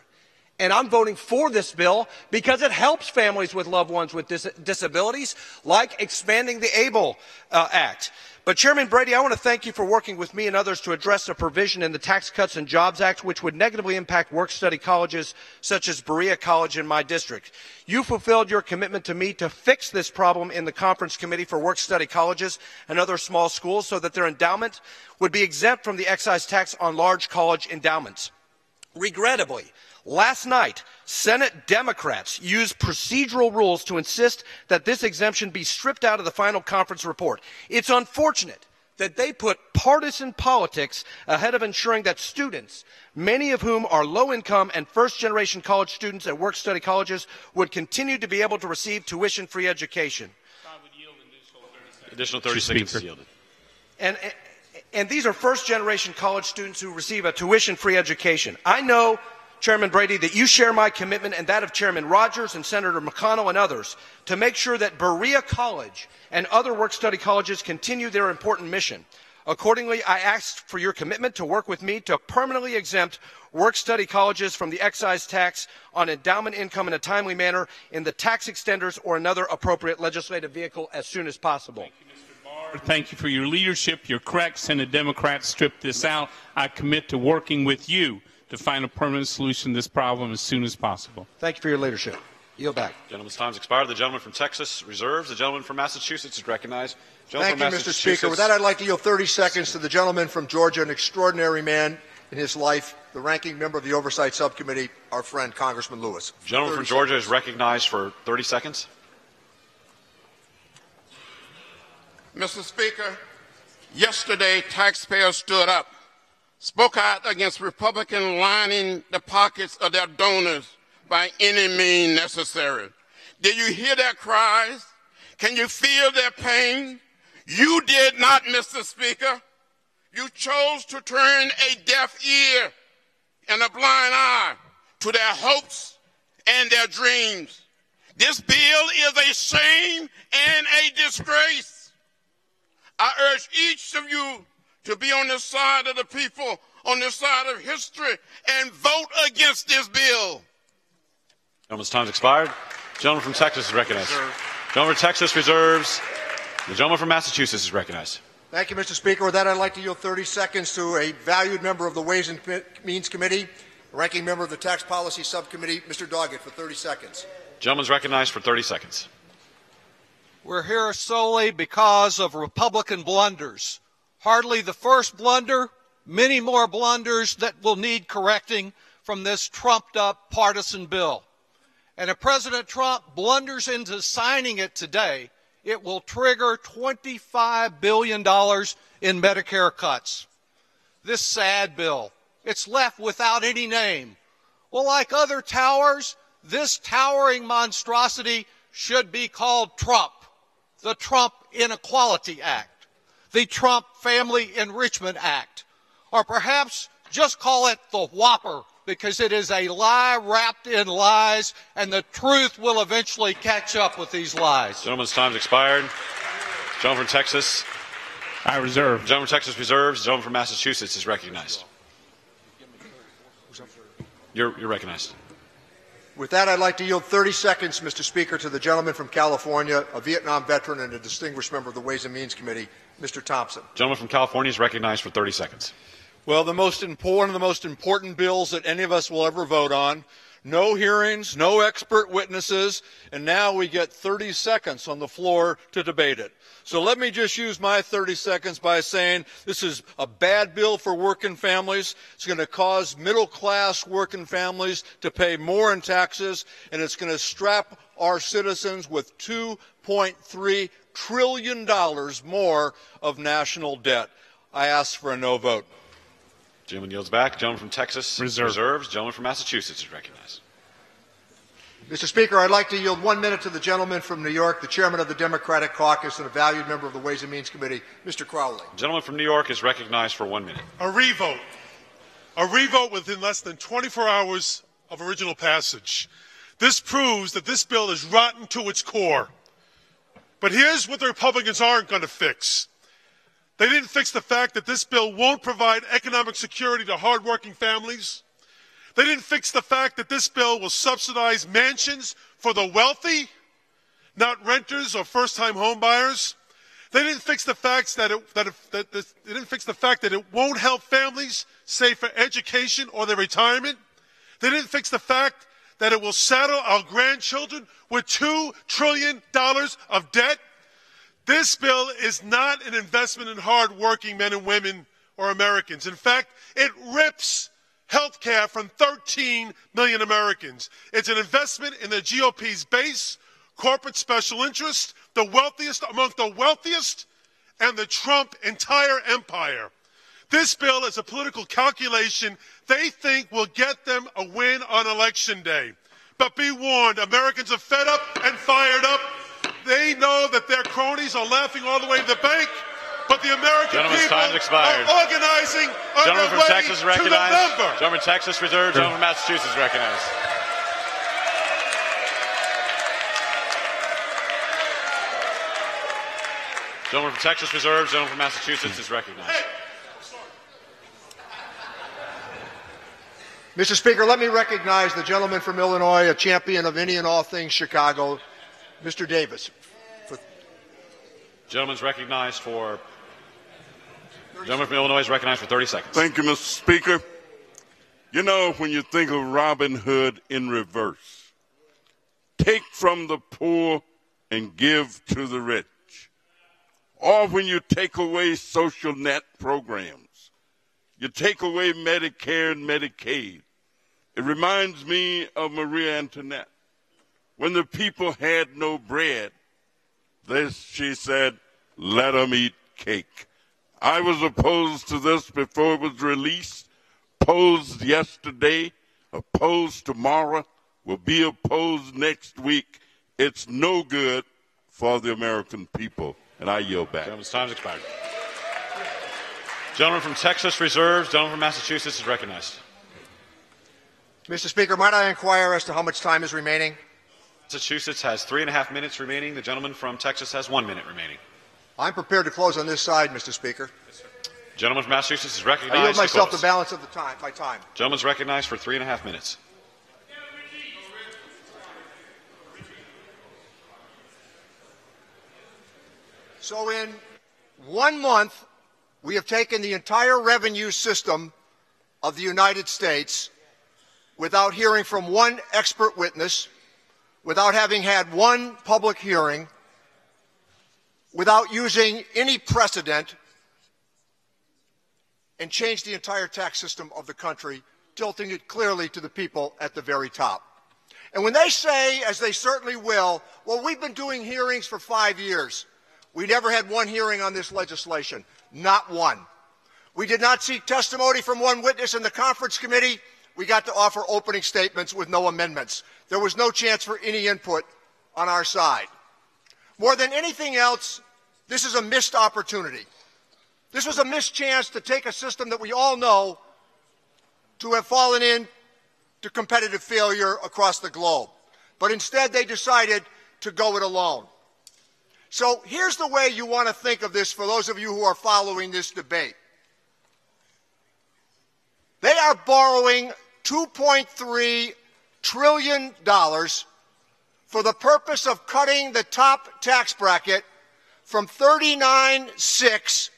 And I'm voting for this bill because it helps families with loved ones with disabilities, like expanding the ABLE Act. But Chairman Brady, I want to thank you for working with me and others to address a provision in the Tax Cuts and Jobs Act which would negatively impact work-study colleges such as Berea College in my district. You fulfilled your commitment to me to fix this problem in the Conference Committee for Work-Study Colleges and other small schools so that their endowment would be exempt from the excise tax on large college endowments. Regrettably, last night, Senate Democrats used procedural rules to insist that this exemption be stripped out of the final conference report. It's unfortunate that they put partisan politics ahead of ensuring that students, many of whom are low-income and first-generation college students at work-study colleges, would continue to be able to receive tuition-free education. Additional 30 seconds is yielded. And these are first-generation college students who receive a tuition-free education. I know, Chairman Brady, that you share my commitment and that of Chairman Rogers and Senator McConnell and others to make sure that Berea College and other work-study colleges continue their important mission. Accordingly, I asked for your commitment to work with me to permanently exempt work-study colleges from the excise tax on endowment income in a timely manner in the tax extenders or another appropriate legislative vehicle as soon as possible. Thank you for your leadership. You're correct. Senate Democrats stripped this out. I commit to working with you to find a permanent solution to this problem as soon as possible. Thank you for your leadership. Yield back. Gentleman's time's expired. The gentleman from Texas reserves. The gentleman from Massachusetts is recognized. Thank you, Mr. Speaker. With that, I'd like to yield 30 seconds to the gentleman from Georgia, an extraordinary man in his life, the ranking member of the Oversight Subcommittee, our friend Congressman Lewis. The gentleman from Georgia is recognized for 30 seconds. Mr. Speaker, yesterday taxpayers stood up, spoke out against Republicans lining the pockets of their donors by any means necessary. Did you hear their cries? Can you feel their pain? You did not, Mr. Speaker. You chose to turn a deaf ear and a blind eye to their hopes and their dreams. This bill is a shame and a disgrace. I urge each of you to be on the side of the people, on the side of history, and vote against this bill. Gentleman's time's expired. The gentleman from Texas is recognized. The gentleman from Texas reserves. The gentleman from Massachusetts is recognized. Thank you, Mr. Speaker. With that, I'd like to yield 30 seconds to a valued member of the Ways and Means Committee, ranking member of the Tax Policy Subcommittee, Mr. Doggett, for 30 seconds. The gentleman's recognized for 30 seconds. We're here solely because of Republican blunders. Hardly the first blunder, many more blunders that will need correcting from this trumped-up partisan bill. And if President Trump blunders into signing it today, it will trigger $25 billion in Medicare cuts. This sad bill, it's left without any name. Well, like other towers, this towering monstrosity should be called Trump. The Trump Inequality Act, the Trump Family Enrichment Act, or perhaps just call it the Whopper, because it is a lie wrapped in lies, and the truth will eventually catch up with these lies. Gentleman's time's expired. Gentleman from Texas. I reserve. Gentleman from Texas reserves. Gentleman from Massachusetts is recognized. You're recognized. With that, I'd like to yield 30 seconds, Mr. Speaker, to the gentleman from California, a Vietnam veteran and a distinguished member of the Ways and Means Committee, Mr. Thompson. Gentleman from California is recognized for 30 seconds. Well, one of the most important bills that any of us will ever vote on. No hearings, no expert witnesses, and now we get 30 seconds on the floor to debate it. So let me just use my 30 seconds by saying this is a bad bill for working families. It's going to cause middle-class working families to pay more in taxes, and it's going to strap our citizens with $2.3 trillion more of national debt. I ask for a no vote. Gentleman yields back. Gentleman from Texas reserves. Gentleman from Massachusetts is recognized. Mr. Speaker, I'd like to yield 1 minute to the gentleman from New York, the chairman of the Democratic Caucus and a valued member of the Ways and Means Committee, Mr. Crowley. The gentleman from New York is recognized for 1 minute. A revote. A revote within less than 24 hours of original passage. This proves that this bill is rotten to its core. But here's what the Republicans aren't going to fix. They didn't fix the fact that this bill won't provide economic security to hardworking families. They didn't fix the fact that this bill will subsidize mansions for the wealthy, not renters or first-time home buyers. They didn't fix the fact that it won't help families save for education or their retirement. They didn't fix the fact that it will saddle our grandchildren with $2 trillion of debt. This bill is not an investment in hard-working men and women or Americans. In fact, it rips health care from 13 million Americans. It's an investment in the GOP's base, corporate special interest, the wealthiest among the wealthiest, and the Trump entire empire. This bill is a political calculation they think will get them a win on Election Day. But be warned, Americans are fed up and fired up. They know that their cronies are laughing all the way to the bank, but the American people are organizing on their way to November. Gentleman from Texas reserved. Gentleman from Massachusetts recognized. Gentleman from Texas reserved. Gentleman from Massachusetts is recognized. Mr. Speaker, let me recognize the gentleman from Illinois, a champion of any and all things Chicago, Mr. Davis. Gentleman's recognized for. Gentleman from Illinois is recognized for 30 seconds. Thank you, Mr. Speaker. You know, when you think of Robin Hood in reverse, take from the poor and give to the rich. Or when you take away social net programs, you take away Medicare and Medicaid. It reminds me of Marie Antoinette. When the people had no bread, she said, let them eat cake. I was opposed to this before it was released, opposed yesterday, opposed tomorrow, will be opposed next week. It's no good for the American people. And I yield back. Gentleman's time has expired. Gentleman from Texas reserves. Gentleman from Massachusetts is recognized. Mr. Speaker, might I inquire as to how much time is remaining? Massachusetts has 3.5 minutes remaining. The gentleman from Texas has 1 minute remaining. I'm prepared to close on this side, Mr. Speaker. Gentleman from Massachusetts is recognized. I yield myself the balance of my time. Gentleman's recognized for 3.5 minutes. So in 1 month, we have taken the entire revenue system of the United States without hearing from one expert witness, without having had one public hearing, without using any precedent, and changed the entire tax system of the country, tilting it clearly to the people at the very top. And when they say, as they certainly will, well, we've been doing hearings for 5 years. We never had one hearing on this legislation, not one. We did not seek testimony from one witness in the conference committee. We got to offer opening statements with no amendments. There was no chance for any input on our side. More than anything else, this is a missed opportunity. This was a missed chance to take a system that we all know to have fallen into competitive failure across the globe. But instead, they decided to go it alone. So here's the way you want to think of this for those of you who are following this debate. They are borrowing $2.3 trillion for the purpose of cutting the top tax bracket from 39.6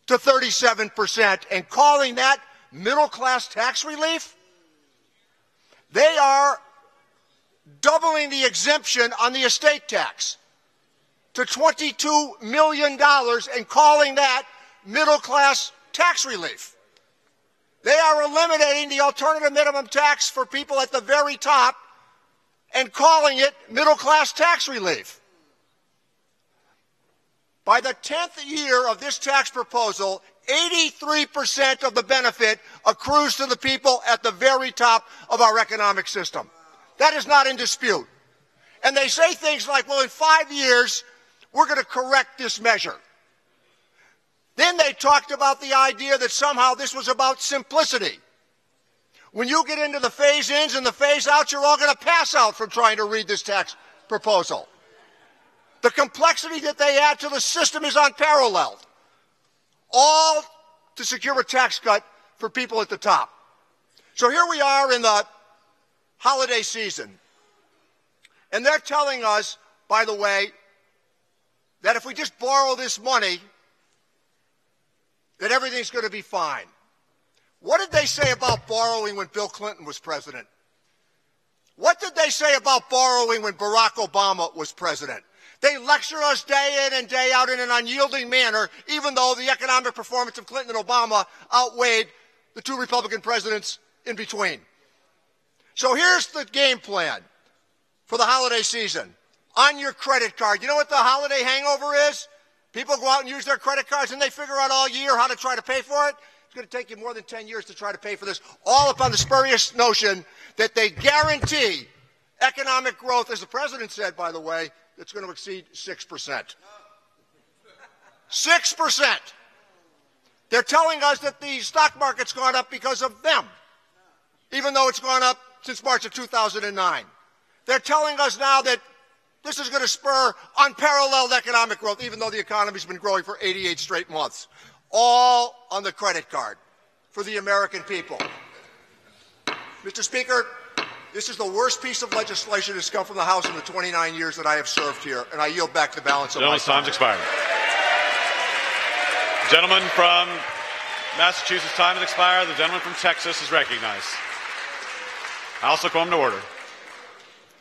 to 37% and calling that middle-class tax relief. They are doubling the exemption on the estate tax to $22 million and calling that middle-class tax relief. They are eliminating the alternative minimum tax for people at the very top and calling it middle-class tax relief. By the 10th year of this tax proposal, 83% of the benefit accrues to the people at the very top of our economic system. That is not in dispute. And they say things like, well, in 5 years, we're going to correct this measure. Then they talked about the idea that somehow this was about simplicity. When you get into the phase-ins and the phase-outs, you're all going to pass out from trying to read this tax proposal. The complexity that they add to the system is unparalleled, all to secure a tax cut for people at the top. So here we are in the holiday season, and they're telling us, by the way, that if we just borrow this money, that everything's going to be fine. What did they say about borrowing when Bill Clinton was president? What did they say about borrowing when Barack Obama was president? They lecture us day in and day out in an unyielding manner, even though the economic performance of Clinton and Obama outweighed the two Republican presidents in between. So here's the game plan for the holiday season. On your credit card, you know what the holiday hangover is? People go out and use their credit cards and they figure out all year how to try to pay for it. It's going to take you more than 10 years to try to pay for this, all upon the spurious notion that they guarantee economic growth, as the president said, by the way, that's going to exceed 6%. 6%. They're telling us that the stock market's gone up because of them, even though it's gone up since March of 2009. They're telling us now that this is going to spur unparalleled economic growth, even though the economy's been growing for 88 straight months. All on the credit card for the American people. Mr. Speaker, this is the worst piece of legislation that's come from the House in the 29 years that I have served here, and I yield back the balance of my time. Gentleman's time's expired. The gentleman from Massachusetts' time has expired. The gentleman from Texas is recognized. I also come to order.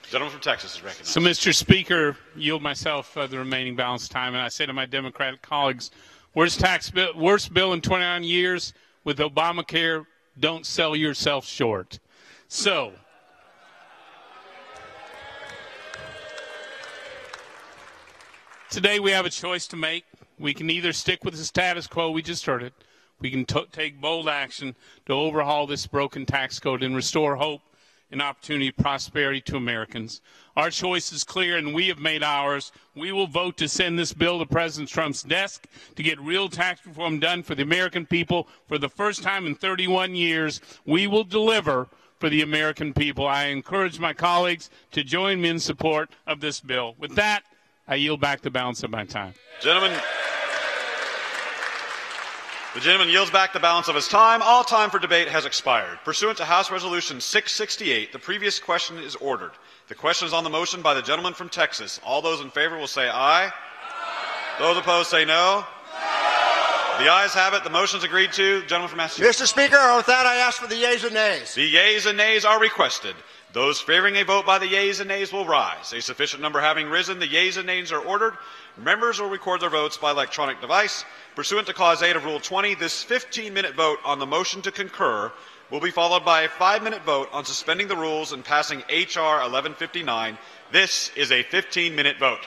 The gentleman from Texas is recognized. So, Mr. Speaker, yield myself the remaining balance time, and I say to my Democratic colleagues, worst bill in 29 years with Obamacare, don't sell yourself short. So, today we have a choice to make. We can either stick with the status quo, we just heard it. We can take bold action to overhaul this broken tax code and restore hope and opportunity and prosperity to Americans. Our choice is clear, and we have made ours. We will vote to send this bill to President Trump's desk to get real tax reform done for the American people for the first time in 31 years. We will deliver for the American people. I encourage my colleagues to join me in support of this bill. With that, I yield back the balance of my time. The gentleman yields back the balance of his time. All time for debate has expired. Pursuant to House Resolution 668, the previous question is ordered. The question is on the motion by the gentleman from Texas. All those in favor will say aye. Those opposed say no. The ayes have it. The motion is agreed to. Gentleman from Massachusetts. Mr. Speaker, with that, I ask for the yeas and nays. The yeas and nays are requested. Those favoring a vote by the yeas and nays will rise. A sufficient number having risen, the yeas and nays are ordered. Members will record their votes by electronic device. Pursuant to Clause 8 of Rule 20, this 15-minute vote on the motion to concur will be followed by a 5-minute vote on suspending the rules and passing H.R. 1159. This is a 15-minute vote.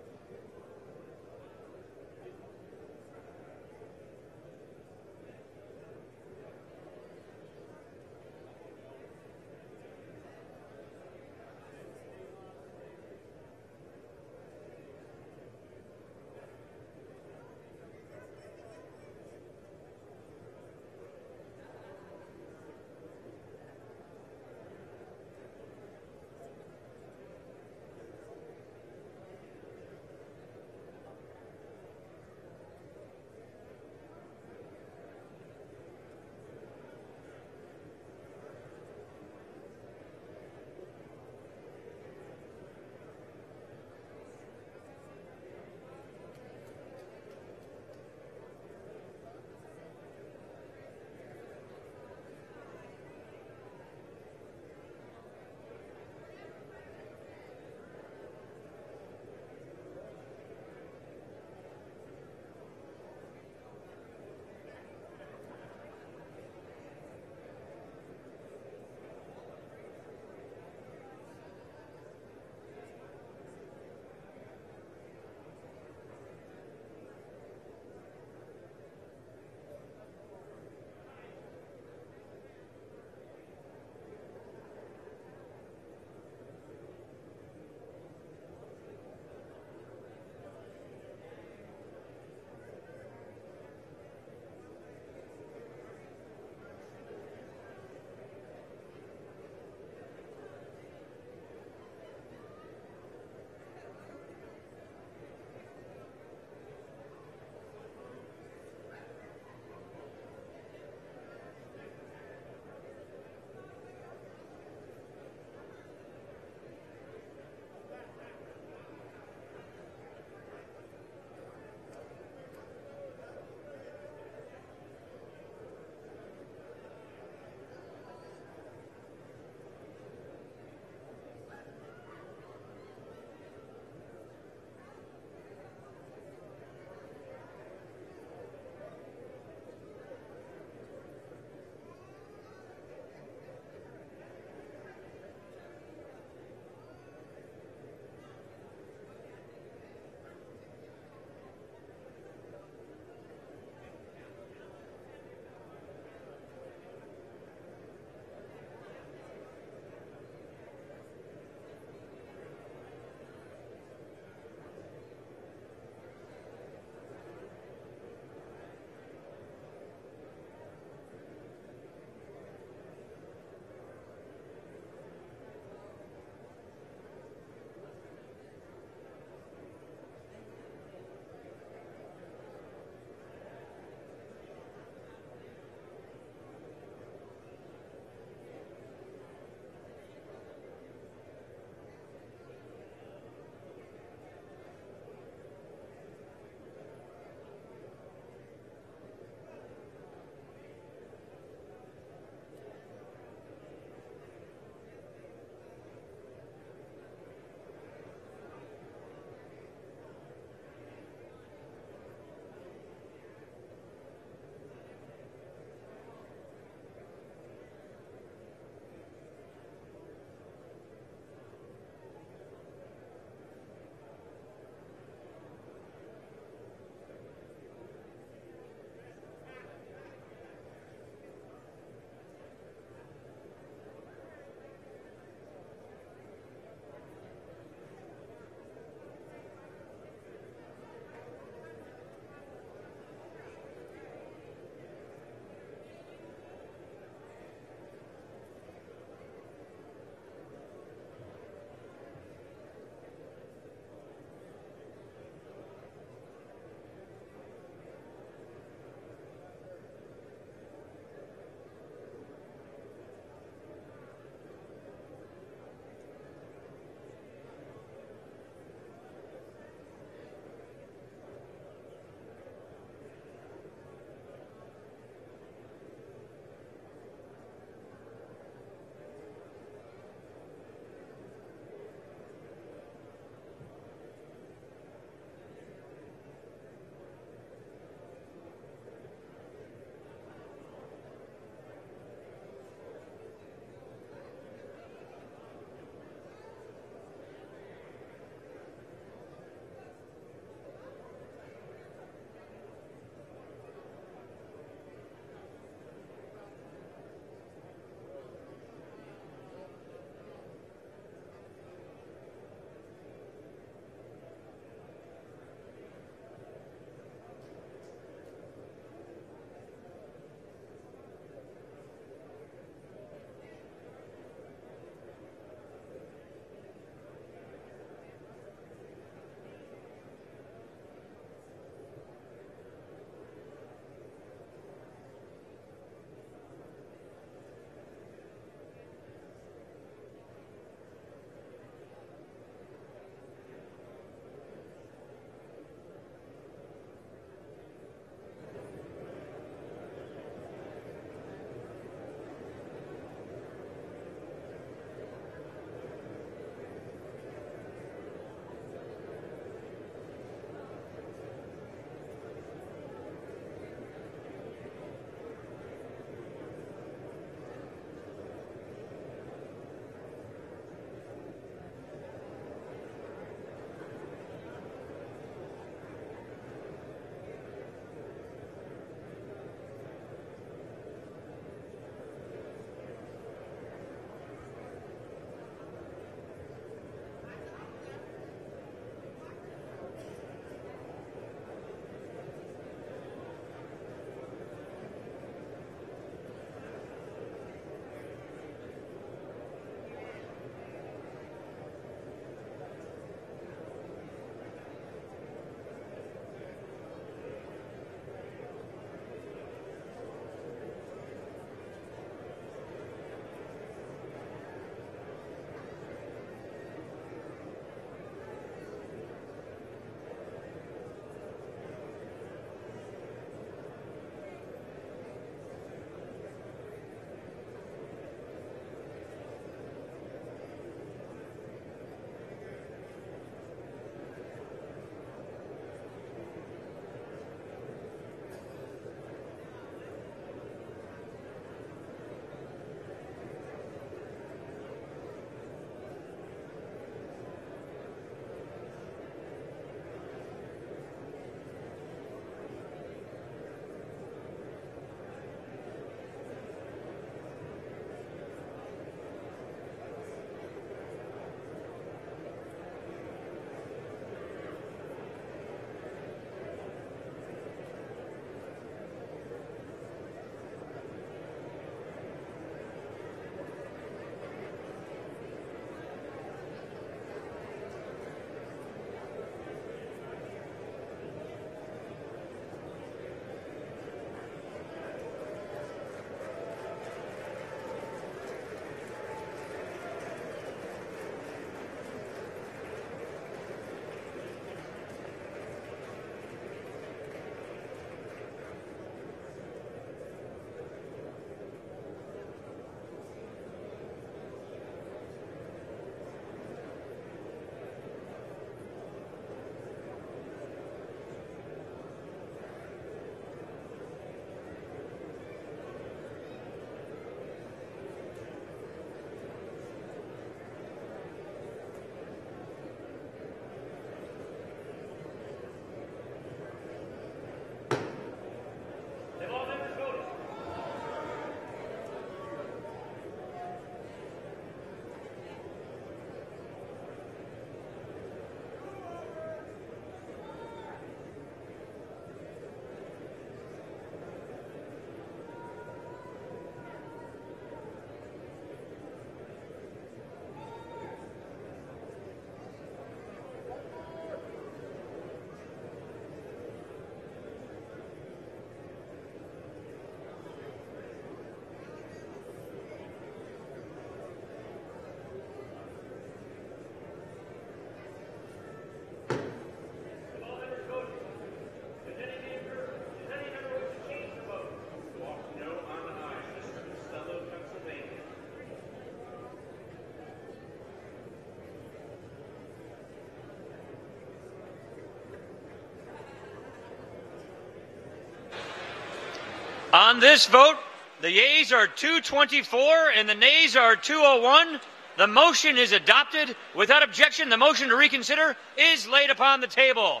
On this vote, the yeas are 224 and the nays are 201. The motion is adopted. Without objection, the motion to reconsider is laid upon the table.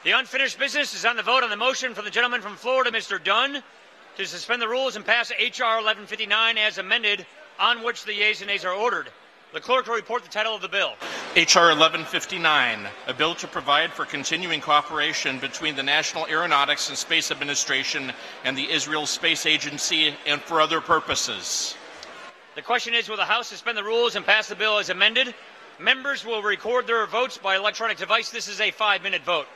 The unfinished business is on the vote on the motion from the gentleman from Florida, Mr. Dunn, to suspend the rules and pass H.R. 1159 as amended, on which the yeas and nays are ordered. The clerk will report the title of the bill. H.R. 1159, a bill to provide for continuing cooperation between the National Aeronautics and Space Administration and the Israel Space Agency and for other purposes. The question is, will the House suspend the rules and pass the bill as amended? Members will record their votes by electronic device. This is a 5-minute vote.